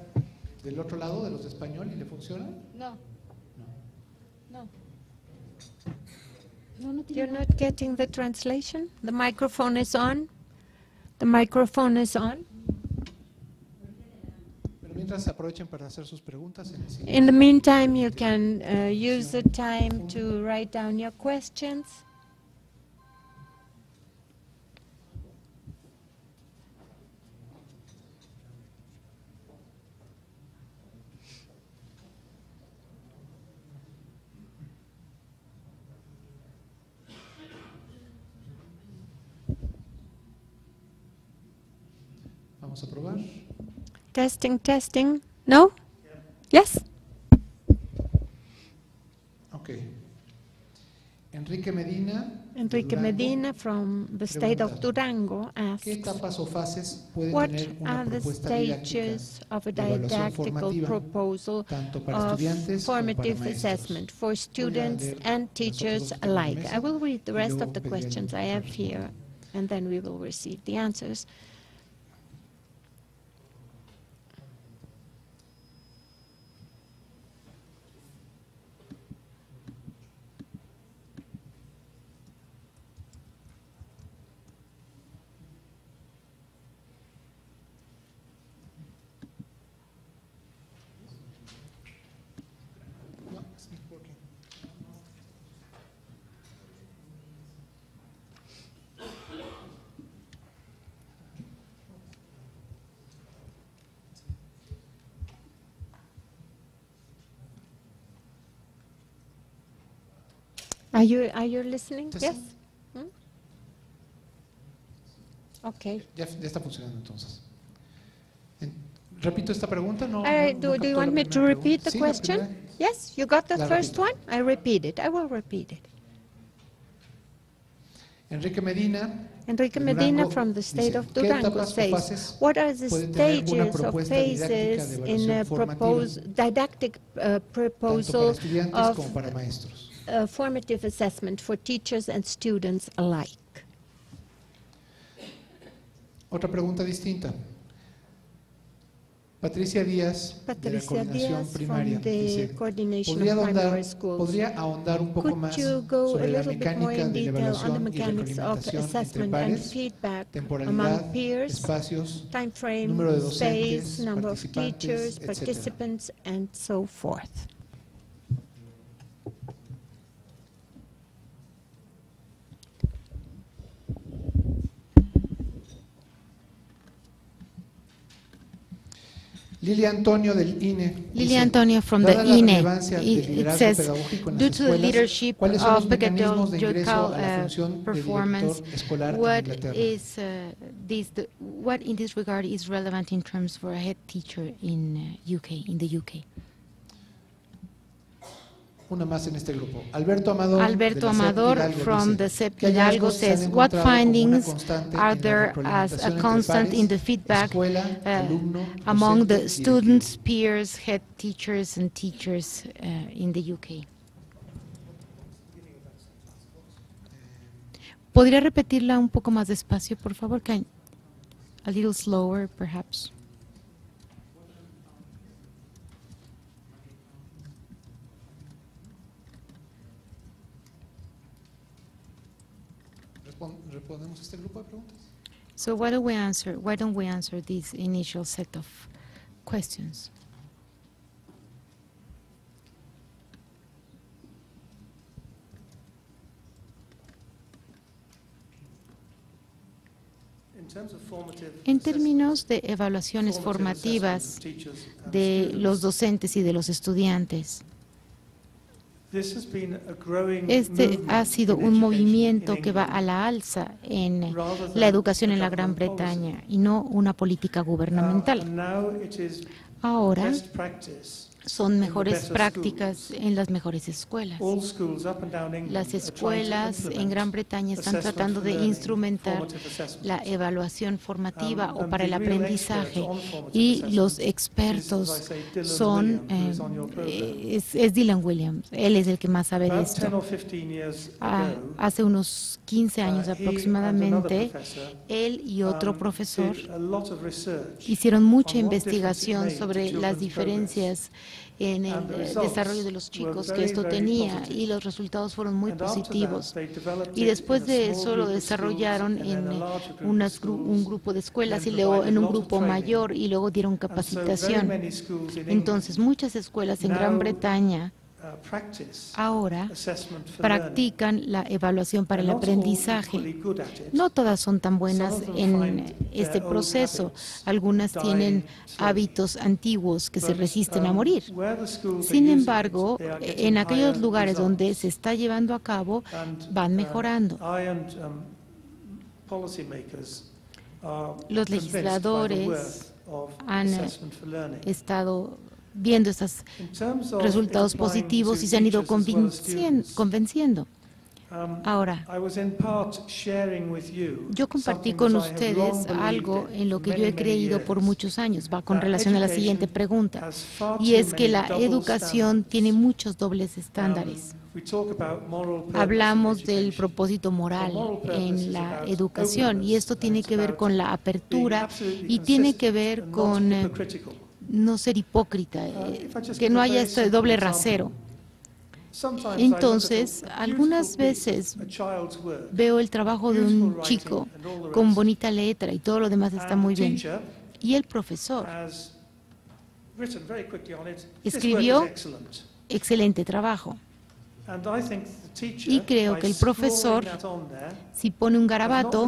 Speaker 2: del otro lado, de los de español, y le funciona?
Speaker 3: No. No. You're not getting the translation? The microphone is on? The microphone is on?
Speaker 2: Pero mientras aprovechen para hacer sus preguntas. En el siguiente.
Speaker 3: In the meantime, you can use the time to write down your questions.
Speaker 2: Vamos a probar.
Speaker 3: Testing, testing. No? Yes?
Speaker 2: Ok. Enrique Medina.
Speaker 3: Enrique
Speaker 2: Durango,
Speaker 3: Medina from the state of
Speaker 2: pregunta,
Speaker 3: Durango
Speaker 2: ¿qué
Speaker 3: asks,
Speaker 2: etapas o fases puede
Speaker 3: what
Speaker 2: tener una
Speaker 3: are the
Speaker 2: propuesta didáctica
Speaker 3: stages of a
Speaker 2: de evaluación
Speaker 3: didactical
Speaker 2: formativa,
Speaker 3: proposal
Speaker 2: tanto para
Speaker 3: of
Speaker 2: estudiantes como para
Speaker 3: formative
Speaker 2: maestros?
Speaker 3: assessment for students
Speaker 2: leer
Speaker 3: and
Speaker 2: las otras
Speaker 3: teachers
Speaker 2: dos que tengo en la
Speaker 3: alike?
Speaker 2: mesa
Speaker 3: I will read the
Speaker 2: y
Speaker 3: rest
Speaker 2: luego
Speaker 3: of the
Speaker 2: pediré
Speaker 3: questions I have here, and then we will receive the answers.
Speaker 2: No, it's not working.
Speaker 3: Are you listening?
Speaker 2: Testing.
Speaker 3: Yes? Hmm? Okay.
Speaker 2: Ya está funcionando entonces. Repito esta pregunta, ¿no?
Speaker 3: Do you want me to repeat the question? Yes, you got the first one? I repeat it. I will repeat it.
Speaker 2: Enrique Medina.
Speaker 3: Enrique
Speaker 2: de
Speaker 3: Medina
Speaker 2: Durango,
Speaker 3: from the state
Speaker 2: dice,
Speaker 3: of
Speaker 2: ¿qué
Speaker 3: Durango
Speaker 2: etapas o
Speaker 3: says,
Speaker 2: fases
Speaker 3: what are the
Speaker 2: pueden tener una
Speaker 3: stages or
Speaker 2: propuesta didáctica de
Speaker 3: phases in a
Speaker 2: evaluación
Speaker 3: didactic
Speaker 2: tanto para
Speaker 3: proposal
Speaker 2: estudiantes
Speaker 3: of
Speaker 2: como para maestros?
Speaker 3: formative assessment for teachers and students alike?
Speaker 2: Otra pregunta distinta. Patricia Díaz, de la
Speaker 3: Patricia
Speaker 2: Coordinación
Speaker 3: Díaz
Speaker 2: Primaria,
Speaker 3: from the
Speaker 2: dice,
Speaker 3: Coordination
Speaker 2: ¿podría
Speaker 3: of Primary
Speaker 2: ahondar,
Speaker 3: Schools.
Speaker 2: podría ahondar un poco
Speaker 3: Could
Speaker 2: más
Speaker 3: you go a
Speaker 2: sobre la
Speaker 3: little bit more
Speaker 2: mecánica
Speaker 3: in
Speaker 2: de la
Speaker 3: detail on the
Speaker 2: evaluación y
Speaker 3: mechanics of
Speaker 2: retroalimentación entre
Speaker 3: assessment and
Speaker 2: pares,
Speaker 3: feedback among
Speaker 2: temporalidad,
Speaker 3: peers,
Speaker 2: espacios,
Speaker 3: time frame,
Speaker 2: número de
Speaker 3: space,
Speaker 2: docentes,
Speaker 3: number of
Speaker 2: participantes,
Speaker 3: teachers,
Speaker 2: etcétera?
Speaker 3: participants, and so forth?
Speaker 2: Lilia Antonio del INE.
Speaker 6: Lilia
Speaker 2: dice,
Speaker 6: Antonio from
Speaker 2: dada
Speaker 6: the
Speaker 2: la
Speaker 6: INE.
Speaker 2: relevancia del
Speaker 6: It
Speaker 2: liderazgo
Speaker 6: says,
Speaker 2: pedagógico en las
Speaker 6: due to the
Speaker 2: escuelas,
Speaker 6: leadership
Speaker 2: ¿cuáles son los
Speaker 6: of
Speaker 2: mecanismos de ingreso
Speaker 6: pedagogical
Speaker 2: a la función de
Speaker 6: performance,
Speaker 2: director escolar en
Speaker 6: what
Speaker 2: Inglaterra?
Speaker 6: is what in this regard is relevant in terms for a head teacher in UK, in the UK?
Speaker 2: Una más en este grupo. Alberto Amador,
Speaker 6: Alberto
Speaker 2: de la SEP
Speaker 6: Amador
Speaker 2: Hidalgo,
Speaker 6: from
Speaker 2: dice,
Speaker 6: the SEP
Speaker 2: ¿qué
Speaker 6: Hidalgo
Speaker 2: hallazgos se han
Speaker 6: says, what
Speaker 2: encontrado como una
Speaker 6: findings
Speaker 2: constante
Speaker 6: are
Speaker 2: en la
Speaker 6: there as
Speaker 2: retroalimentación
Speaker 6: a
Speaker 2: entre
Speaker 6: constant
Speaker 2: pares,
Speaker 6: in the feedback
Speaker 2: escuela, alumno,
Speaker 6: among the
Speaker 2: docente y
Speaker 6: students, peers, head teachers and teachers in the UK? ¿Podría repetirla un poco más despacio, por favor? A little slower, perhaps.
Speaker 2: ¿Respondemos este grupo de preguntas?
Speaker 6: So why don't we answer this initial set of questions? En términos de evaluaciones formativas de los docentes y de los estudiantes, este ha sido un movimiento que va a la alza en la educación en la Gran Bretaña y no una política gubernamental. Ahora son mejores prácticas en las mejores escuelas. Las escuelas en Gran Bretaña están tratando de instrumentar la evaluación formativa o para el aprendizaje, y los expertos son, es Dylan Williams, él es el que más sabe de esto. Hace unos 15 años aproximadamente, él y otro profesor hicieron mucha investigación sobre las diferencias en el desarrollo de los chicos que esto tenía, y los resultados fueron muy positivos. Y después de eso lo desarrollaron en un grupo de escuelas y luego en un grupo mayor, y luego dieron capacitación. Entonces muchas escuelas en Gran Bretaña ahora practican la evaluación para el aprendizaje. No todas son tan buenas en este proceso. Algunas tienen hábitos antiguos que se resisten a morir. Sin embargo, en aquellos lugares donde se está llevando a cabo, van mejorando. Los legisladores han estado viendo estos resultados positivos y se han ido convenciendo. Ahora, yo compartí con ustedes algo en lo que yo he creído por muchos años, va con relación a la siguiente pregunta, y es que la educación tiene muchos dobles estándares. Hablamos del propósito moral en la educación, y esto tiene que ver con la apertura y tiene que ver con no ser hipócrita, que no haya este doble rasero. Entonces, algunas veces veo el trabajo de un chico con bonita letra y todo lo demás está muy bien, y el profesor escribió excelente trabajo. Y creo que el profesor, si pone un garabato,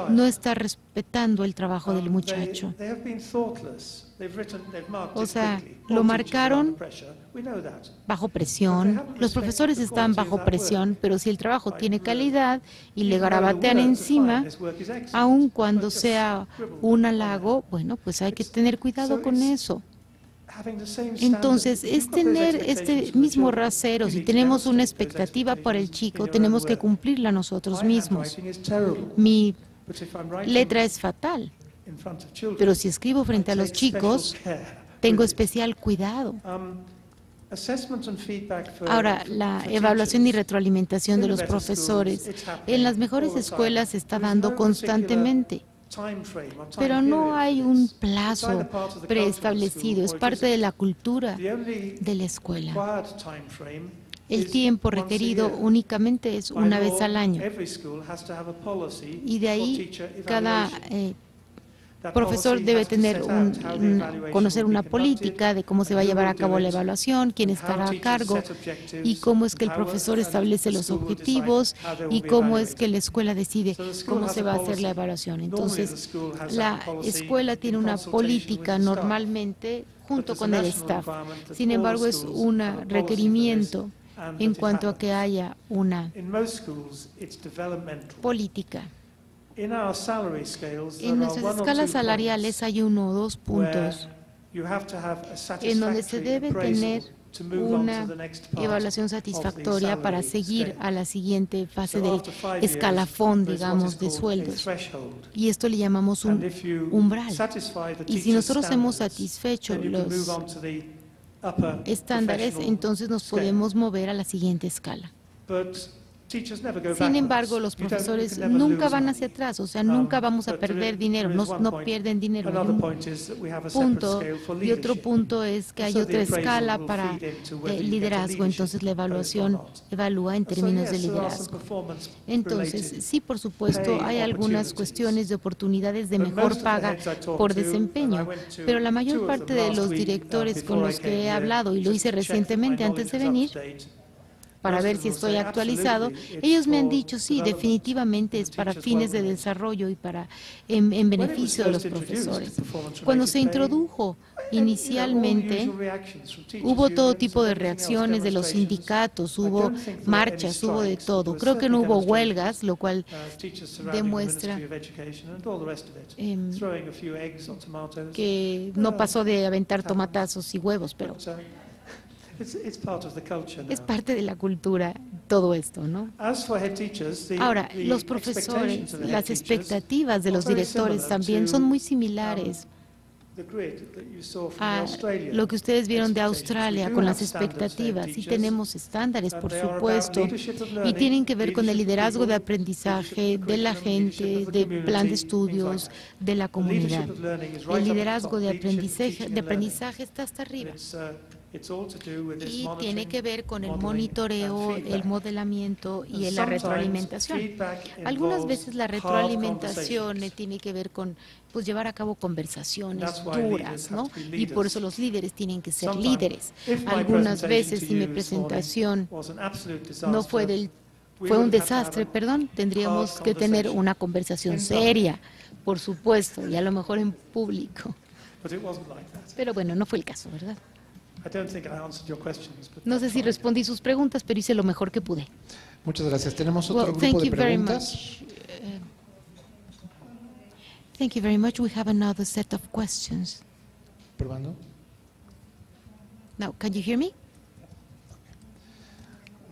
Speaker 6: no está respetando el trabajo del muchacho. O sea, lo marcaron bajo presión. Los profesores están bajo presión, pero si el trabajo tiene calidad y le garabatean encima, aun cuando sea un halago, bueno, pues hay que tener cuidado con eso. Entonces, es tener este mismo rasero. Si tenemos una expectativa para el chico, tenemos que cumplirla nosotros mismos. Mi letra es fatal, pero si escribo frente a los chicos, tengo especial cuidado. Ahora, la evaluación y retroalimentación de los profesores en las mejores escuelas se está dando constantemente. Pero no hay un plazo preestablecido, es parte de la cultura de la escuela. El tiempo requerido únicamente es una vez al año, y de ahí cada profesor debe tener conocer una política de cómo se va a llevar a cabo la evaluación, quién estará a cargo, y cómo es que el profesor establece los objetivos, y cómo es que la escuela decide cómo se va a hacer la evaluación. Entonces, la escuela tiene una política normalmente junto con el staff. Sin embargo, es un requerimiento en cuanto a que haya una política. En nuestras escalas salariales hay 1 o 2 puntos en donde se debe tener una evaluación satisfactoria para seguir a la siguiente fase del escalafón, digamos, de sueldos. Y esto le llamamos un umbral. Y si nosotros hemos satisfecho los estándares, entonces nos podemos mover a la siguiente escala. Sin embargo, los profesores nunca van hacia atrás, o sea, nunca vamos a perder dinero, no pierden dinero. Hay un punto, y otro punto es que hay otra escala para liderazgo, entonces la evaluación evalúa en términos de liderazgo. Entonces, sí, por supuesto, hay algunas cuestiones de oportunidades de mejor paga por desempeño, pero la mayor parte de los directores con los que he hablado, y lo hice recientemente antes de venir, para ver si estoy actualizado, ellos me han dicho, sí, definitivamente es para fines de desarrollo y para en beneficio de los profesores. Cuando se introdujo inicialmente, hubo todo tipo de reacciones de los sindicatos, hubo marchas, hubo de todo. Creo que no hubo huelgas, lo cual demuestra que no pasó de aventar tomatazos y huevos, pero es parte de la cultura todo esto, ¿no? Ahora, los profesores, las expectativas de los directores también son muy similares a lo que ustedes vieron de Australia con las expectativas. Y tenemos estándares, por supuesto, y tienen que ver con el liderazgo de aprendizaje de la gente, de plan de estudios, de la comunidad. El liderazgo de aprendizaje está hasta arriba. Y tiene que ver con el monitoreo, el modelamiento y la retroalimentación. Algunas veces la retroalimentación tiene que ver con pues llevar a cabo conversaciones duras, ¿no? Y por eso los líderes tienen que ser líderes. Algunas veces si mi presentación no fue un desastre, perdón, tendríamos que tener una conversación seria, por supuesto, y a lo mejor en público. Pero bueno, no fue el caso, ¿verdad? No sé si respondí sus preguntas, pero hice lo mejor que pude.
Speaker 2: Muchas gracias. Tenemos otro grupo de preguntas.
Speaker 6: Thank you very much. We have another set of questions.
Speaker 2: Probando.
Speaker 6: Now, can you hear me?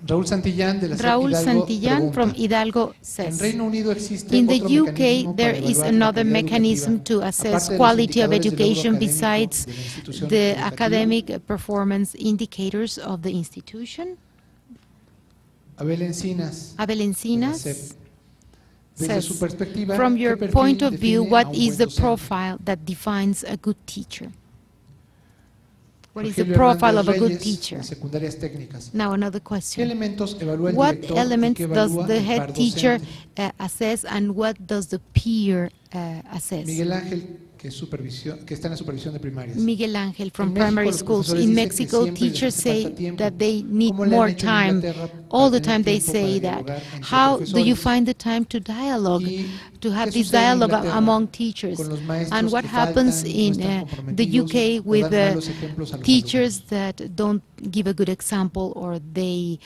Speaker 2: Raúl Santillán de la
Speaker 6: Raúl Santillán from Hidalgo says, in the UK there is another mechanism to assess quality of education besides the academic performance indicators of the institution.
Speaker 2: Abel Encinas
Speaker 6: says, from your point of view, what is the profile that defines a good teacher? What is the profile of a good teacher? Now another question. What elements does the head teacher assess and what does the peer assess?
Speaker 2: Miguel Ángel, que está en la supervisión de primarias.
Speaker 6: Miguel Ángel from primary schools. In Mexico, teachers say that they need more time. All the time they say that. How do you find the time to dialogue, to have this dialogue among teachers? And what happens in the UK with the teachers that don't give a good example, or they,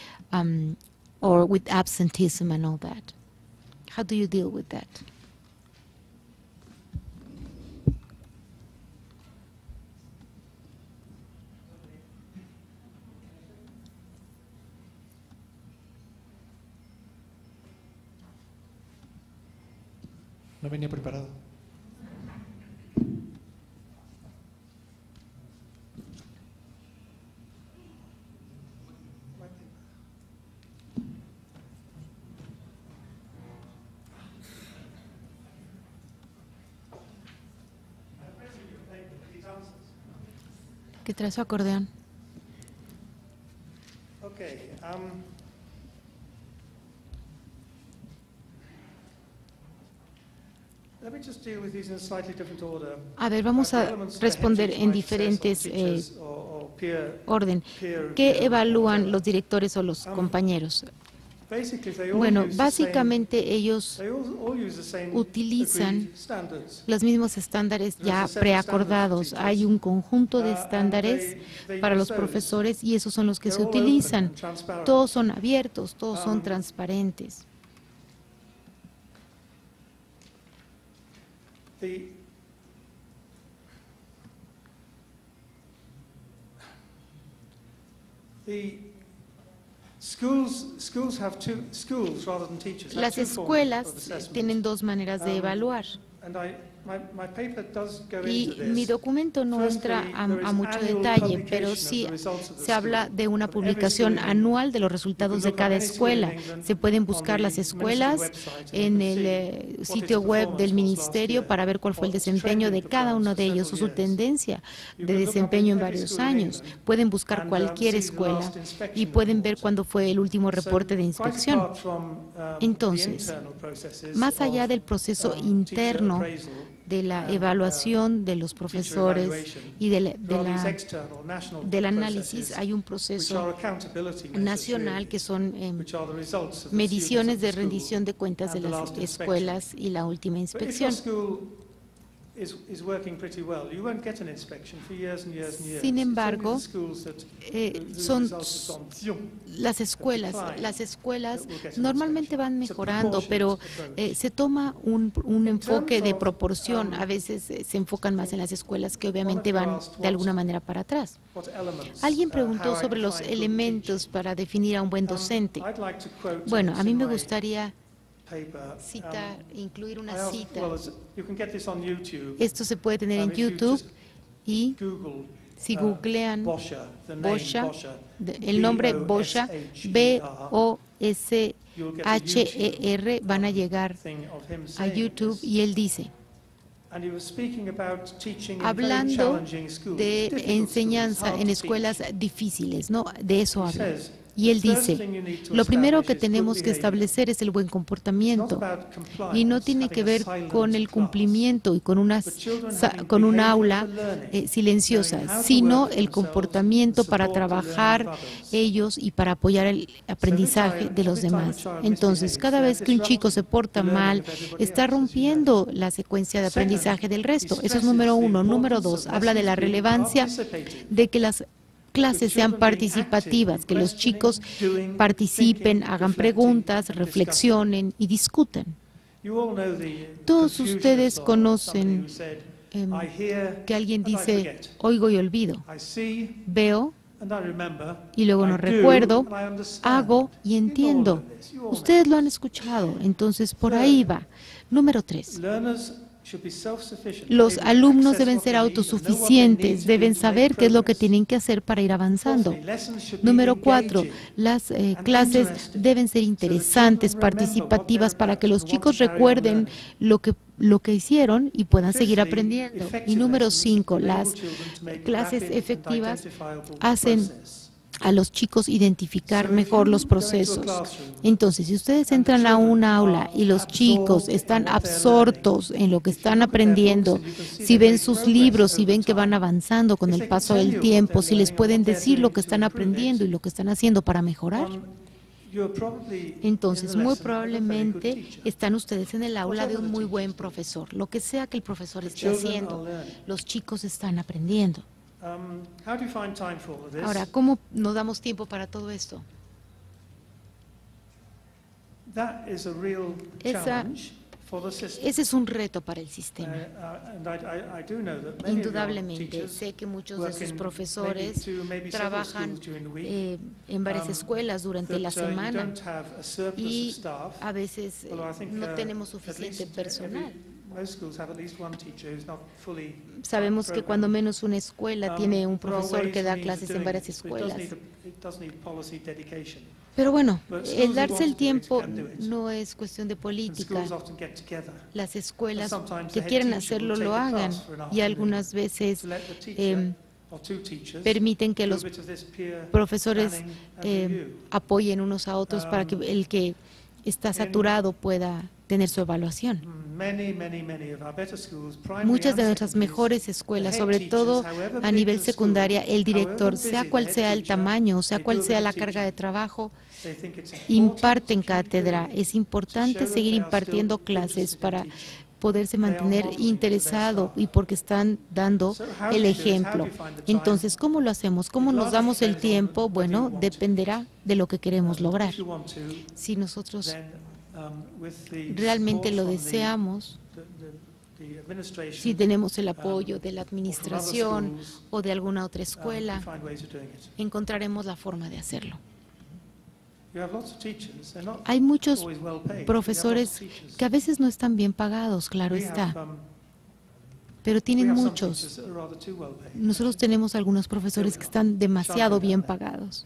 Speaker 6: or with absenteeism and all that? How do you deal with that?
Speaker 2: No venía preparado.
Speaker 6: ¿Qué trae su acordeón?
Speaker 4: Okay.
Speaker 6: A ver, vamos a responder en diferentes orden. ¿Qué evalúan los directores o los compañeros? Bueno, básicamente ellos utilizan los mismos estándares ya preacordados. Hay un conjunto de estándares para los profesores y esos son los que se utilizan. Todos son abiertos, todos son transparentes. Las escuelas tienen dos maneras de evaluar. Y mi documento no entra a mucho detalle, pero sí se habla de una publicación anual de los resultados de cada escuela. Se pueden buscar las escuelas en el sitio web del ministerio para ver cuál fue el desempeño de cada uno de ellos o su tendencia de desempeño en varios años. Pueden buscar cualquier escuela y pueden ver cuándo fue el último reporte de inspección. Entonces, más allá del proceso interno de la evaluación de los profesores y del análisis, hay un proceso nacional que son mediciones de rendición de cuentas de las escuelas y la última inspección. Sin embargo, son las escuelas normalmente van mejorando, pero se toma un enfoque de proporción. A veces se enfocan más en las escuelas que obviamente van de alguna manera para atrás. Alguien preguntó sobre los elementos para definir a un buen docente. Bueno, a mí me gustaría incluir una cita. Esto se puede tener en YouTube y si googlean Bosher, el nombre Bosher, B-O-S-H-E-R, van a llegar a YouTube y él dice, hablando de enseñanza en escuelas difíciles, ¿no? De eso habla. Y él dice, lo primero que tenemos que establecer es el buen comportamiento y no tiene que ver con el cumplimiento y con un aula silenciosa, sino el comportamiento para trabajar ellos y para apoyar el aprendizaje de los demás. Entonces, cada vez que un chico se porta mal, está rompiendo la secuencia de aprendizaje del resto. Eso es número uno. Número dos, habla de la relevancia de que las clases sean participativas, que los chicos participen, hagan preguntas, reflexionen y discutan. Todos ustedes conocen que alguien dice, oigo y olvido, veo y luego no recuerdo, hago y entiendo. Ustedes lo han escuchado, entonces por ahí va. Número 3. Los alumnos deben ser autosuficientes, deben saber qué es lo que tienen que hacer para ir avanzando. Número 4, las clases deben ser interesantes, participativas, para que los chicos recuerden lo que hicieron y puedan seguir aprendiendo. Y número 5, las clases efectivas hacen a los chicos identificar mejor los procesos. Entonces, si ustedes entran a un aula y los chicos están absortos en lo que están aprendiendo, si ven sus libros, si ven que van avanzando con el paso del tiempo, si les pueden decir lo que están aprendiendo y lo que están haciendo para mejorar, entonces muy probablemente están ustedes en el aula de un muy buen profesor. Lo que sea que el profesor esté haciendo, los chicos están aprendiendo. Ahora, ¿cómo nos damos tiempo para todo esto? Ese es un reto para el sistema. Indudablemente, sé que muchos de sus profesores trabajan en varias escuelas durante la semana y a veces no tenemos suficiente personal. Sabemos que cuando menos una escuela tiene un profesor que da clases en varias escuelas. Pero bueno, el darse el tiempo no es cuestión de política. Las escuelas que quieren hacerlo lo hagan y algunas veces permiten que los profesores apoyen unos a otros para que el que está saturado pueda tener su evaluación. Muchas de nuestras mejores escuelas, sobre todo a nivel secundaria, el director, sea cual sea el tamaño, sea cual sea la carga de trabajo, imparten cátedra. Es importante seguir impartiendo clases para poderse mantener interesado y porque están dando el ejemplo. Entonces, ¿cómo lo hacemos? ¿Cómo nos damos el tiempo? Bueno, dependerá de lo que queremos lograr. Si nosotros realmente lo deseamos, Si tenemos el apoyo de la administración o de alguna otra escuela, encontraremos la forma de hacerlo. Hay muchos profesores que a veces no están bien pagados, claro está, pero tienen muchos. Nosotros tenemos algunos profesores que están demasiado bien pagados.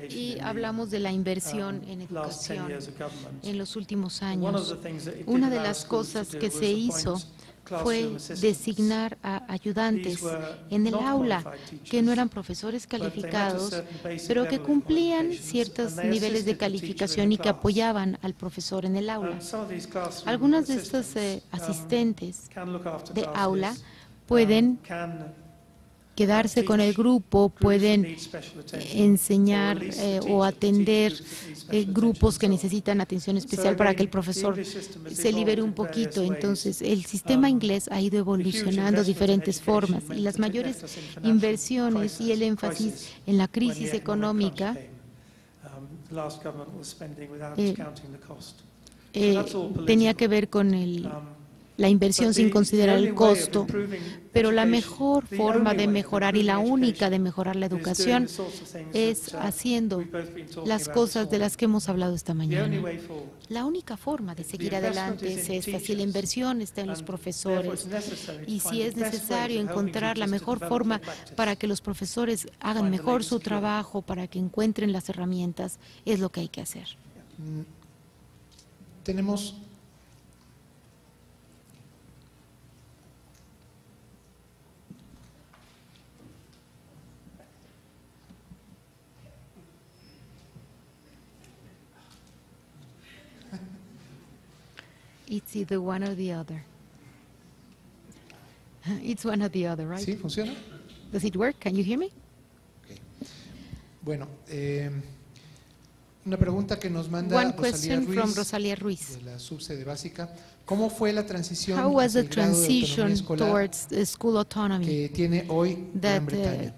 Speaker 6: Y hablamos de la inversión en educación en los últimos años. Una de las cosas que se hizo fue designar a ayudantes en el aula que no eran profesores calificados, pero que cumplían ciertos niveles de calificación y que apoyaban al profesor en el aula. Algunas de estos asistentes de aula pueden quedarse con el grupo, pueden enseñar o atender grupos que necesitan atención especial para que el profesor se libere un poquito. Entonces, el sistema inglés ha ido evolucionando de diferentes formas y las mayores inversiones y el énfasis en la crisis económica tenía que ver con la inversión sin considerar el costo, pero la mejor forma de mejorar y la única de mejorar la educación es haciendo las cosas de las que hemos hablado esta mañana. La única forma de seguir adelante es esta. Si la inversión está en los profesores y si es necesario encontrar la mejor forma para que los profesores hagan mejor su trabajo, para que encuentren las herramientas, es lo que hay que hacer.
Speaker 2: Tenemos
Speaker 6: It's either one or the other. It's one or the other, right?
Speaker 2: ¿Sí? ¿Funciona?
Speaker 6: Does it work? Can you hear me?
Speaker 2: Okay. Bueno, una pregunta que nos manda
Speaker 6: One question from Rosalía Ruiz.
Speaker 2: De la subsede básica. ¿Cómo fue la transición
Speaker 6: How was the
Speaker 2: hacia el grado de autonomía
Speaker 6: transition
Speaker 2: escolar
Speaker 6: towards school autonomy
Speaker 2: que tiene hoy Gran Bretaña?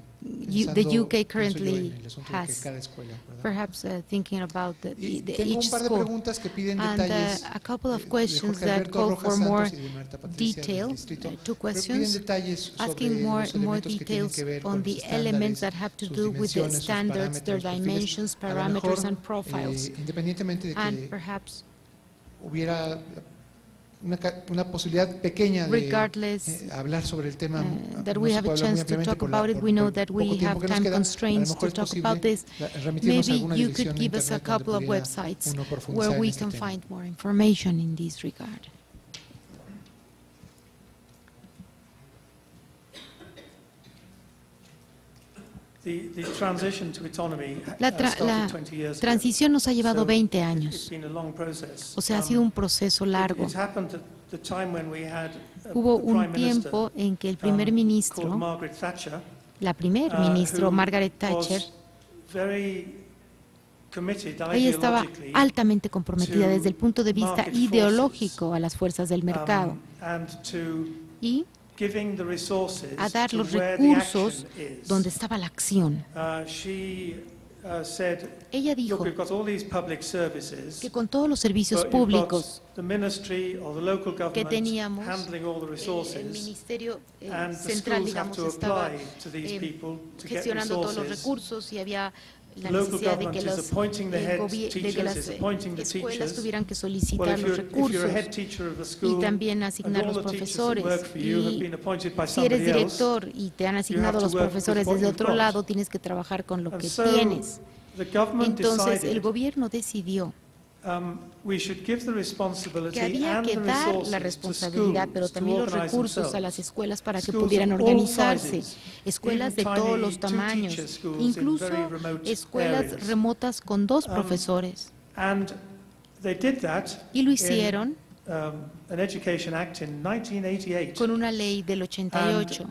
Speaker 6: the UK currently has,
Speaker 2: escuela,
Speaker 6: perhaps thinking about
Speaker 2: tengo
Speaker 6: each
Speaker 2: un par de
Speaker 6: school,
Speaker 2: preguntas que piden
Speaker 6: and
Speaker 2: detalles
Speaker 6: a couple of
Speaker 2: de
Speaker 6: questions
Speaker 2: Jorge
Speaker 6: that
Speaker 2: Alberto
Speaker 6: call
Speaker 2: Rojas
Speaker 6: for
Speaker 2: Santos
Speaker 6: more
Speaker 2: y de Marta Patricia del
Speaker 6: detail,
Speaker 2: distrito,
Speaker 6: two
Speaker 2: pero piden
Speaker 6: questions,
Speaker 2: detalles sobre
Speaker 6: asking more
Speaker 2: los elementos que tienen
Speaker 6: details
Speaker 2: que ver
Speaker 6: on
Speaker 2: con
Speaker 6: the
Speaker 2: los
Speaker 6: elements
Speaker 2: estándares,
Speaker 6: that have to
Speaker 2: sus
Speaker 6: do with the
Speaker 2: dimensiones, sus
Speaker 6: standards, their
Speaker 2: parámetros,
Speaker 6: dimensions,
Speaker 2: perfiles. A lo
Speaker 6: parameters,
Speaker 2: mejor,
Speaker 6: and profiles,
Speaker 2: independientemente de
Speaker 6: and
Speaker 2: que
Speaker 6: perhaps
Speaker 2: hubiera una posibilidad pequeña
Speaker 6: regardless
Speaker 2: de hablar sobre el tema,
Speaker 6: that
Speaker 2: no
Speaker 6: we
Speaker 2: se
Speaker 6: have a
Speaker 2: puede hablar muy
Speaker 6: chance to
Speaker 2: ampliamente
Speaker 6: talk
Speaker 2: por
Speaker 6: about it. We know that we
Speaker 2: poco tiempo
Speaker 6: have
Speaker 2: que nos
Speaker 6: time
Speaker 2: queda.
Speaker 6: constraints
Speaker 2: A lo mejor
Speaker 6: to
Speaker 2: es
Speaker 6: talk
Speaker 2: posible
Speaker 6: about this.
Speaker 2: remitirnos a
Speaker 6: Maybe
Speaker 2: alguna
Speaker 6: you
Speaker 2: dirección
Speaker 6: could
Speaker 2: en
Speaker 6: give us a
Speaker 2: internet donde
Speaker 6: couple of
Speaker 2: pudiera
Speaker 6: websites
Speaker 2: uno
Speaker 6: where
Speaker 2: profundizar en
Speaker 6: we
Speaker 2: este
Speaker 6: can
Speaker 2: tema.
Speaker 6: find more information in this regard. La transición nos ha llevado 20 años, o sea, ha sido un proceso largo. Hubo un tiempo en que el primer ministro, la primer ministro Margaret Thatcher, ella estaba altamente comprometida desde el punto de vista ideológico a las fuerzas del mercado y a dar los recursos donde estaba la acción. Ella dijo que con todos los servicios públicos que teníamos, el ministerio central, digamos, estaba gestionando todos los recursos y había la necesidad de que las escuelas tuvieran que solicitar los recursos y también asignar los profesores. Y si eres director y te han asignado los profesores desde otro lado, tienes que trabajar con lo que tienes. Entonces, el gobierno decidió que había que dar la responsabilidad, pero también los recursos a las escuelas para que pudieran organizarse. Escuelas de todos los tamaños, incluso escuelas remotas con 2 profesores. Y lo hicieron con una ley del 88.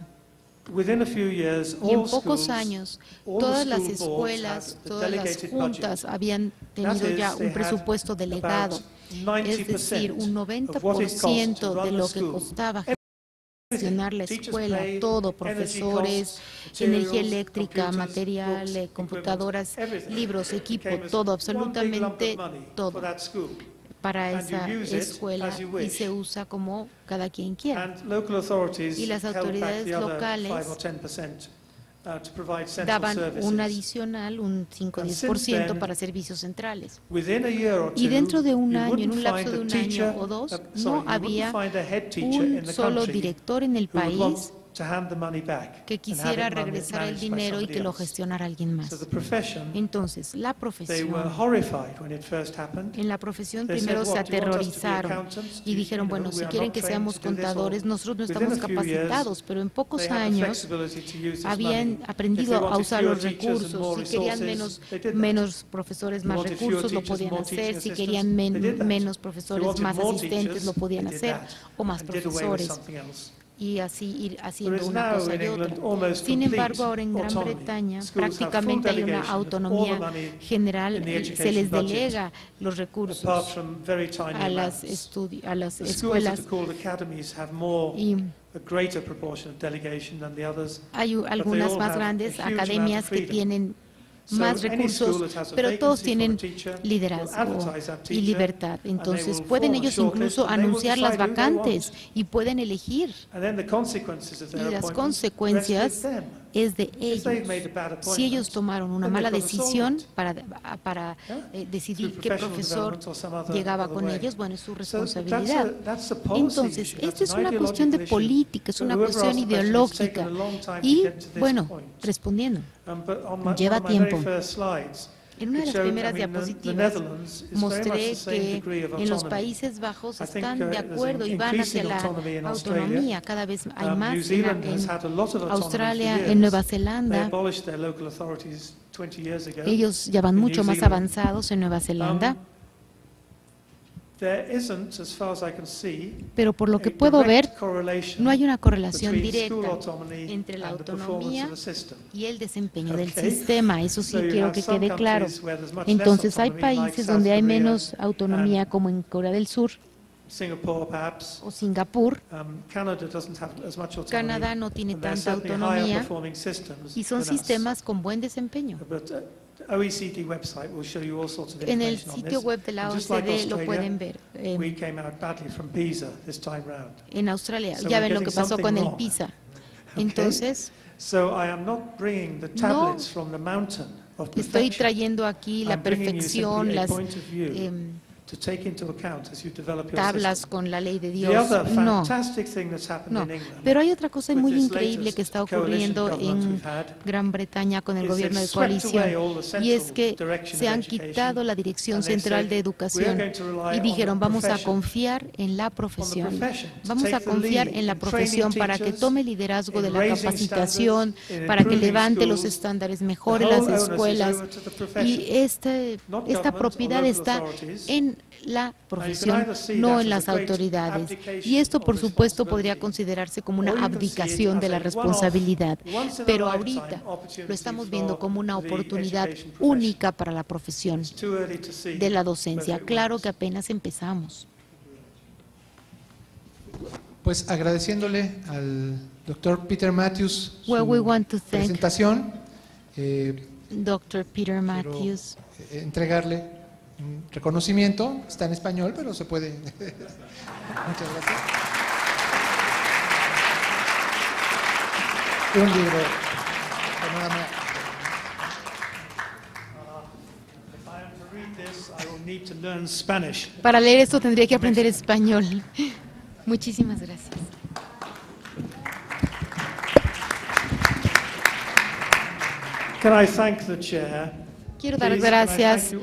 Speaker 6: Y en pocos años, todas las escuelas, todas las juntas habían tenido ya un presupuesto delegado, es decir, un 90% de lo que costaba gestionar la escuela, todo, profesores, energía eléctrica, material, computadoras, libros, equipo, todo, absolutamente todo para esa escuela y se usa como cada quien quiera. Y las autoridades locales daban un adicional, un 5-10% para servicios centrales. Y dentro de un año, en un lapso de un año o dos, no había un solo director en el país que quisiera regresar el dinero y que lo gestionara alguien más. Entonces, la profesión, en la profesión primero se aterrorizaron y dijeron, bueno, si quieren que seamos contadores, nosotros no estamos capacitados, pero en pocos años habían aprendido a usar los recursos. Si querían menos profesores, más recursos, lo podían hacer. Si querían menos profesores, más asistentes, lo podían hacer, o más profesores. Y así ir haciendo una cosa y otra. Sin embargo, ahora en Gran Bretaña prácticamente hay una autonomía general, se les delega los recursos a las escuelas y hay algunas más grandes academias que tienen más recursos, pero todos tienen liderazgo y libertad. Entonces, pueden ellos incluso anunciar las vacantes y pueden elegir. Y las consecuencias es de ellos. Si ellos tomaron una mala decisión para decidir qué profesor llegaba con ellos, bueno, es su responsabilidad. Entonces, esto es una cuestión de política, es una cuestión ideológica. Y, bueno, respondiendo, lleva tiempo. En una de las primeras diapositivas mostré que en los Países Bajos están de acuerdo y van hacia la autonomía. Cada vez hay más en Australia, en Nueva Zelanda. Ellos ya van mucho más avanzados en Nueva Zelanda. Pero por lo que puedo ver, no hay una correlación directa entre la autonomía y el desempeño del sistema. Eso sí quiero que quede claro. Entonces hay países donde hay menos autonomía, como en Corea del Sur o Singapur. Canadá no tiene tanta autonomía y son sistemas con buen desempeño. En el sitio web de la OECD lo pueden ver. En Australia, ya ven lo que pasó con el PISA. Entonces, no estoy trayendo aquí la perfección, las tablas con la ley de Dios, no. Pero hay otra cosa muy increíble que está ocurriendo en Gran Bretaña con el gobierno de coalición, y es que se han quitado la Dirección Central de Educación y dijeron, vamos a confiar en la profesión, vamos a confiar en la profesión para que tome liderazgo de la capacitación, para que levante los estándares, mejore las escuelas, y esta propiedad está en la profesión, no en las autoridades. Y esto, por supuesto, podría considerarse como una abdicación de la responsabilidad. Pero ahorita lo estamos viendo como una oportunidad única para la profesión de la docencia. Claro que apenas empezamos.
Speaker 2: Pues agradeciéndole al doctor Peter Matthews
Speaker 6: su
Speaker 2: presentación.
Speaker 6: Dr. Peter Matthews.
Speaker 2: Entregarle un reconocimiento, está en español, pero se puede. Muchas gracias. Un libro.
Speaker 6: Para leer esto tendría que aprender español. Muchísimas gracias. Quiero dar gracias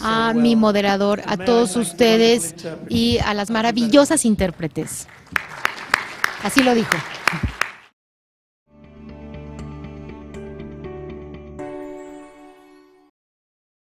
Speaker 6: a mi moderador, a todos ustedes y a las maravillosas intérpretes. Así lo dijo.